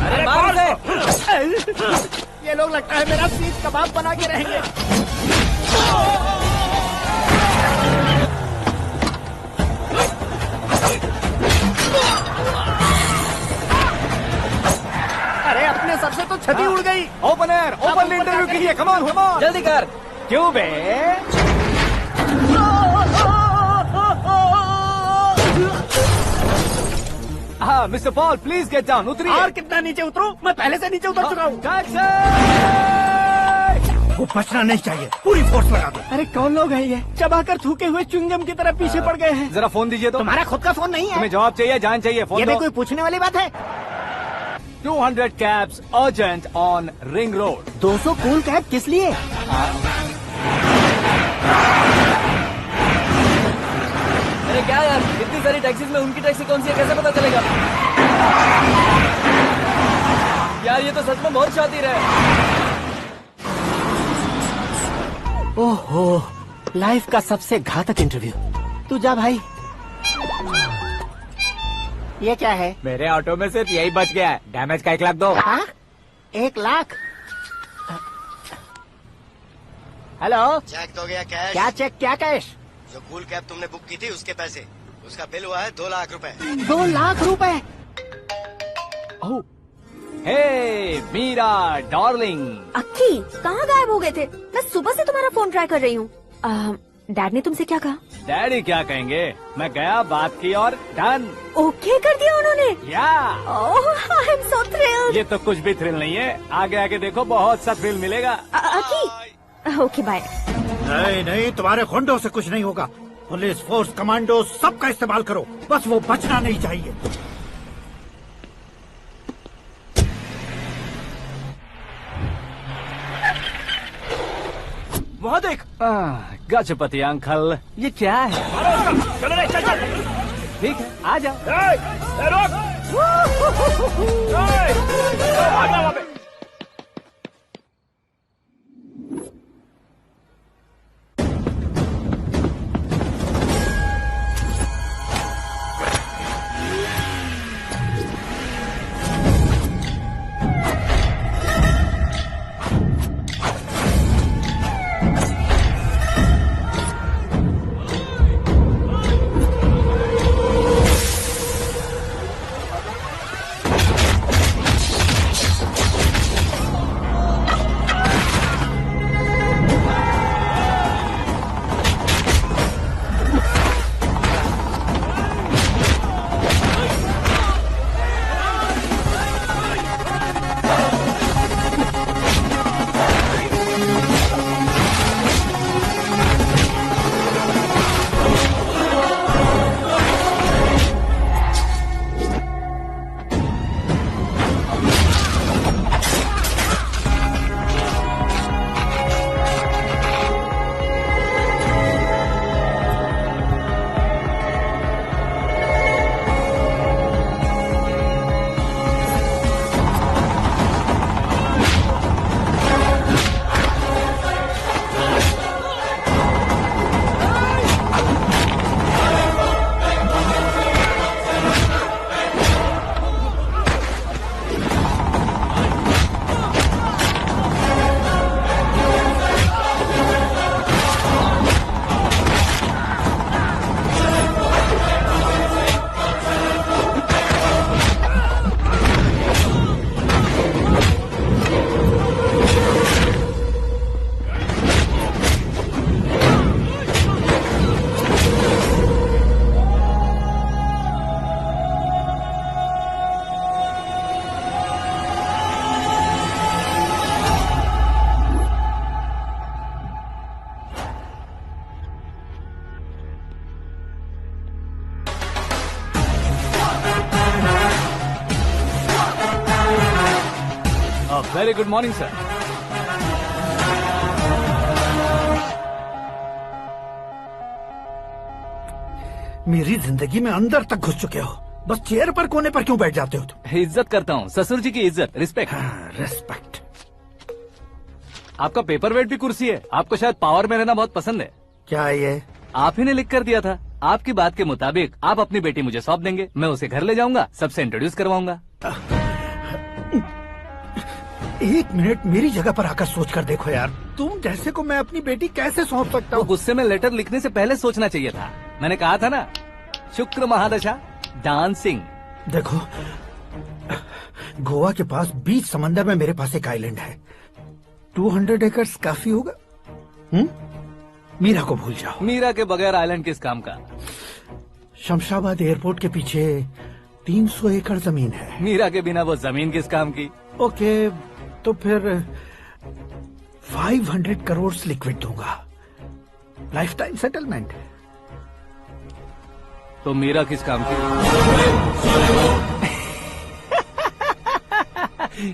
अरे मार दे। ये लोग लगता है मेरा सीख कबाब बना के रहेंगे। अरे अपने सर से तो छती उड़ गई। ओपन एयर, ओपन इंटरव्यू कीजिए। कम ऑन जल्दी कर। क्यों बे? हाँ mister Paul, please get down. उतरिए। और कितना नीचे उतरूं? मैं पहले से नीचे उतर चुका हूँ। वो बचना नहीं चाहिए, पूरी फोर्स लगा दो। अरे कौन लोग हैं ये? चबाकर थूके हुए च्युइंगम की तरह पीछे पड़ गए हैं। जरा फोन दीजिए तो। तुम्हारा खुद का फोन नहीं है? तुम्हें जवाब चाहिए, जान चाहिए, फोन ये दो। भी कोई पूछने वाली बात है? 200 cabs urgent on Ring Road. 200 cool cab किस लिए? अरे क्या यार, इतनी सारी टैक्सीज में उनकी टैक्सी कौन सी है, कैसे पता चलेगा? यार ये तो सच में बहुत शातिर है। ओहो, लाइफ का सबसे घातक इंटरव्यू। तू जा भाई। ये क्या है? मेरे ऑटो में सिर्फ यही बच गया है, डैमेज का 1 लाख दो। 1 लाख? हेलो, चेक तो गया कैश? क्या चेक, क्या कैश? जो कूल कैब तुमने बुक की थी उसके पैसे, उसका बिल हुआ है 2 लाख रुपए। 2 लाख रुपए? हे मीरा डार्लिंग। अक्की, कहाँ गायब हो गए थे? मैं सुबह से तुम्हारा फोन ट्राई कर रही हूँ। डैड ने तुमसे क्या कहा? डैडी क्या कहेंगे, मैं गया, बात की और डन। ओके कर दिया उन्होंने? या। I am so thrilled. ये तो कुछ भी थ्रिल नहीं है, आगे आगे देखो बहुत सा थ्रिल मिलेगा। अक्की, ओके बाय। नहीं, तुम्हारे खोंडों से कुछ नहीं होगा। पुलिस फोर्स, कमांडो, सबका इस्तेमाल करो, बस वो बचना नहीं चाहिए। वहाँ देख। गजपति अंकल, ये क्या है? चलो रे, चल चल। ठीक है, आ जाओ। Very good morning sir. मेरी जिंदगी में अंदर तक घुस चुके हो, बस चेयर पर कोने पर क्यों बैठ जाते हो तुम? इज्जत करता हूँ, ससुर जी की इज्जत, रिस्पेक्ट। रेस्पेक्ट। आपका पेपर वेट भी कुर्सी है। आपको शायद पावर में रहना बहुत पसंद है। क्या है ये? आप ही ने लिख कर दिया था। आपकी बात के मुताबिक आप अपनी बेटी मुझे सौंप देंगे, मैं उसे घर ले जाऊंगा, सबसे इंट्रोड्यूस करवाऊंगा। एक मिनट मेरी जगह पर आकर सोच कर देखो यार, तुम जैसे को मैं अपनी बेटी कैसे सौंप सकता हूँ? गुस्से में लेटर लिखने से पहले सोचना चाहिए था। मैंने कहा था ना, शुक्र महादशा डांसिंग। देखो, गोवा के पास बीच समंदर में मेरे पास एक आइलैंड है, 200 एकर्स काफी होगा। मीरा को भूल जाओ। मीरा के बगैर आइलैंड किस काम का? शमशाबाद एयरपोर्ट के पीछे 300 एकड़ जमीन है। मीरा के बिना वो जमीन किस काम की? ओके, तो फिर 500 करोड़ लिक्विड दूंगा, लाइफ टाइम सेटलमेंट। तो मीरा किस काम की?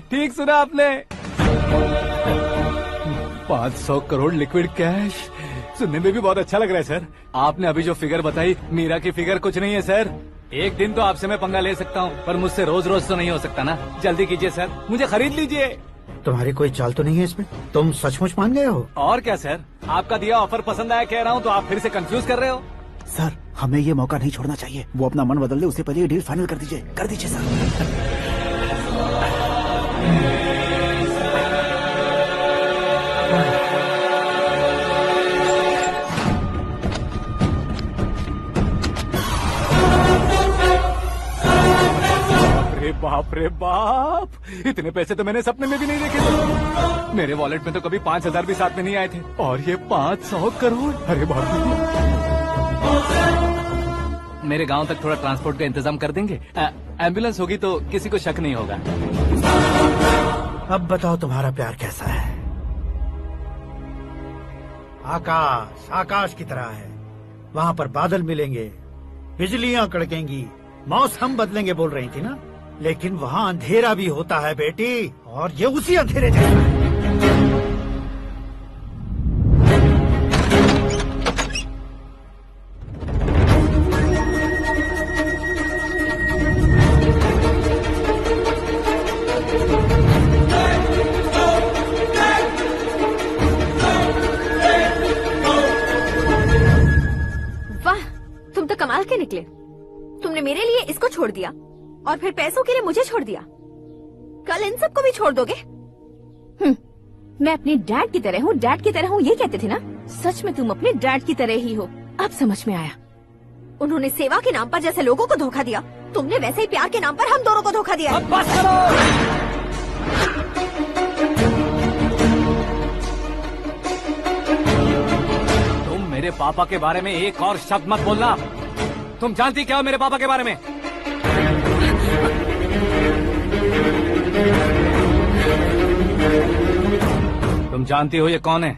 ठीक सुना आपने, 500 करोड़ लिक्विड कैश। सुनने में भी बहुत अच्छा लग रहा है सर। आपने अभी जो फिगर बताई, मीरा की फिगर कुछ नहीं है सर। एक दिन तो आपसे मैं पंगा ले सकता हूँ, पर मुझसे रोज रोज तो नहीं हो सकता ना। जल्दी कीजिए सर, मुझे खरीद लीजिए। तुम्हारी कोई चाल तो नहीं है इसमें? तुम सचमुच मान गए हो? और क्या सर, आपका दिया ऑफर पसंद आया कह रहा हूँ, तो आप फिर से कंफ्यूज कर रहे हो। सर, हमें ये मौका नहीं छोड़ना चाहिए। वो अपना मन बदल दे, उससे पहले ये डील फाइनल कर दीजिए। कर दीजिए सर। बाप रे बाप, इतने पैसे तो मैंने सपने में भी नहीं देखे थे। मेरे वॉलेट में तो कभी 5000 भी साथ में नहीं आए थे, और ये 500 करोड़। अरे बाप रे। मेरे गांव तक थोड़ा ट्रांसपोर्ट का इंतजाम कर देंगे? एम्बुलेंस होगी तो किसी को शक नहीं होगा। अब बताओ तुम्हारा प्यार कैसा है? आकाश आकाश की तरह है, वहाँ पर बादल मिलेंगे, बिजलियाँ कड़केंगी, मौसम बदलेंगे बोल रही थी ना। लेकिन वहाँ अंधेरा भी होता है बेटी, और ये उसी अंधेरे जैसा है। वाह, तुम तो कमाल के निकले। तुमने मेरे लिए इसको छोड़ दिया और फिर पैसों के लिए मुझे छोड़ दिया। कल इन सबको भी छोड़ दोगे? मैं अपने डैड की तरह हूँ, डैड की तरह हूँ, ये कहते थे ना। सच में तुम अपने डैड की तरह ही हो, अब समझ में आया। उन्होंने सेवा के नाम पर जैसे लोगों को धोखा दिया, तुमने वैसे ही प्यार के नाम पर हम दोनों को धोखा दिया। अब बस करो। तुम मेरे पापा के बारे में एक और शब्द मत बोलना। तुम जानती क्या हो मेरे पापा के बारे में? तुम जानती हो ये कौन है?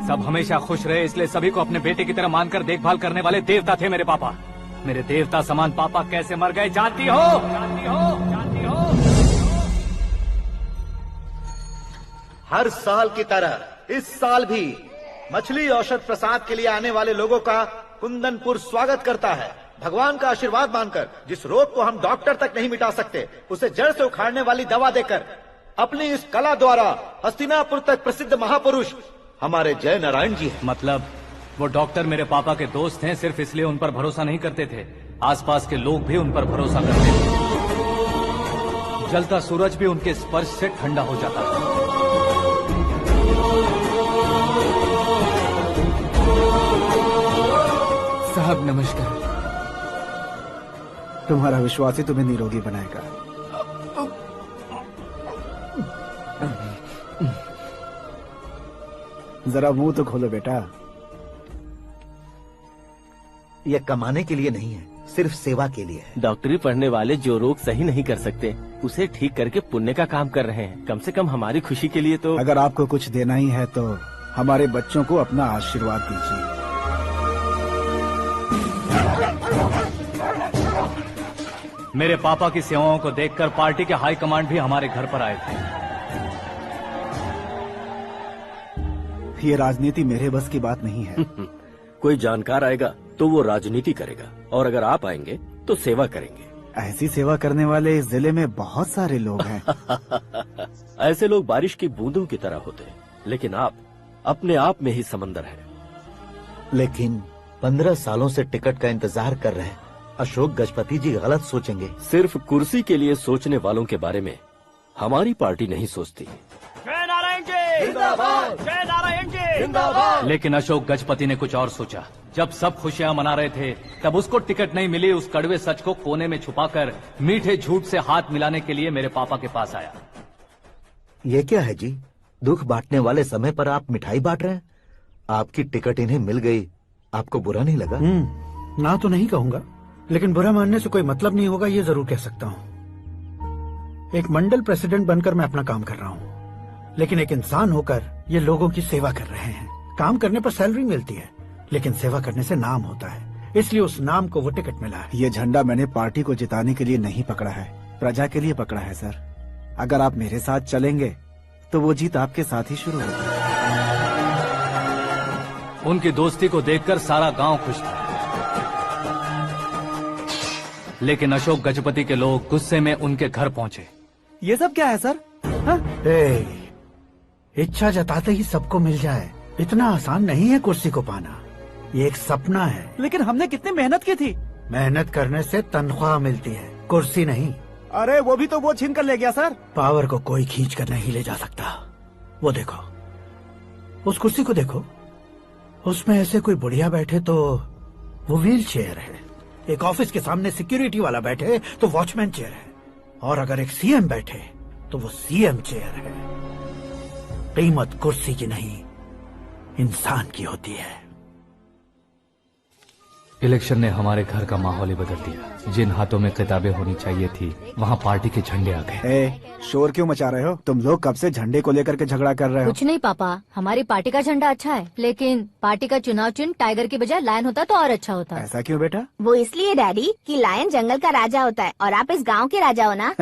सब हमेशा खुश रहे, इसलिए सभी को अपने बेटे की तरह मानकर देखभाल करने वाले देवता थे मेरे पापा। मेरे देवता समान पापा कैसे मर गए जानती हो? जानती हो? जानती हो? हर साल की तरह इस साल भी मछली औषध प्रसाद के लिए आने वाले लोगों का कुंदनपुर स्वागत करता है। भगवान का आशीर्वाद मानकर जिस रोग को हम डॉक्टर तक नहीं मिटा सकते, उसे जड़ से उखाड़ने वाली दवा देकर अपनी इस कला द्वारा हस्तिनापुर तक प्रसिद्ध महापुरुष हमारे जय नारायण जी हैं। मतलब वो डॉक्टर मेरे पापा के दोस्त हैं, सिर्फ इसलिए उन पर भरोसा नहीं करते थे, आसपास के लोग भी उन पर भरोसा करते थे। जलता सूरज भी उनके स्पर्श से ठंडा हो जाता था। साहब नमस्कार। तुम्हारा विश्वास ही तुम्हें निरोगी बनाएगा। जरा मुंह तो खोलो बेटा। यह कमाने के लिए नहीं है, सिर्फ सेवा के लिए है। डॉक्टरी पढ़ने वाले जो रोग सही नहीं कर सकते, उसे ठीक करके पुण्य का काम कर रहे हैं। कम से कम हमारी खुशी के लिए तो। अगर आपको कुछ देना ही है तो हमारे बच्चों को अपना आशीर्वाद दीजिए। मेरे पापा की सेवाओं को देखकर पार्टी के हाई कमांड भी हमारे घर पर आए थे। ये राजनीति मेरे बस की बात नहीं है। कोई जानकार आएगा तो वो राजनीति करेगा, और अगर आप आएंगे तो सेवा करेंगे। ऐसी सेवा करने वाले इस जिले में बहुत सारे लोग हैं। ऐसे लोग बारिश की बूंदों की तरह होते हैं, लेकिन आप अपने आप में ही समंदर हैं। लेकिन 15 सालों से टिकट का इंतजार कर रहे हैं। अशोक गजपति जी गलत सोचेंगे। सिर्फ कुर्सी के लिए सोचने वालों के बारे में हमारी पार्टी नहीं सोचती। जय नारायण जी जिंदाबाद, जय नारायण जी जिंदाबाद। लेकिन अशोक गजपति ने कुछ और सोचा। जब सब खुशियां मना रहे थे तब उसको टिकट नहीं मिली। उस कड़वे सच को कोने में छुपाकर मीठे झूठ से हाथ मिलाने के लिए मेरे पापा के पास आया। ये क्या है जी? दुख बांटने वाले समय पर आप मिठाई बांट रहे हैं। आपकी टिकट इन्हें मिल गई, आपको बुरा नहीं लगा? ना तो नहीं कहूंगा, लेकिन बुरा मानने से कोई मतलब नहीं होगा, ये जरूर कह सकता हूँ। एक मंडल प्रेसिडेंट बनकर मैं अपना काम कर रहा हूँ, लेकिन एक इंसान होकर ये लोगों की सेवा कर रहे हैं। काम करने पर सैलरी मिलती है, लेकिन सेवा करने से नाम होता है, इसलिए उस नाम को वो टिकट मिला है। ये झंडा मैंने पार्टी को जिताने के लिए नहीं पकड़ा है, प्रजा के लिए पकड़ा है सर। अगर आप मेरे साथ चलेंगे तो वो जीत आपके साथ ही शुरू होगी। उनकी दोस्ती को देखकर सारा गांव खुश था, लेकिन अशोक गजपति के लोग गुस्से में उनके घर पहुंचे। ये सब क्या है सर? इच्छा जताते ही सबको मिल जाए, इतना आसान नहीं है कुर्सी को पाना। ये एक सपना है। लेकिन हमने कितनी मेहनत की थी। मेहनत करने से तनख्वाह मिलती है, कुर्सी नहीं। अरे वो भी तो वो छीन कर ले गया सर। पावर को कोई खींच कर नहीं ले जा सकता। वो देखो, उस कुर्सी को देखो, उसमें ऐसे कोई बुढ़िया बैठे तो वो व्हील चेयर है। एक ऑफिस के सामने सिक्योरिटी वाला बैठे तो वॉचमैन चेयर है, और अगर एक सीएम बैठे तो वो सीएम चेयर है। कीमत कुर्सी की नहीं, इंसान की होती है। इलेक्शन ने हमारे घर का माहौल ही बदल दिया। जिन हाथों में किताबें होनी चाहिए थी, वहाँ पार्टी के झंडे आ गए। शोर क्यों मचा रहे हो? तुम लोग कब से झंडे को लेकर के झगड़ा कर रहे हो? कुछ नहीं पापा, हमारी पार्टी का झंडा अच्छा है, लेकिन पार्टी का चुनाव चिन्ह टाइगर की बजाय लायन होता तो और अच्छा होता। ऐसा क्यों बेटा? वो इसलिए डैडी कि लायन जंगल का राजा होता है और आप इस गांव के राजा हो ना।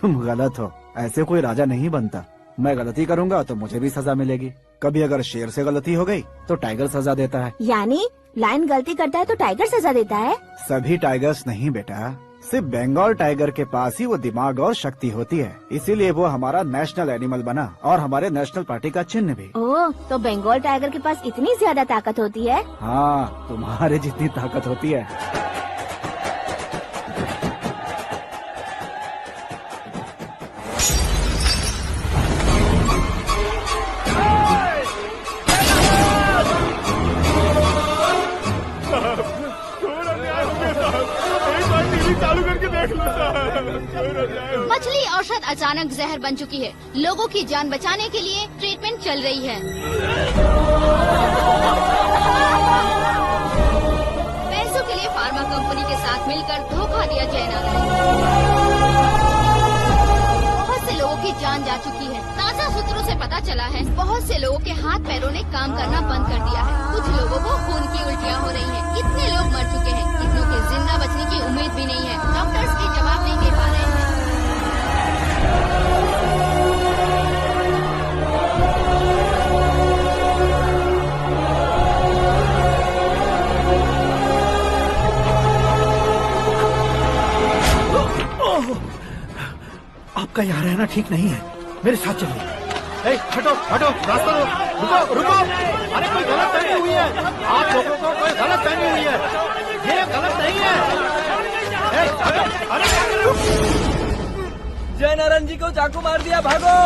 तुम गलत हो, ऐसे कोई राजा नहीं बनता। मैं गलती करूंगा तो मुझे भी सजा मिलेगी। कभी अगर शेर से गलती हो गई तो टाइगर सजा देता है। यानी लायन गलती करता है तो टाइगर सजा देता है? सभी टाइगर्स नहीं बेटा, सिर्फ बंगाल टाइगर के पास ही वो दिमाग और शक्ति होती है, इसीलिए वो हमारा नेशनल एनिमल बना और हमारे नेशनल पार्टी का चिन्ह भी। ओह, तो बंगाल टाइगर के पास इतनी ज्यादा ताकत होती है? हाँ, तुम्हारे जितनी ताकत होती है। मछली औषध अचानक जहर बन चुकी है। लोगों की जान बचाने के लिए ट्रीटमेंट चल रही है। पैसों के लिए फार्मा कंपनी के साथ मिलकर धोखा दिया जय नारायण। बहुत से लोगों की जान जा चुकी है। ताजा सूत्रों से पता चला है बहुत से लोगों के हाथ पैरों ने काम करना बंद कर दिया है। कुछ लोगों को खून की उल्टियाँ हो रही हैं। कितने लोग मर चुके हैं, कितनों के जिंदा बचने की उम्मीद भी नहीं है। डॉक्टर्स भी जवाब नहीं दे पा रहे हैं। आपका यहाँ रहना ठीक नहीं है, मेरे साथ चलिए। हटो हटो, रास्ता रुको रुको। अरे कोई गलत फहमी हुई है, आप लोगों को कोई गलत फहमी हुई है, ये गलत नहीं है। हटो, अरे जय नारायण जी को चाकू मार दिया, भागो।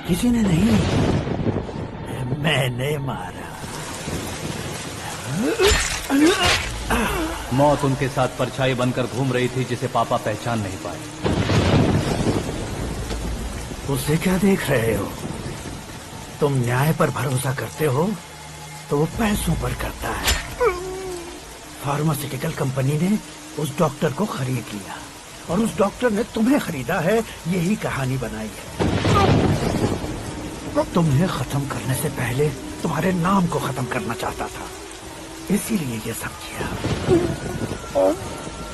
किसी ने नहीं, मैंने मारा। मौत उनके साथ परछाई बनकर घूम रही थी, जिसे पापा पहचान नहीं पाए। उसे क्या देख रहे हो? तुम न्याय पर भरोसा करते हो तो वो पैसों पर करता है। फार्मास्यूटिकल कंपनी ने उस डॉक्टर को खरीद लिया और उस डॉक्टर ने तुम्हें खरीदा है, यही कहानी बनाई है। तुम्हें खत्म करने से पहले तुम्हारे नाम को खत्म करना चाहता था, इसीलिए ये सब किया।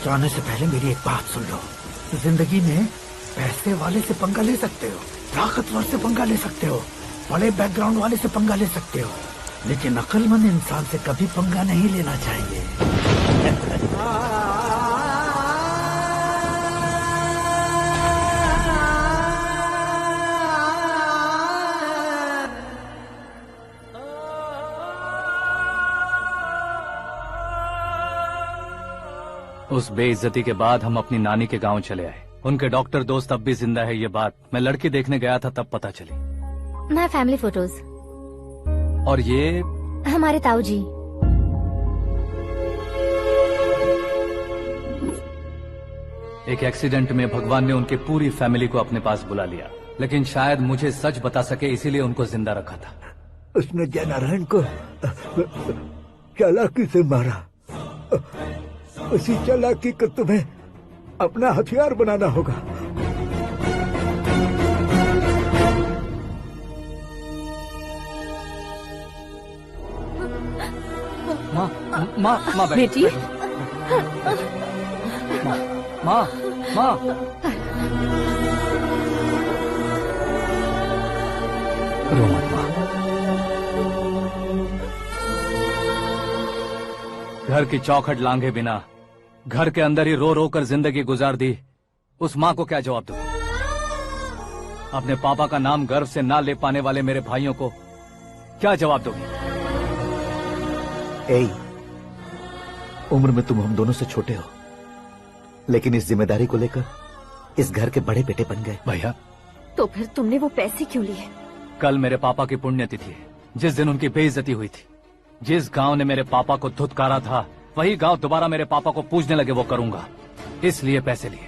जाने से पहले मेरी एक बात सुन लो। जिंदगी में पैसे वाले से पंगा ले सकते हो, ताकतवर से पंगा ले सकते हो, बड़े बैकग्राउंड वाले से पंगा ले सकते हो, लेकिन अक्लमंद इंसान से कभी पंगा नहीं लेना चाहिए। उस बेइज्जती के बाद हम अपनी नानी के गांव चले आए। उनके डॉक्टर दोस्त अब भी जिंदा है, ये बात मैं लड़की देखने गया था तब पता चली। My family photos. और ये हमारे ताऊ जी। एक एक्सीडेंट में भगवान ने उनकी पूरी फैमिली को अपने पास बुला लिया, लेकिन शायद मुझे सच बता सके इसीलिए उनको जिंदा रखा था। उसने जयनारायण को चालाकी से मारा। उसी चालाकी को तुम्हें अपना हथियार बनाना होगा। माँ बेटी। माँ रो मत माँ। घर की चौखट लांघे बिना घर के अंदर ही रो रो कर जिंदगी गुजार दी उस माँ को क्या जवाब दूं? अपने पापा का नाम गर्व से ना ले पाने वाले मेरे भाइयों को क्या जवाब दोगे? उम्र में तुम हम दोनों से छोटे हो, लेकिन इस जिम्मेदारी को लेकर इस घर के बड़े बेटे बन गए। भैया तो फिर तुमने वो पैसे क्यों लिए? कल मेरे पापा की पुण्यतिथि है, जिस दिन उनकी बेइज्जती हुई थी। जिस गांव ने मेरे पापा को धुतकारा था वही गांव दोबारा मेरे पापा को पूजने लगे वो करूंगा, इसलिए पैसे लिए।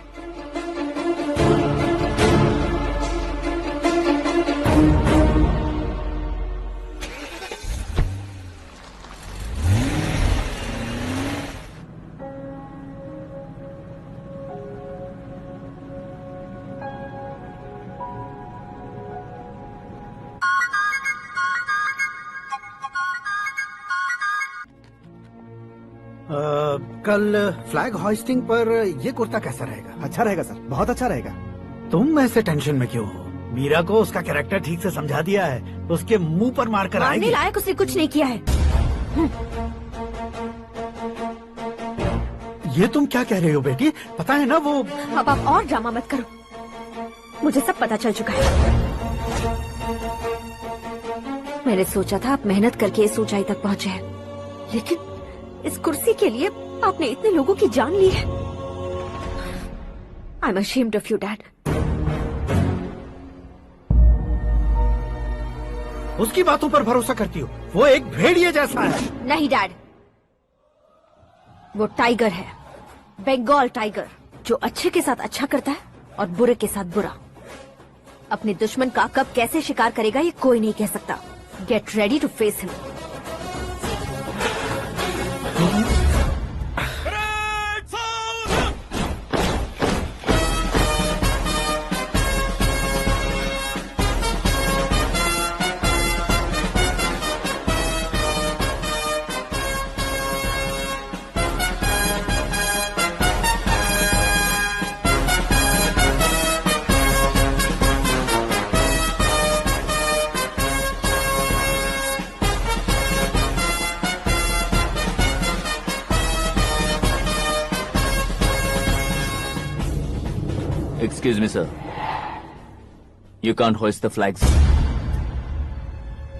कल फ्लैग होइस्टिंग पर ये कुर्ता कैसा रहेगा? अच्छा रहेगा सर, बहुत अच्छा रहेगा। तुम ऐसे टेंशन में क्यों हो? मीरा को उसका कैरेक्टर ठीक से समझा दिया है, उसके मुंह पर मारकर आएगी। मारने लायक उसने कुछ नहीं किया है। ये तुम क्या कह रहे हो बेटी? पता है ना वो। अब आप और ड्रामा मत करो, मुझे सब पता चल चुका है। मैंने सोचा था आप मेहनत करके इस ऊंचाई तक पहुंचे हैं, लेकिन इस कुर्सी के लिए आपने इतने लोगों की जान ली है। I am ashamed of you dad. उसकी बातों पर भरोसा करती हो? वो एक भेड़िए जैसा है। नहीं डैड, वो टाइगर है, बंगाल टाइगर, जो अच्छे के साथ अच्छा करता है और बुरे के साथ बुरा। अपने दुश्मन का कब कैसे शिकार करेगा ये कोई नहीं कह सकता। Get ready to face him. Excuse me, sir. You can't hoist the flags.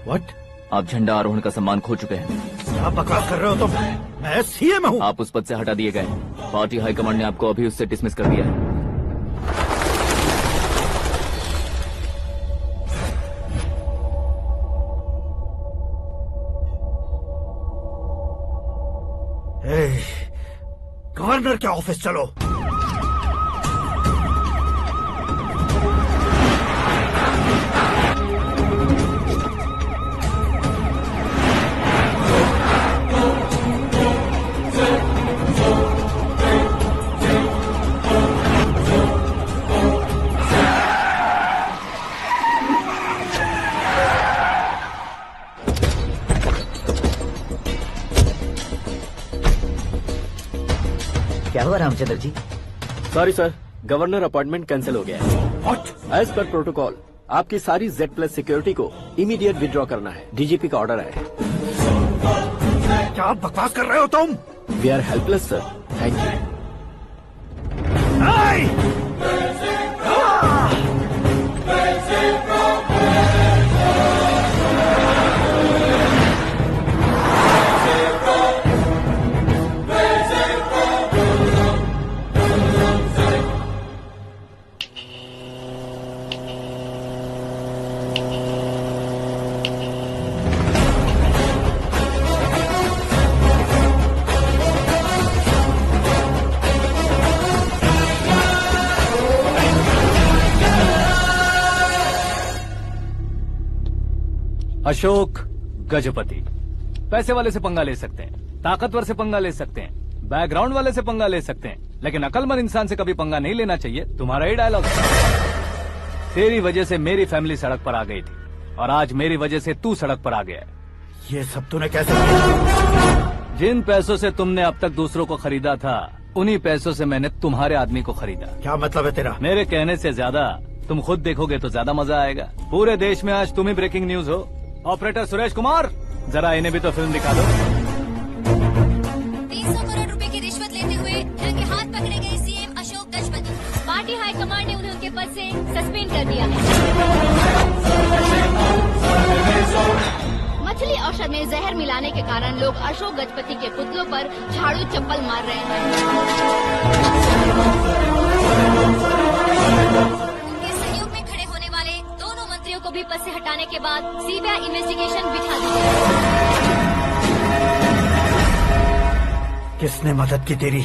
What? आप झंडा आरोहण का सम्मान खो चुके हैं। क्या बकवास कर रहे हो तुम? मैं सीएम हूँ। आप उस पद से हटा दिए गए। पार्टी हाईकमांड ने आपको अभी उससे डिसमिस कर दिया है। गवर्नर के ऑफिस चलो। Rajendra ji. Sorry sir, governor appointment cancel हो गया है। एज पर प्रोटोकॉल आपकी सारी Z+ सिक्योरिटी को इमीडिएट विड्रॉ करना है। डीजीपी का ऑर्डर है। क्या बकवास कर रहे हो तुम? We are helpless sir. Thank you. Ashok Gajapati. पैसे वाले से पंगा ले सकते हैं, ताकतवर से पंगा ले सकते हैं, बैकग्राउंड वाले से पंगा ले सकते हैं, लेकिन अकलमंद इंसान से कभी पंगा नहीं लेना चाहिए। तुम्हारा ही डायलॉग। तेरी वजह से मेरी फैमिली सड़क पर आ गई थी और आज मेरी वजह से तू सड़क पर आ गया है। ये सब तूने कैसे किया? जिन पैसों से तुमने अब तक दूसरों को खरीदा था, उन्हीं पैसों से मैंने तुम्हारे आदमी को खरीदा। क्या मतलब है तेरा? मेरे कहने से ज्यादा तुम खुद देखोगे तो ज्यादा मजा आएगा। पूरे देश में आज तुम ही ब्रेकिंग न्यूज हो। ऑपरेटर सुरेश कुमार, जरा इन्हें भी तो फिल्म दिखा दो। 300 करोड़ रुपए की रिश्वत लेते हुए रंगे हाथ पकड़े गए CM Ashok Gajapati. Party high command ने उन्हें उनके पद से सस्पेंड कर दिया है। मछली औषध में जहर मिलाने के कारण लोग अशोक गजपति के पुतलों पर झाड़ू चप्पल मार रहे हैं। उनके सहयोग में खड़े होने वाले दोनों मंत्रियों को भी पद से हटाने के बाद सीबीआई इन्वेस्टिगेशन बिठा दी है। किसने मदद की तेरी?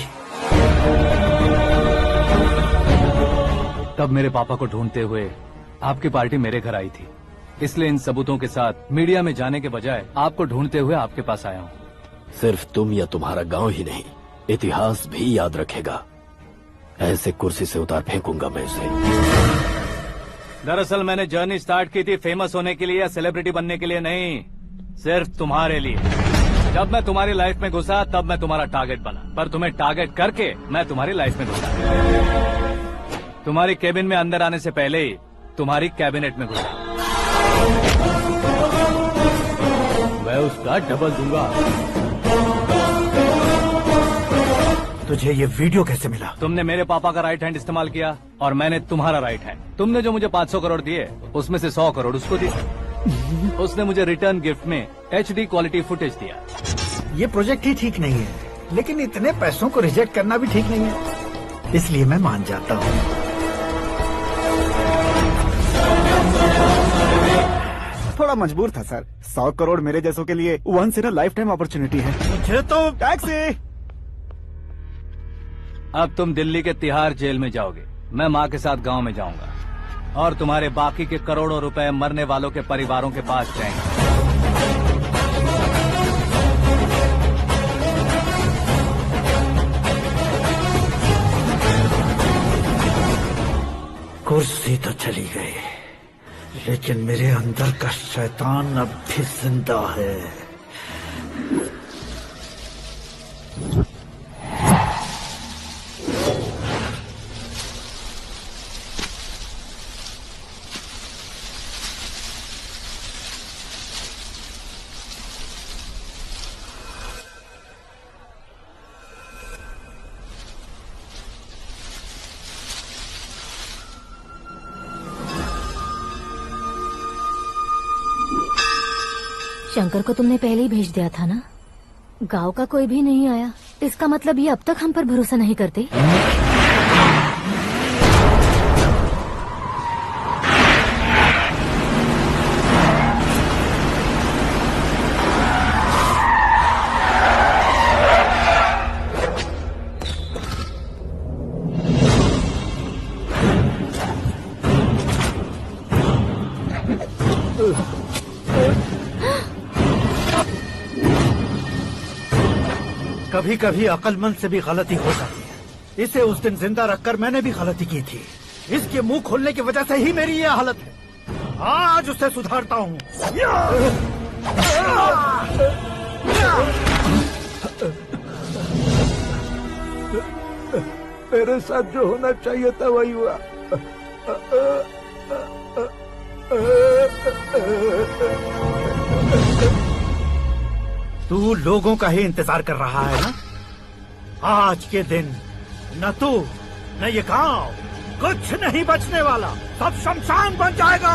तब मेरे पापा को ढूंढते हुए आपकी पार्टी मेरे घर आई थी, इसलिए इन सबूतों के साथ मीडिया में जाने के बजाय आपको ढूंढते हुए आपके पास आया हूँ। सिर्फ तुम या तुम्हारा गांव ही नहीं, इतिहास भी याद रखेगा। ऐसे कुर्सी से उतार फेंकूंगा मैं उसे। दरअसल मैंने जर्नी स्टार्ट की थी फेमस होने के लिए या सेलिब्रिटी बनने के लिए नहीं, सिर्फ तुम्हारे लिए। जब मैं तुम्हारी लाइफ में घुसा तब मैं तुम्हारा टारगेट बना, पर तुम्हें टारगेट करके मैं तुम्हारी लाइफ में घुसा। तुम्हारी केबिन में अंदर आने से पहले ही तुम्हारी कैबिनेट में घुसा। मैं उसका डबल दूंगा। तुझे ये वीडियो कैसे मिला? तुमने मेरे पापा का राइट हैंड इस्तेमाल किया और मैंने तुम्हारा राइट हैंड। तुमने जो मुझे 500 करोड़ दिए उसमें से 100 करोड़ उसको दिए। उसने मुझे रिटर्न गिफ्ट में HD क्वालिटी फुटेज दिया। ये प्रोजेक्ट ही ठीक नहीं है, लेकिन इतने पैसों को रिजेक्ट करना भी ठीक नहीं है, इसलिए मैं मान जाता हूँ। थोड़ा मजबूर था सर। 100 करोड़ मेरे जैसों के लिए once in a life time opportunity है। मुझे तो टैक्सी। अब तुम दिल्ली के तिहाड़ जेल में जाओगे, मैं माँ के साथ गांव में जाऊंगा और तुम्हारे बाकी के करोड़ों रुपए मरने वालों के परिवारों के पास जाएंगे। कुर्सी तो चली गई, लेकिन मेरे अंदर का शैतान अब भी जिंदा है। शंकर को तुमने पहले ही भेज दिया था ना? गांव का कोई भी नहीं आया, इसका मतलब ये अब तक हम पर भरोसा नहीं करते। कभी कभी अक्लमंद से भी गलती हो जाती है। इसे उस दिन जिंदा रखकर मैंने भी गलती की थी। इसके मुंह खोलने की वजह से ही मेरी ये हालत है। आज उसे सुधारता हूँ। मेरे साथ जो होना चाहिए था वही हुआ। तू लोगों का ही इंतजार कर रहा है ना? आज के दिन न तू न ये गांव कुछ नहीं बचने वाला, सब शमशान बन जाएगा।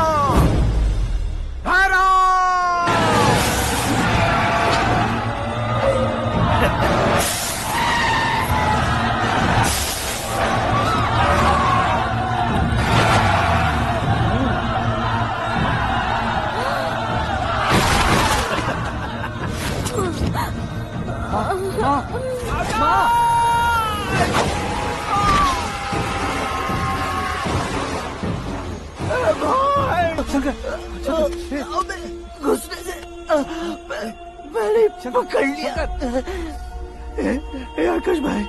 घुसने से मैंने पकड़ लिया। आकाश भाई,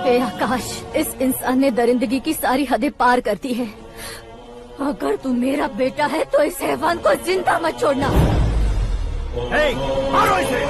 हे आकाश, इस इंसान ने दरिंदगी की सारी हदें पार कर दी है। अगर तू मेरा बेटा है तो इस हैवान को जिंदा मत छोड़ना। मारो इसे।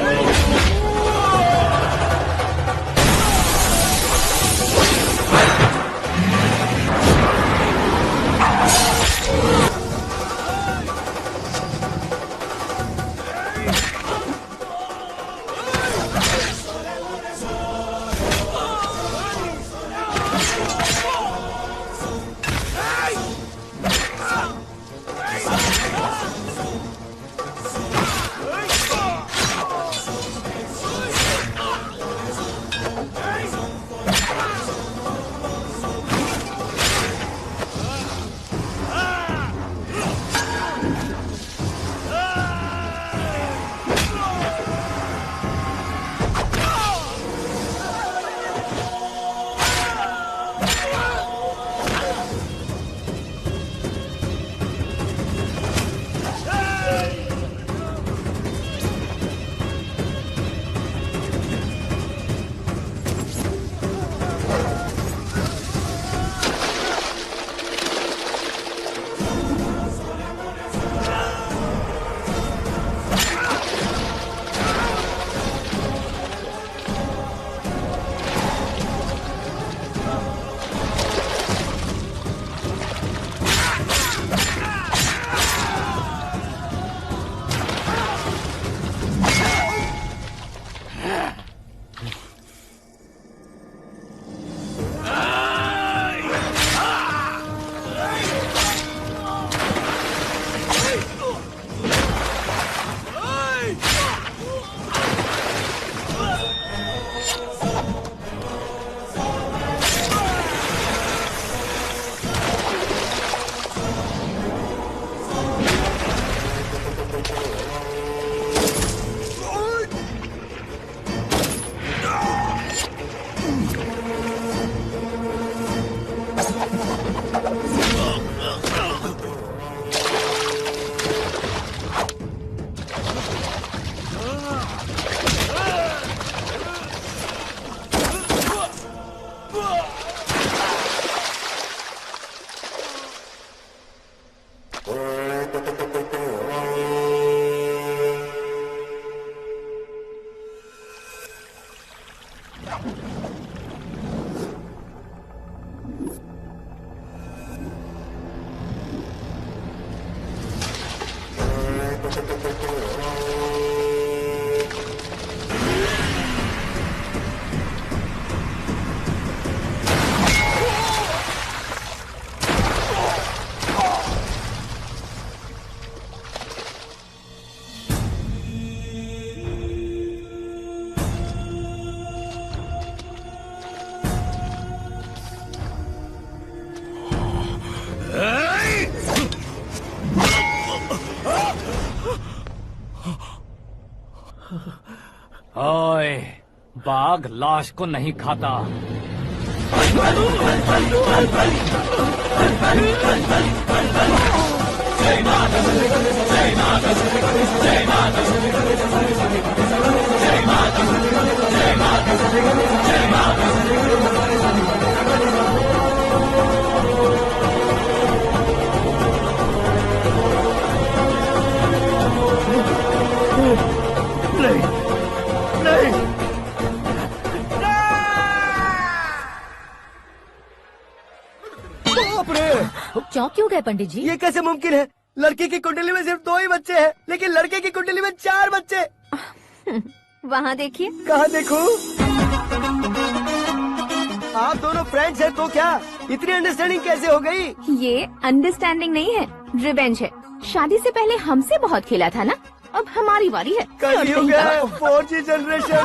ओए, बाघ लाश को नहीं खाता। जय माता दी, जय माता दी, जय माता दी, जय माता दी, जय माता दी। नहीं नहीं बाप रे! चौंक क्यों गए पंडित जी? ये कैसे मुमकिन है? लड़की की कुंडली में सिर्फ 2 ही बच्चे हैं, लेकिन लड़के की कुंडली में 4 बच्चे। वहाँ देखिए। कहाँ देखूं? आप दोनों फ्रेंड्स हैं तो क्या इतनी अंडरस्टैंडिंग कैसे हो गई? ये अंडरस्टैंडिंग नहीं है, रिवेंज है। शादी से पहले हमसे बहुत खेला था ना, अब हमारी बारी है। कलयुग है, 4G जनरेशन।